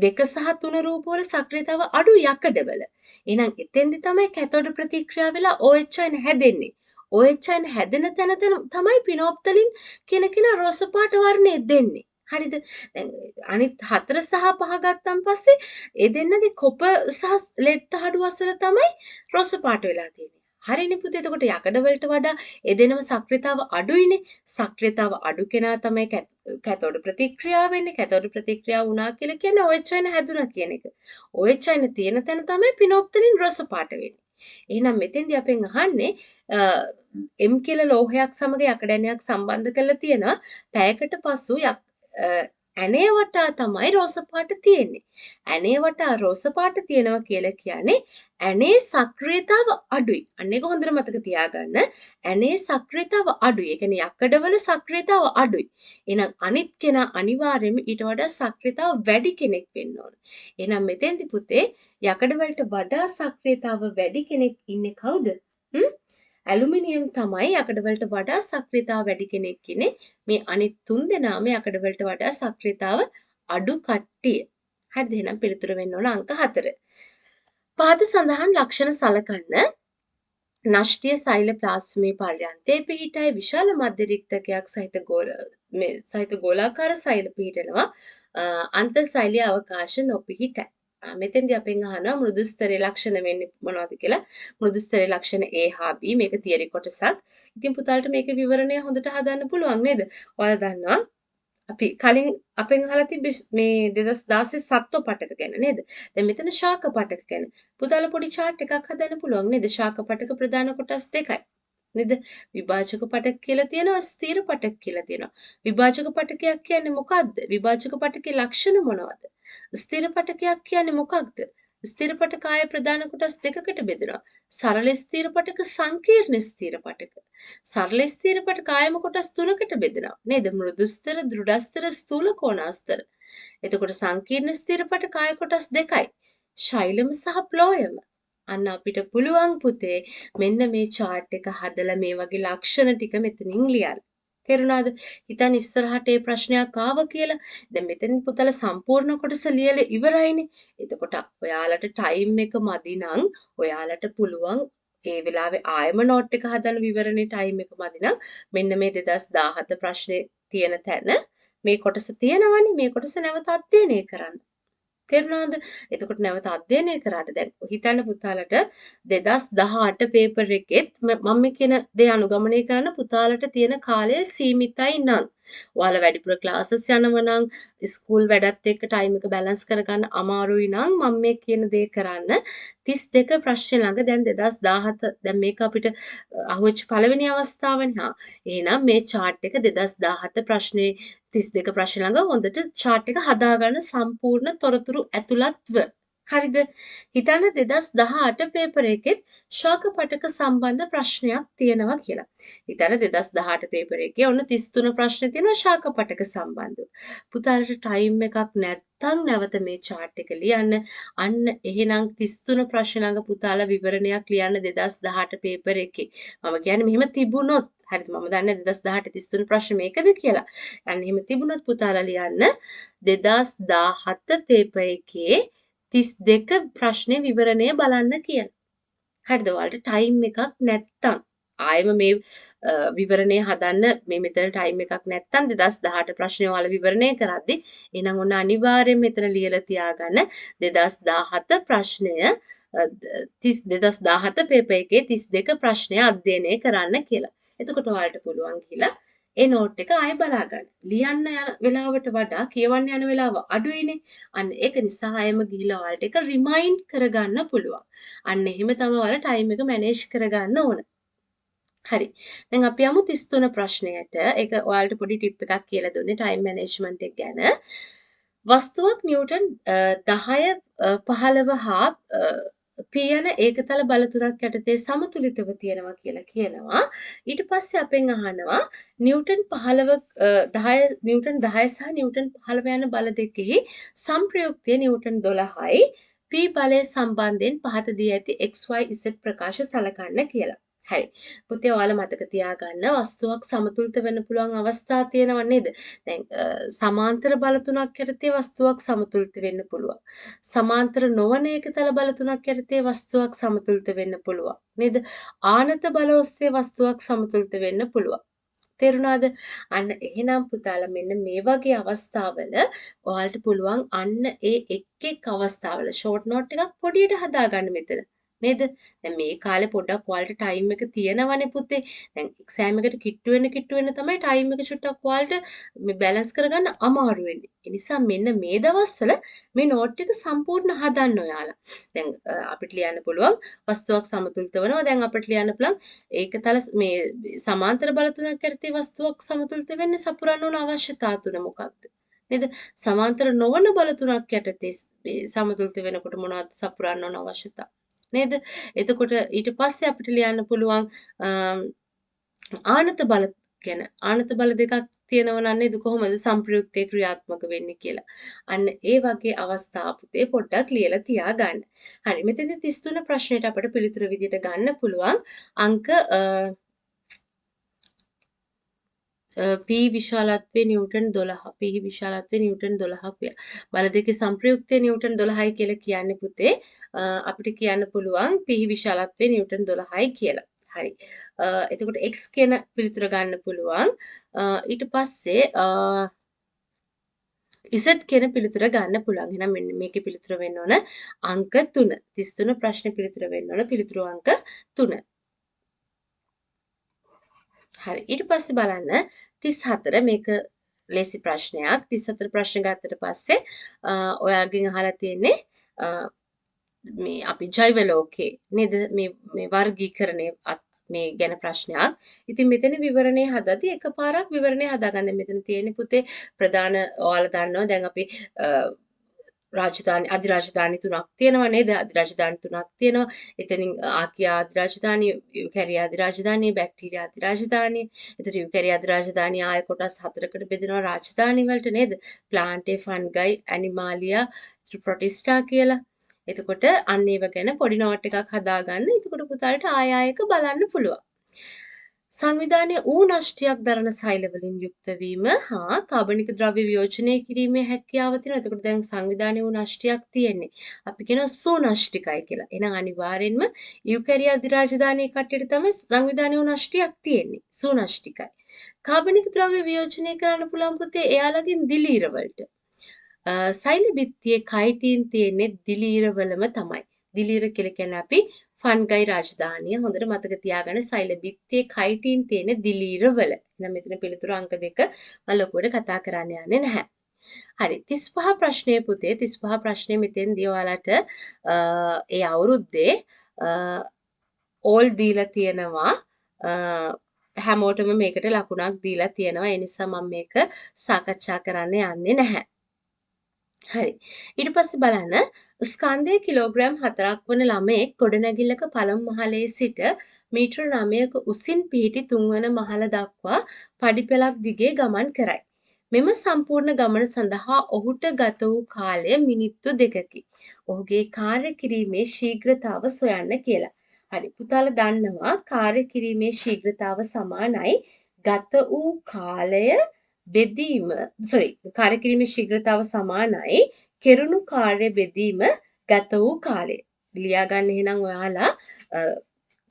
2 සහ 3 රූපවල සක්‍රියතාව අඩු යකඩවල. එහෙනම් එතෙන්දි තමයි කැතෝඩ් ප්‍රතික්‍රියාව වෙලා OH අයන හැදෙන්නේ. OH අයන හැදෙන තැන තමයි පිනෝප්තලින් කියන කෙනා රෝස පාට වර්ණය දෙන්නේ. හරිද? දැන් අනිත් 4 සහ 5 ගත්තන් පස්සේ ඒ දෙන්නගේ කොපර් සහ ලෙඩ් තහඩු අසල තමයි රෝස පාට වෙලා තියෙන්නේ. හරිනේ පුතේ. එතකොට යකඩ වලට වඩා ඒ දෙනම සක්‍රියතාව අඩුයිනේ. සක්‍රියතාව අඩු කෙනා තමයි කැතෝඩ් ප්‍රතික්‍රියාව වෙන්නේ. කැතෝඩ් ප්‍රතික්‍රියාව වුණා කියලා කියන්නේ OH අයන හැදුනා කියන එක. OH අයන තියෙන තැන තමයි පිනෝප්තලින් රෝස පාට වෙන්නේ. එහෙනම් මෙතෙන්දී අපෙන් අහන්නේ M කියලා ලෝහයක් සමග යකඩ ඇණයක් සම්බන්ධ කරලා තියෙනවා. පැයකට පසු ඇණය වටා තමයි රෝස පාට තියෙන්නේ. ඇණය වටා රෝස පාට තියෙනවා කියලා කියන්නේ ඇණේ සක්‍රියතාව අඩුයි. අන්න ඒක හොඳට මතක තියාගන්න. ඇණේ සක්‍රියතාව අඩුයි. ඒ කියන්නේ යකඩවල සක්‍රියතාව අඩුයි. එහෙනම් අනිත් කෙනා අනිවාර්යයෙන්ම ඊට වඩා සක්‍රියතාව වැඩි කෙනෙක් වෙන්න ඕන. එහෙනම් මෙතෙන්දි පුතේ යකඩ වලට වඩා සක්‍රියතාව වැඩි කෙනෙක් ඉන්නේ කවුද? ඇලුමිනියම් තමයි යකඩ වලට වඩා සක්‍රියතාව වැඩි කෙනෙක් ඉන්නේ. මේ අනිත් 3 දෙනාම යකඩ වලට වඩා සක්‍රියතාව අඩු කට්ටිය. හරිද? එහෙනම් පිළිතුර වෙන්න ඕන අංක 4. පහත සඳහන් ලක්ෂණ සලකන්න. නෂ්ටිය සෛල ප්ලාස්මී පර්යන්තයේ පිහිටයි විශාල මධ්‍ය රික්තකයක් සහිත ගෝලාකාර සෛල පිහිටනවා. අන්ත සෛලීය අවකාශ නොපිහිටයි. මෙතෙන්දී අපෙන් අහනවා මෘදු ස්තරයේ ලක්ෂණ වෙන්නේ මොනවද කියලා. මෘදු ස්තරයේ ලක්ෂණ A හා B මේක තියරි කොටසක්. ඉතින් පුතාලට මේකේ විවරණය හොඳට හදන්න පුළුවන් නේද? ඔයාලා දන්නවා අපි කලින් අපෙන් අහලා තිබ්බේ මේ 2016 සත්ව පටක ගැන නේද? දැන් මෙතන ශාක පටක ගැන. පුතාලා පොඩි chart එකක් හදන්න පුළුවන් නේද? ශාක පටක ප්‍රධාන කොටස් දෙකයි. නේද? විභාජක පටක කියලා තියෙනවා, ස්ථිර පටක කියලා තියෙනවා. විභාජක පටකයක් කියන්නේ මොකක්ද? විභාජක පටකේ ලක්ෂණ මොනවද? ස්ථිර පටකයක් කියන්නේ මොකක්ද? ස්ථිර පටක ආය ප්‍රධාන කොටස් දෙකකට බෙදෙනවා. සරල ස්ථිර පටක, සංකීර්ණ ස්ථිර පටක. සරල ස්ථිර පටක ආයම කොටස් තුනකට බෙදෙනවා. නේද? මෘදු ස්ථිර, දෘಢ ස්ථිර, ස්ථූල කෝණාස්තර. එතකොට සංකීර්ණ ස්ථිර පටක ආය කොටස් දෙකයි. ශෛලම සහ ප්ලෝයම. අන්න අපිට පුළුවන් පුතේ මෙන්න මේ chart එක හදලා මේ වගේ ලක්ෂණ ටික මෙතනින් ලියන්න. තේරුණාද? හිතන්න ඉස්සරහට මේ ප්‍රශ්නයක් ආව කියලා. දැන් මෙතන පුතලා සම්පූර්ණ කොටස ලියලා ඉවරයිනේ. එතකොට ඔයාලට ටයිම් එක මදි නම් ඔයාලට පුළුවන් ඒ වෙලාවේ ආයම නෝට් එක හදන්න විවරණේ ටයිම් එක මදි නම් මෙන්න මේ 2017 ප්‍රශ්නේ තියෙන තැන මේ කොටස තියෙනවනේ. මේ කොටස නැවත අධ්‍යයනය කරන්න. තේරුණාද? එතකොට නැවත අධ්‍යයනය කරාට දැන් හිතන්න පුතාලට 2018 පේපර් එකෙත් මම කියන දේ අනුගමනය කරන්න පුතාලට තියෙන කාලය සීමිතයි නම් ඔයාලා වැඩිපුර ක්ලාසස් යනවා නම් ස්කූල් වැඩත් එක්ක ටයිම් එක බැලන්ස් කරගන්න අමාරුයි නම් මම මේ කියන දේ කරන්න 32 ප්‍රශ්න ළඟ දැන් 2017 දැන් මේක අපිට අහුවෙච්ච පළවෙනි අවස්ථාවනේ. එහෙනම් මේ chart එක 2017 ප්‍රශ්නේ 32 ප්‍රශ්න ළඟ හොඳට chart එක හදාගන්න සම්පූර්ණ තොරතුරු ඇතුළත්ව. හරිද? හිතන්න 2018 පේපර් එකෙත් ශාක පටක සම්බන්ධ ප්‍රශ්නයක් තියෙනවා කියලා. හිතන්න 2018 පේපර් එකේ ඔන්න 33 ප්‍රශ්න තියෙනවා ශාක පටක සම්බන්ධව. පුතාලට ටයිම් එකක් නැත්තම් නැවත මේ chart එක ලියන්න. අන්න එහෙනම් 33 ප්‍රශ්න ළඟ පුතාලා විවරණයක් ලියන්න 2018 පේපර් එකේ. මම කියන්නේ මෙහෙම තිබුණොත් හරිද මම දන්නේ 2018 33 ප්‍රශ්න මේකද කියලා. අන්න එහෙම තිබුණොත් පුතාලා ලියන්න 2017 පේපර් එකේ 32 ප්‍රශ්නේ විවරණය බලන්න කියලා. හරිද? ඔයාලට ටයිම් එකක් නැත්තම් ආයෙම මේ විවරණය හදන්න මේ මෙතන ටයිම් එකක් නැත්තම් 2018 ප්‍රශ්නේ ඔයාලා විවරණය කරද්දි එහෙනම් ඔන්න අනිවාර්යෙන් මෙතන ලියලා තියාගන්න 2017 ප්‍රශ්නය 2017 පේපර් එකේ 32 ප්‍රශ්නය අධ්‍යයනය කරන්න කියලා. එතකොට ඔයාලට පුළුවන් කියලා ඒ නෝට් එක ආයෙ බලා ගන්න. ලියන්න යන වෙලාවට වඩා කියවන්න යන වෙලාව අඩුයිනේ. අන්න ඒක නිසා ආයෙම ගිහිල්ලා ඔයාලට ඒක රිමයින්ඩ් කරගන්න පුළුවන්. අන්න එහෙම තමයි ඔයාලා ටයිම් එක මැනේජ් කරගන්න ඕන. හරි. දැන් අපි යමු 33 ප්‍රශ්නයට. ඒක ඔයාලට පොඩි ටිප් එකක් කියලා දුන්නේ ටයිම් මැනේජ්මන්ට් එක ගැන. වස්තුවක් නිව්ටන් 10 15 හා P යන ඒකතල බල තුනක් යටතේ සමතුලිතව තියෙනවා කියලා කියනවා. ඊට පස්සේ අපෙන් අහනවා නිව්ටන් 10 නිව්ටන් 10 සහ නිව්ටන් 15 යන බල දෙකෙහි සංප්‍රයුක්තය නිව්ටන් 12යි P බලය සම්බන්ධයෙන් පහත දී ඇති XYZ ප්‍රකාශ සලකන්න කියලා. හරි. පුතේ ඔයාලා මතක තියාගන්න වස්තුවක් සමතුලිත වෙන්න පුළුවන් අවස්ථා තියෙනව නේද? දැන් සමාන්තර බල තුනක් යටතේ වස්තුවක් සමතුලිත වෙන්න පුළුවන්. සමාන්තර නොවන ඒකතල බල තුනක් යටතේ වස්තුවක් සමතුලිත වෙන්න පුළුවන්. නේද? ආනත බල ඔස්සේ වස්තුවක් සමතුලිත වෙන්න පුළුවන්. තේරුණාද? අන්න එහෙනම් පුතාලා මෙන්න මේ වගේ අවස්ථාවල ඔයාලට පුළුවන් අන්න ඒ එක් අවස්ථාවල ෂෝට් නෝට් එකක් පොඩියට හදාගන්න මෙතන. නේද? දැන් මේ කාලේ පොඩ්ඩක් ඔයාලට ටයිම් එක තියෙනවනේ පුතේ. දැන් එක්සෑම් එකට කිට්ටු වෙන්න තමයි ටයිම් එක චුට්ටක් ඔයාලට මේ බැලන්ස් කරගන්න අමාරු වෙන්නේ. ඒ නිසා මෙන්න මේ දවස්වල මේ නෝට් එක සම්පූර්ණ හදන්න ඔයාලා. දැන් අපිට ලියන්න පුළුවන් වස්තුවක් සමතුලිත වෙනවා. දැන් අපිට ලියන්න පුළුවන් ඒකතල මේ සමාන්තර බල තුනක් යටතේ වස්තුවක් සමතුලිත වෙන්න සපුරන්න ඕන අවශ්‍යතා තුන මොකක්ද? නේද? සමාන්තර නොවන බල තුනක් යටතේ සමතුලිත වෙනකොට මොනවද සපුරන්න ඕන අවශ්‍යතා? නේද? එතකොට ඊට පස්සේ අපිට ලියන්න පුළුවන් ආනත බල ගැන. ආනත බල දෙකක් තියෙනවා නම් නේද කොහොමද සංප්‍රයුක්තය ක්‍රියාත්මක වෙන්නේ කියලා. අන්න ඒ වගේ අවස්ථා පුතේ පොඩ්ඩක් ලියලා තියාගන්න. හරි. මෙතනදී 33 ප්‍රශ්නෙට අපිට පිළිතුරු විදිහට ගන්න පුළුවන් අංක P විශාලත්වයේ නිව්ටන් 12. P විශාලත්වයේ නිව්ටන් 12ක් වේ. බල දෙකේ සංප්‍රයුක්තය නිව්ටන් 12යි කියලා කියන්නේ පුතේ අපිට කියන්න පුළුවන් P විශාලත්වයේ නිව්ටන් 12යි කියලා. හරි. එතකොට x කියන පිළිතුර ගන්න පුළුවන්. ඊට පස්සේ Z කියන පිළිතුර ගන්න පුළුවන්. එහෙනම් මෙන්න මේකේ පිළිතුර වෙන්න ඕන අංක 3. 33 ප්‍රශ්න පිළිතුර වෙන්න ඕන පිළිතුරු අංක 3. හරි. ඊට පස්සේ බලන්න 34 මේක ලේසි ප්‍රශ්නයක්. 34 ප්‍රශ්න ගත්තට පස්සේ ඔයාගෙන් අහලා තියෙන්නේ මේ අපි ජෛව ලෝකේ නේද මේ වර්ගීකරණය මේ ගැන ප්‍රශ්නයක්. ඉතින් මෙතන විවරණය හදද්දී එකපාරක් විවරණය හදාගන්න. මෙතන තියෙන්නේ පුතේ ප්‍රධාන ඔයාලා දන්නවා දැන් අපි රාජධානි අධිරාජධානි තුනක් තියෙනවා නේද? අධිරාජධානි තුනක් තියෙනවා. එතනින් ආකියා අධිරාජධානිය, යුකැරියා අධිරාජධානිය, බැක්ටීරියා අධිරාජධානිය. එතකොට යුකැරියා අධිරාජධානිය ආය කොටස් 4කට බෙදෙනවා රාජධානි වලට නේද? ප්ලාන්ටේ, ෆන්ගයි, ඇනිමාලියා, ප්‍රොටිස්ටා කියලා. එතකොට අන්න ඒව ගැන පොඩි නෝට් එකක් හදාගන්න. එතකොට පුතාලට ආය ආයක බලන්න පුළුවන්. සංවිධානයේ ඌ නෂ්ටියක් දරන සෛල වලින් යුක්ත වීම හා කාබනික ද්‍රව්‍ය වියෝජනය කිරීමේ හැකියාව තියෙනවා. එතකොට දැන් සංවිධානයේ ඌ නෂ්ටියක් තියෙන්නේ. අපි කියනවා සූනෂ්ටිකයි කියලා. එහෙනම් අනිවාර්යෙන්ම යුකැරියා අධිරාජධානියේ කට්ටියට තමයි සංවිධානයේ ඌ නෂ්ටියක් තියෙන්නේ. සූනෂ්ටිකයි. කාබනික ද්‍රව්‍ය වියෝජනය කරන්න පුළුවන් පුතේ එයාලගෙන් දිලීර වලට. සෛල බිත්තියේ කයිටින් තියෙන්නේ දිලීර වලම තමයි. දිලීර කියලා කියන්නේ අපි ෆන්ගයි රාජධානිය. හොඳට මතක තියාගන්න සෛල බිත්තියේ කයිටින් තියෙන දිලීර වල. එහෙනම් මෙතන පිළිතුරු අංක 2 මම ලොකුවට කතා කරන්න යන්නේ නැහැ. හරි 35 ප්‍රශ්නයේ පුතේ 35 ප්‍රශ්නේ මෙතෙන්දී ඔයාලට ඒ අවුරුද්දේ ඕල් දීලා තියෙනවා හැමෝටම මේකට ලකුණක් දීලා තියෙනවා. ඒ නිසා මම මේක සාකච්ඡා කරන්න යන්නේ නැහැ. හරි. ඊට පස්සේ බලන්න ස්කන්ධයේ කිලෝග්‍රෑම් 4ක් වන ළමයෙක් ගොඩනැගිල්ලක පළමු මහලේ සිට මීටර 9ක උසින් පිහිටි 3 වන මහල දක්වා පඩිපෙළක් දිගේ ගමන් කරයි. මෙම සම්පූර්ණ ගමන සඳහා ඔහුට ගත වූ කාලය මිනිත්තු 2කි. ඔහුගේ කාර්ය කිරීමේ ශීඝ්‍රතාව සොයන්න කියලා. හරි පුතාලා දන්නවා කාර්ය කිරීමේ ශීඝ්‍රතාව සමානයි ගත වූ කාලය බෙදීම කාර්ය කිරීමේ ශීඝ්‍රතාව සමානයි කෙරුණු කාර්ය බෙදීම ගත වූ කාලය. ලියා ගන්න එහෙනම් ඔයාලා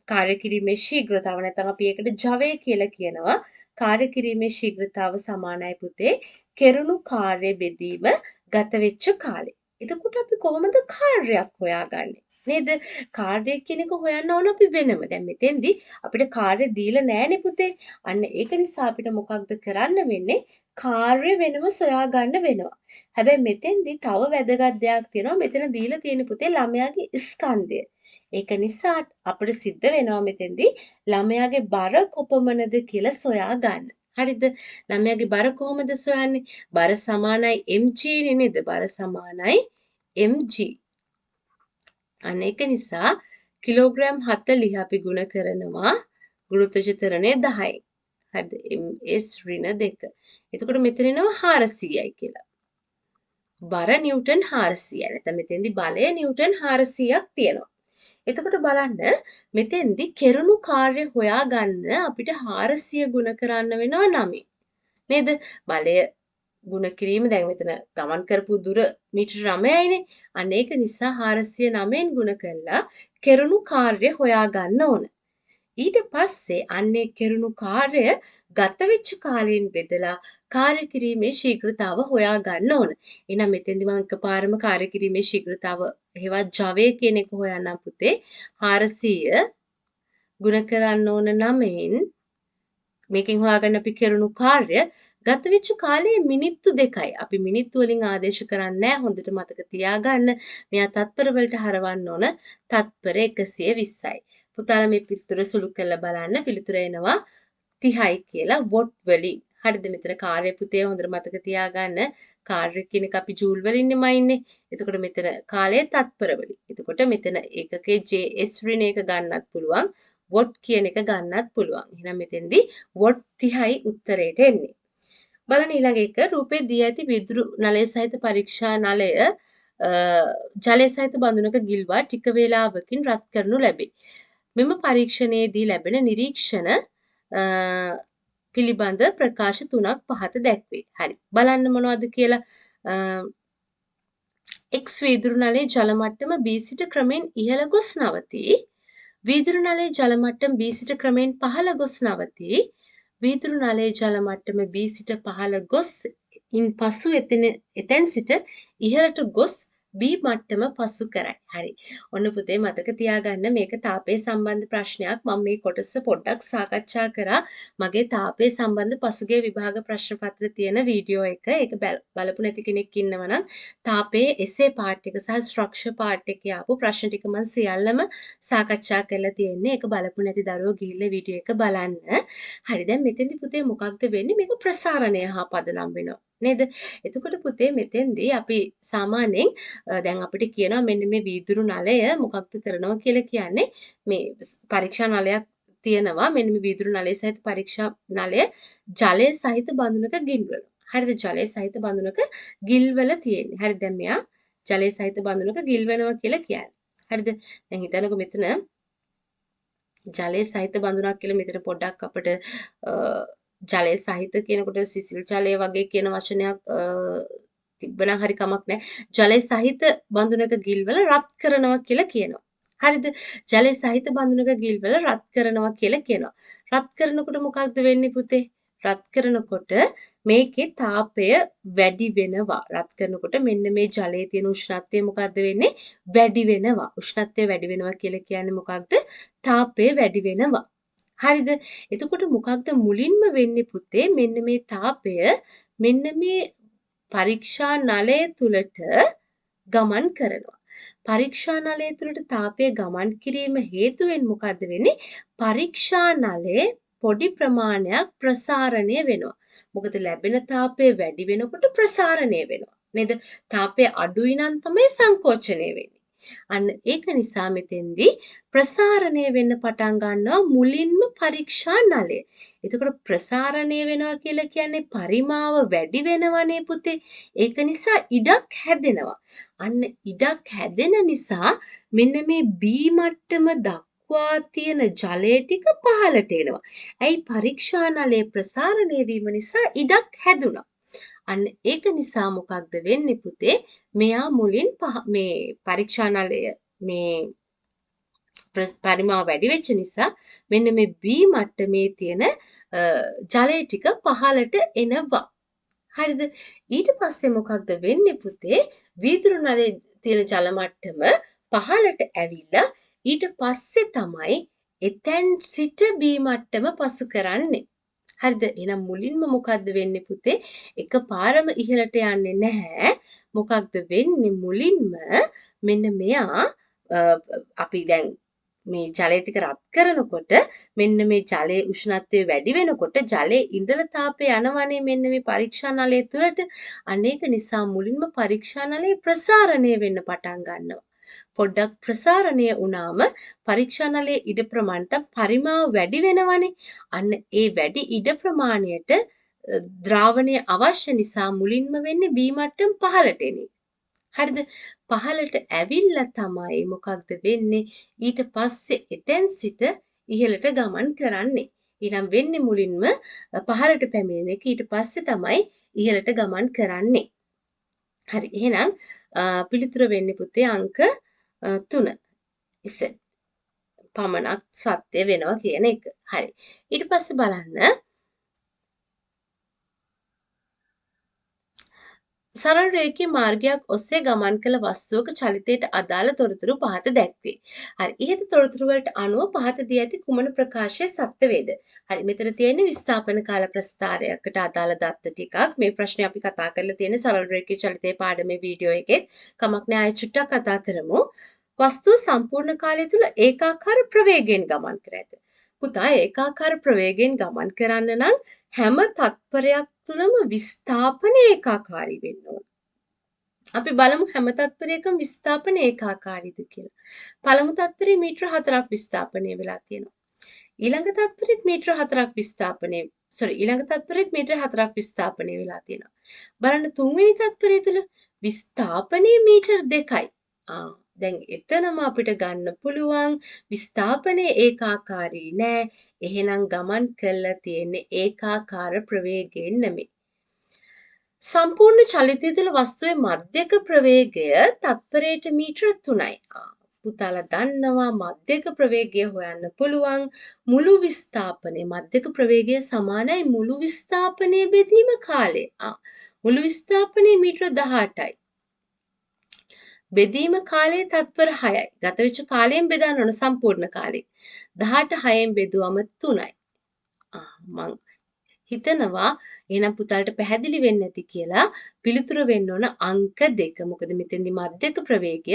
කාර්ය කිරීමේ ශීඝ්‍රතාව නැත්නම් අපි ඒකට ජවය කියලා කියනවා. කාර්ය කිරීමේ ශීඝ්‍රතාව සමානයි පුතේ කෙරුණු කාර්ය බෙදීම ගත වෙච්ච කාලය. එතකොට අපි කොහොමද කාර්යයක් හොයාගන්නේ? නේද? කාර්යය කියන එක හොයන්න ඕන අපි වෙනම. දැන් මෙතෙන්දී අපිට කාර්ය දීලා නැහැනේ පුතේ. අන්න ඒක නිසා අපිට මොකක්ද කරන්න වෙන්නේ? කාර්ය වෙනම සොයා ගන්න වෙනවා. හැබැයි මෙතෙන්දී තව වැදගත් දෙයක් තියෙනවා. මෙතන දීලා තියෙන පුතේ ළමයාගේ ස්කන්ධය. ඒක නිසා අපිට සිද්ධ වෙනවා මෙතෙන්දී ළමයාගේ බර කොපමණද කියලා සොයා ගන්න. හරිද? ළමයාගේ බර කොහොමද සොයන්නේ? බර සමානයි mg නේද? බර සමානයි mg. අන්න ඒක නිසා කිලෝග්‍රෑම් 40 අපි ගුණ කරනවා ගුරුත්වචතරණය 10යි. හරිද? ms ඍණ 2. එතකොට මෙතන එනවා 400යි කියලා. බර නිව්ටන් 400යි. නැත්නම් මෙතෙන්දී බලය නිව්ටන් 400ක් තියෙනවා. එතකොට බලන්න මෙතෙන්දී කෙරුණු කාර්ය හොයාගන්න අපිට 400 ගුණ කරන්න වෙනවා 9. නේද? බලය ගුණ කිරීම දැන් මෙතන ගමන් කරපු දුර මීටර 9යිනේ. අන්න ඒක නිසා 409න් ගුණ කරලා කෙරුණු කාර්ය හොයාගන්න ඕන. ඊට පස්සේ අන්නේ කෙරුණු කාර්ය ගත වෙච්ච කාලයෙන් බෙදලා කාර්ය කිරීමේ ශීඝ්‍රතාව හොයා ගන්න ඕන. එහෙනම් මෙතෙන්දි මම එකපාරම කාර්ය කිරීමේ ශීඝ්‍රතාව හේවත් ජවය කියන එක හොයන්නම් පුතේ. 400 ගුණ කරන්න ඕන 9න් මේකෙන් හොයාගන්න අපි කෙරුණු කාර්ය ගත වෙච්ච කාලය මිනිත්තු 2යි. අපි මිනිත්තු වලින් ආදේශ කරන්නේ නැහැ. හොඳට මතක තියාගන්න. මෙයා තත්පර වලට හරවන්න ඕන තත්පර 120යි. පුතාලා මේ පිළිතුර සුළු කරලා බලන්න. පිළිතුර එනවා 30යි කියලා වොට් වලින්. හරිද? මෙතන කාර්ය පුතේ හොඳට මතක තියාගන්න. කාර්ය කියන එක අපි ජූල් වලින්ම ඉන්නේ. එතකොට මෙතන කාලය තත්පර වලින්. එතකොට මෙතන ඒකකේ JS ඍණ එක ගන්නත් පුළුවන්. වොට් කියන එක ගන්නත් පුළුවන්. එහෙනම් මෙතෙන්දී වොට් 30යි උත්තරේට එන්නේ. බලන්න ඊළඟ එක රූපේ දී ඇති විදුරු නලය සහිත පරීක්ෂා නලය ජලය සහිත බඳුනක ගිල්වා ටික වේලාවකින් රත් කරනු ලැබේ. මෙම පරීක්ෂණයේදී ලැබෙන නිරීක්ෂණ පිළිබඳ ප්‍රකාශ 3ක් පහත දැක්වේ. හරි. බලන්න මොනවද කියලා X වීදුරු නලයේ ජල මට්ටම B සිට ක්‍රමෙන් ඉහළ ගොස් නවතී. වීදුරු නලයේ ජල මට්ටම B සිට ක්‍රමෙන් පහළ ගොස් නවතී. වීදුරු නලයේ ජල මට්ටම B සිට පහළ ගොස් ඉන්පසු එතෙන් සිට ඉහළට ගොස් B මට්ටම පසු කරයි. හරි. ඔන්න පුතේ මතක තියාගන්න මේක තාපයේ සම්බන්ධ ප්‍රශ්නයක්. මම මේ කොටස පොඩ්ඩක් සාකච්ඡා කරා. මගේ තාපයේ සම්බන්ධ පසුගිය විභාග ප්‍රශ්න පත්‍ර තියෙන වීඩියෝ එක. ඒක බලපු නැති කෙනෙක් ඉන්නවා නම් තාපයේ essay part එක සහ structure part එකේ ආපු ප්‍රශ්න ටික මම සියල්ලම සාකච්ඡා කරලා තියෙන්නේ. ඒක බලපු නැති දරුවෝ ගිහිල්ලා වීඩියෝ එක බලන්න. හරි. දැන් මෙතෙන්දි පුතේ මොකක්ද වෙන්නේ? මේක ප්‍රසාරණය හා පදනම් වෙනවා. නේද? එතකොට පුතේ මෙතෙන්දී අපි සාමාන්‍යයෙන් දැන් අපිට කියනවා මෙන්න මේ වීදුරු නලය මොකක්ද කරනවා කියලා කියන්නේ මේ පරීක්ෂා නලයක් තියෙනවා. මෙන්න මේ වීදුරු නලය සහිත පරීක්ෂා නලය ජලය සහිත බඳුනක ගිල්වනවා. හරිද? ජලය සහිත බඳුනක ගිල්වල තියෙන්නේ. හරිද? දැන් මෙයා ජලය සහිත බඳුනක ගිල්වනවා කියලා කියන්නේ. හරිද? දැන් හිතන්නකෝ මෙතන ජලය සහිත බඳුනක් කියලා මෙතන පොඩ්ඩක් අපිට ජලය සහිත කියනකොට සිසිල් ජලය වගේ කියන වචනයක් තිබ්බනම් හරි කමක් නැහැ. ජලය සහිත බඳුනක ගිල්වල රත් කරනවා කියලා කියනවා. හරිද? ජලය සහිත බඳුනක ගිල්වල රත් කරනවා කියලා කියනවා. රත් කරනකොට මොකක්ද වෙන්නේ පුතේ? රත් කරනකොට මේකේ තාපය වැඩි වෙනවා. රත් කරනකොට මෙන්න මේ ජලයේ තියෙන උෂ්ණත්වය මොකද්ද වෙන්නේ? වැඩි වෙනවා. උෂ්ණත්වය වැඩි වෙනවා කියලා කියන්නේ මොකක්ද? තාපය වැඩි වෙනවා. හරිද? එතකොට මොකක්ද මුලින්ම වෙන්නේ පුතේ? මෙන්න මේ තාපය මෙන්න මේ පරීක්ෂා නලය තුලට ගමන් කරනවා. පරීක්ෂා නලය තුලට තාපය ගමන් කිරීම හේතුවෙන් මොකද්ද වෙන්නේ? පරීක්ෂා නලයේ පොඩි ප්‍රමාණයක් ප්‍රසාරණය වෙනවා. මොකද ලැබෙන තාපය වැඩි වෙනකොට ප්‍රසාරණය වෙනවා. නේද? තාපය අඩුයි නම් තමයි සංකෝචනය වෙන්නේ. අන්න ඒක නිසා මෙතෙන්දී ප්‍රසාරණය වෙන්න පටන් ගන්නවා මුලින්ම පරීක්ෂා නලය. එතකොට ප්‍රසාරණය වෙනවා කියලා කියන්නේ පරිමාව වැඩි වෙනවනේ පුතේ. ඒක නිසා ඉඩක් හැදෙනවා. අන්න ඉඩක් හැදෙන නිසා මෙන්න මේ B මට්ටම දක්වා තියෙන ජලය ටික පහළට එනවා. ඇයි පරීක්ෂා නලයේ ප්‍රසාරණය වීම නිසා ඉඩක් හැදුනා. අන්න ඒක නිසා මොකක්ද වෙන්නේ පුතේ? මෙයා මුලින් මේ පරීක්ෂා නලය මේ පරිමාව වැඩි වෙච්ච නිසා මෙන්න මේ B මට්ටමේ තියෙන ජලය ටික පහළට එනවා. හරිද? ඊට පස්සේ මොකක්ද වෙන්නේ පුතේ? වීදුරු නලයේ තියෙන ජල මට්ටම පහළට ඇවිල්ලා ඊට පස්සේ තමයි එතෙන් සිට B මට්ටම පසු කරන්නේ. හරිද? එහෙනම් මුලින්ම මොකද්ද වෙන්නේ පුතේ? එකපාරම ඉහළට යන්නේ නැහැ. මොකක්ද වෙන්නේ මුලින්ම මෙන්න මෙයා අපි දැන් මේ ජලය ටික රත් කරනකොට මෙන්න මේ ජලයේ උෂ්ණත්වය වැඩි වෙනකොට ජලයේ ඉඳල තාපය යනවනේ මෙන්න මේ පරීක්ෂා නලය තුළට. අනේක නිසා මුලින්ම පරීක්ෂා නලය ප්‍රසාරණය වෙන්න පටන් ගන්නවා. පොඩ්ඩක් ප්‍රසාරණය වුණාම පරීක්ෂා නලයේ ඉඩ ප්‍රමාණය පරිමාව වැඩි වෙනවනේ. අන්න ඒ වැඩි ඉඩ ප්‍රමාණයට ද්‍රාවණය අවශ්‍ය නිසා මුලින්ම වෙන්නේ B මට්ටම පහළට එන එක. හරිද? පහළට ඇවිල්ලා තමයි මොකක්ද වෙන්නේ? ඊට පස්සේ එතෙන් සිට ඉහළට ගමන් කරන්නේ. ඊනම් වෙන්නේ මුලින්ම පහළට පැමිණෙන එක ඊට පස්සේ තමයි ඉහළට ගමන් කරන්නේ. හරි. එහෙනම් පිළිතුර වෙන්නේ පුතේ අංක 3. ඉතින් පමණක් සත්‍ය වෙනවා කියන එක. හරි. ඊට පස්සේ බලන්න සරල රේඛීය මාර්ගයක් ඔස්සේ ගමන් කළ වස්තුවක චලිතයට අදාළ තොරතුරු පහත දැක්වේ. හරි. ඉහත තොරතුරු වලට අනුව පහත දී ඇති කුමන ප්‍රකාශය සත්‍ය වේද? හරි. මෙතන තියෙන්නේ විස්ථාපන කාල ප්‍රස්ථාරයකට අදාළ දත්ත ටිකක්. මේ ප්‍රශ්නේ අපි කතා කරලා තියෙන සරල රේඛීය චලිතයේ පාඩමේ වීඩියෝ එකෙත්. කමක් නෑ ආයෙ චුට්ටක් කතා කරමු. වස්තුව සම්පූර්ණ කාලය තුල ඒකාකාර ප්‍රවේගයෙන් ගමන් කර ඇත. පුතා ඒකාකාර ප්‍රවේගයෙන් ගමන් කරන්න නම් හැම තත්පරයක් තුළම විස්ථාපන ඒකාකාරී වෙන්න ඕන. අපි බලමු හැම තත්පරයකම විස්ථාපන ඒකාකාරීද කියලා. පළමු තත්පරේ මීටර 4ක් විස්ථාපනය වෙලා තියෙනවා. ඊළඟ තත්පරෙත් මීටර 4ක් ඊළඟ තත්පරෙත් මීටර 4ක් විස්ථාපනය වෙලා තියෙනවා. බලන්න තුන්වෙනි තත්පරය තුළ විස්ථාපනයේ මීටර 2යි. දැන් එතනම අපිට ගන්න පුළුවන් විස්ථාපනයේ ඒකාකාරී නෑ. එහෙනම් ගමන් කරලා තියෙන්නේ ඒකාකාර ප්‍රවේගයෙන් නෙමෙයි. සම්පූර්ණ චලිතය තුළ වස්තුවේ මධ්‍යක ප්‍රවේගය තත්පරයට මීටර 3යි. පුතාලා දන්නවා මධ්‍යක ප්‍රවේගය හොයන්න පුළුවන් මුළු විස්ථාපනයේ මධ්‍යක ප්‍රවේගය සමානයි මුළු විස්ථාපනයේ බෙදීම කාලය. මුළු විස්ථාපනයේ මීටර 18යි. බෙදීම කාලය තත්පර 6යි. ගත වෙච්ච කාලයෙන් බෙදන්න ඕන සම්පූර්ණ කාලය. 18 6ෙන් බෙදුවම 3යි. මං හිතනවා එහෙනම් පුතාලට පැහැදිලි වෙන්නේ නැති කියලා පිළිතුර වෙන්න ඕන අංක 2. මොකද මෙතෙන්දි මධ්‍යක ප්‍රවේගය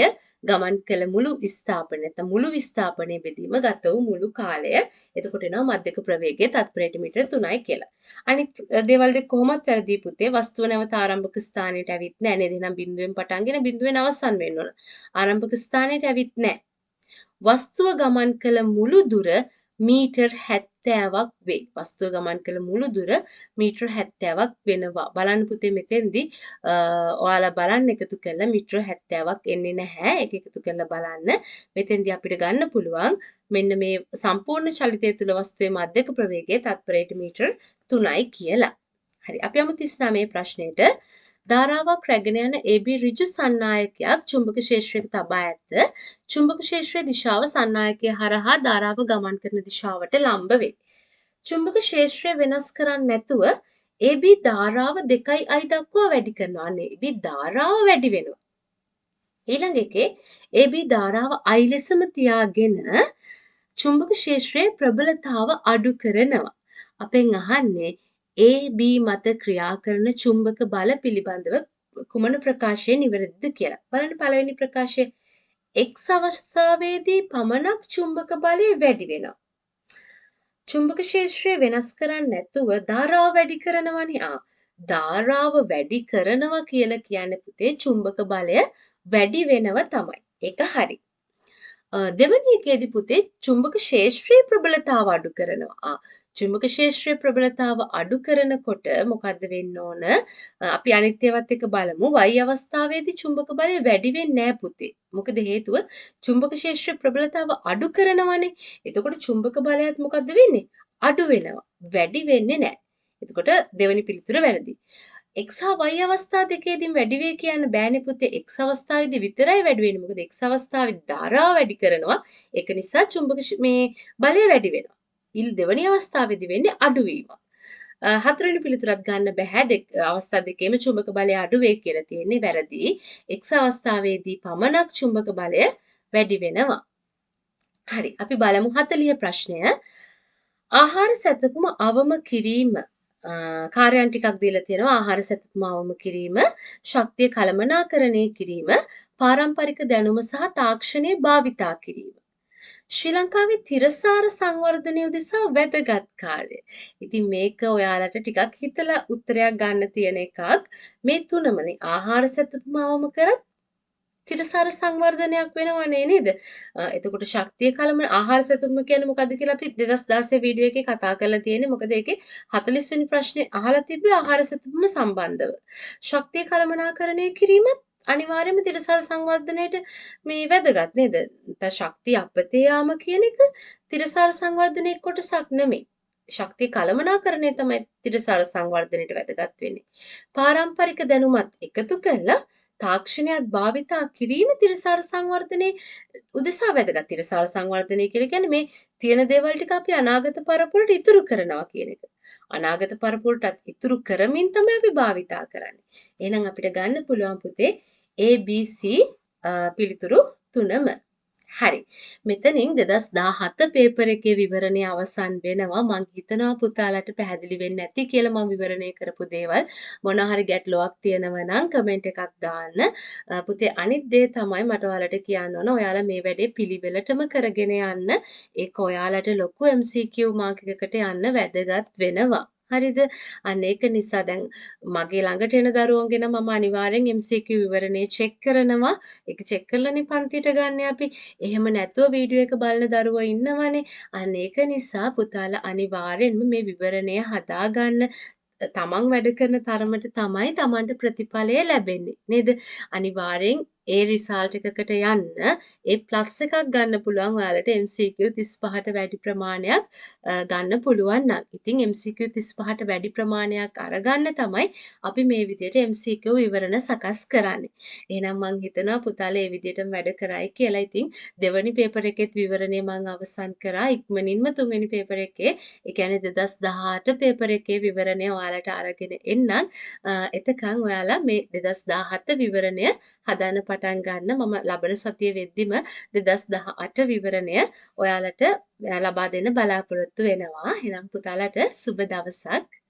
ගමන් කළ මුළු විස්ථාපනය නැත්නම් මුළු විස්ථාපනයේ බෙදීම ගත වූ මුළු කාලය. එතකොට එනවා මධ්‍යක ප්‍රවේගය තත්පරයට මීටර 3යි කියලා. අනිත් දේවල් දෙක කොහොමත් වැරදි පුතේ. වස්තුව නැවත ආරම්භක ස්ථානයට ඇවිත් නැහැ නේද? එහෙනම් බිඳුවෙන් පටන්ගෙන බිඳුවෙන් අවසන් වෙන්න ඕන. ආරම්භක ස්ථානයට ඇවිත් නැහැ. වස්තුව ගමන් කළ මුළු දුර මීටර් 70ක් වේ. වස්තුව ගමන් කළ මුළු දුර මීටර් 70ක් වෙනවා. බලන්න පුතේ මෙතෙන්දී ඔයාලා බලන්න එකතු කළා මීටර් 70ක් එන්නේ නැහැ. ඒක එකතු කරලා බලන්න. මෙතෙන්දී අපිට ගන්න පුළුවන් මෙන්න මේ සම්පූර්ණ චලිතය තුළ වස්තුවේ මධ්‍යක ප්‍රවේගය තත්පරයට මීටර් 3යි කියලා. හරි. අපි යමු 39 ප්‍රශ්නෙට. ධාරාවක් රැගෙන යන AB ඍජු සන්නායකයක් චුම්බක ක්ෂේත්‍රයක තබා ඇත. චුම්බක ක්ෂේත්‍රයේ දිශාව සන්නායකය හරහා ධාරාව ගමන් කරන දිශාවට ලම්බ වේ. චුම්බක ක්ෂේත්‍රය වෙනස් කරන්නේ නැතුව AB ධාරාව 2I දක්වා වැඩි කරනවා. අනේ AB ධාරාව වැඩි වෙනවා. ඊළඟ එකේ AB ධාරාව I ලෙසම තියාගෙන චුම්බක ක්ෂේත්‍රයේ ප්‍රබලතාව අඩු කරනවා. අපෙන් අහන්නේ AB මත ක්‍රියා කරන චුම්බක බල පිළිබඳව කුමන ප්‍රකාශය නිවැරදිද කියලා. බලන්න පළවෙනි ප්‍රකාශය X අවස්ථාවේදී පමණක් චුම්බක බලය වැඩි වෙනවා. චුම්බක ක්ෂේත්‍රය වෙනස් කරන්නේ නැතුව ධාරාව වැඩි කරනවනේ. ධාරාව වැඩි කරනවා කියලා කියන්නේ පුතේ චුම්බක බලය වැඩි වෙනව තමයි. ඒක හරි. දෙවැනි එකේදී පුතේ චුම්බක ක්ෂේත්‍රයේ ප්‍රබලතාව අඩු කරනවා. චුම්බක ක්ෂේත්‍රයේ ප්‍රබලතාව අඩු කරනකොට මොකද්ද වෙන්න ඕන? අපි අනිත් ඒවාත් එක බලමු. Y අවස්ථාවේදී චුම්බක බලය වැඩි වෙන්නේ නැහැ පුතේ. මොකද හේතුව චුම්බක ක්ෂේත්‍රයේ ප්‍රබලතාව අඩු කරනවනේ. එතකොට චුම්බක බලයත් මොකද්ද වෙන්නේ? අඩු වෙනවා. වැඩි වෙන්නේ නැහැ. එතකොට දෙවෙනි පිළිතුර වැරදි. X හා Y අවස්ථා දෙකේදීම වැඩි වේ කියන්න බෑනේ පුතේ. X අවස්ථාවේදී විතරයි වැඩි වෙන්නේ. මොකද X අවස්ථාවේදී ධාරාව වැඩි කරනවා. ඒක නිසා චුම්බක මේ බලය වැඩි වෙනවා. දෙවෙනි අවස්ථාවේදී වෙන්නේ අඩු වීමක්. හතරවෙනි පිළිතුරත් ගන්න බෑ. අවස්ථා දෙකේම චුම්බක බලය අඩු වේ කියලා තියෙන්නේ වැරදි. X අවස්ථාවේදී පමණක් චුම්බක බලය වැඩි වෙනවා. හරි. අපි බලමු 40 ප්‍රශ්නය. ආහාර සැතපුම අවම කිරීම කාර්යයන් ටිකක් දීලා තියෙනවා. ආහාර සැතපුම අවම කිරීම, ශක්තිය කළමනාකරණය කිරීම, පාරම්පරික දැනුම සහ තාක්ෂණය භාවිතා කිරීම. ශ්‍රී ලංකාවේ තිරසාර සංවර්ධනය උදෙසා වැදගත් කාර්ය. ඉතින් මේක ඔයාලට ටිකක් හිතලා උත්තරයක් ගන්න තියෙන එකක්. මේ තුනමනේ ආහාර සැතපුම අවම කරත් තිරසාර සංවර්ධනයක් වෙනවනේ නේද? එතකොට ශක්තිය කලමන ආහාර සැතපුම කියන්නේ මොකද්ද කියලා අපි 2016 වීඩියෝ එකේ කතා කරලා තියෙන්නේ. මොකද ඒකේ 40 වෙනි ප්‍රශ්නේ අහලා තිබ්බේ ආහාර සැතපුම සම්බන්ධව. ශක්තිය කළමනාකරණය කිරීමත් අනිවාර්යයෙන්ම තිරසාර සංවර්ධනයට මේ වැදගත් නේද? ශක්තිය අපතේ යාම කියන එක තිරසාර සංවර්ධනයේ කොටසක් නෙමෙයි. ශක්තිය කළමනාකරණය තමයි තිරසාර සංවර්ධනයට වැදගත් වෙන්නේ. පාරම්පරික දැනුමත් එකතු කළා තාක්ෂණයත් භාවිතා කිරීම තිරසාර සංවර්ධනයේ උදෙසා වැදගත්. තිරසාර සංවර්ධනය කියලා කියන්නේ මේ තියෙන දේවල් ටික අපි අනාගත පරපුරට ඉතුරු කරනවා කියන එක. අනාගත පරපුරටත් ඉතුරු කරමින් තමයි අපි භාවිතා කරන්නේ. එහෙනම් අපිට ගන්න පුළුවන් පුතේ ABC පිළිතුරු තුනම. හරි. මෙතනින් 2017 පේපර් එකේ විවරණය අවසන් වෙනවා. මම හිතනවා පුතාලට පැහැදිලි වෙන්නේ නැති කියලා මම විවරණය කරපු දේවල්. මොනවා හරි ගැටලුවක් තියෙනවා නම් කමෙන්ට් එකක් දාන්න. පුතේ අනිත් දේ තමයි මට ඔයාලට කියන්න ඕන. ඔයාලා මේ වැඩේ පිළිවෙලටම කරගෙන යන්න. ඒක ඔයාලට ලොකු MCQ මාක් එකකට යන්න වැදගත් වෙනවා. හරිද? අන්න ඒක නිසා දැන් මගේ ළඟට එන දරුවන්ගෙන මම අනිවාර්යෙන් MCQ විවරණේ චෙක් කරනවා. ඒක චෙක් කරලානේ පන්තියට ගන්න අපි. එහෙම නැතුව වීඩියෝ එක බලන දරුවෝ ඉන්නවනේ. අන්න ඒක නිසා පුතාලා අනිවාර්යෙන්ම මේ විවරණය හදාගන්න. තමන් වැඩ කරන තරමට තමයි තමන්ට ප්‍රතිඵලය ලැබෙන්නේ නේද? අනිවාර්යෙන් ඒ රිසල්ට් එකකට යන්න ඒ ප්ලස් එකක් ගන්න පුළුවන් ඔයාලට MCQ 35ට වැඩි ප්‍රමාණයක් ගන්න පුළුවන් නම්. ඉතින් MCQ 35ට වැඩි ප්‍රමාණයක් අරගන්න තමයි අපි මේ විදිහට MCQ විවරණ සකස් කරන්නේ. එහෙනම් මම හිතනවා පුතාලා මේ විදිහටම වැඩ කරයි කියලා. ඉතින් දෙවැනි පේපර් එකෙත් විවරණය මම අවසන් කරා. ඉක්මනින්ම තුන්වෙනි පේපර් එකේ ඒ කියන්නේ 2018 පේපර් එකේ විවරණය ඔයාලට අරගෙන එන්නම්. එතකන් ඔයාලා මේ 2017 විවරණය හදන්න පටන් ගන්න. මම ලබන සතිය වෙද්දිම 2018 විවරණය ඔයාලට ලබා දෙන්න බලාපොරොත්තු වෙනවා. එහෙනම් පුතාලට සුබ දවසක්.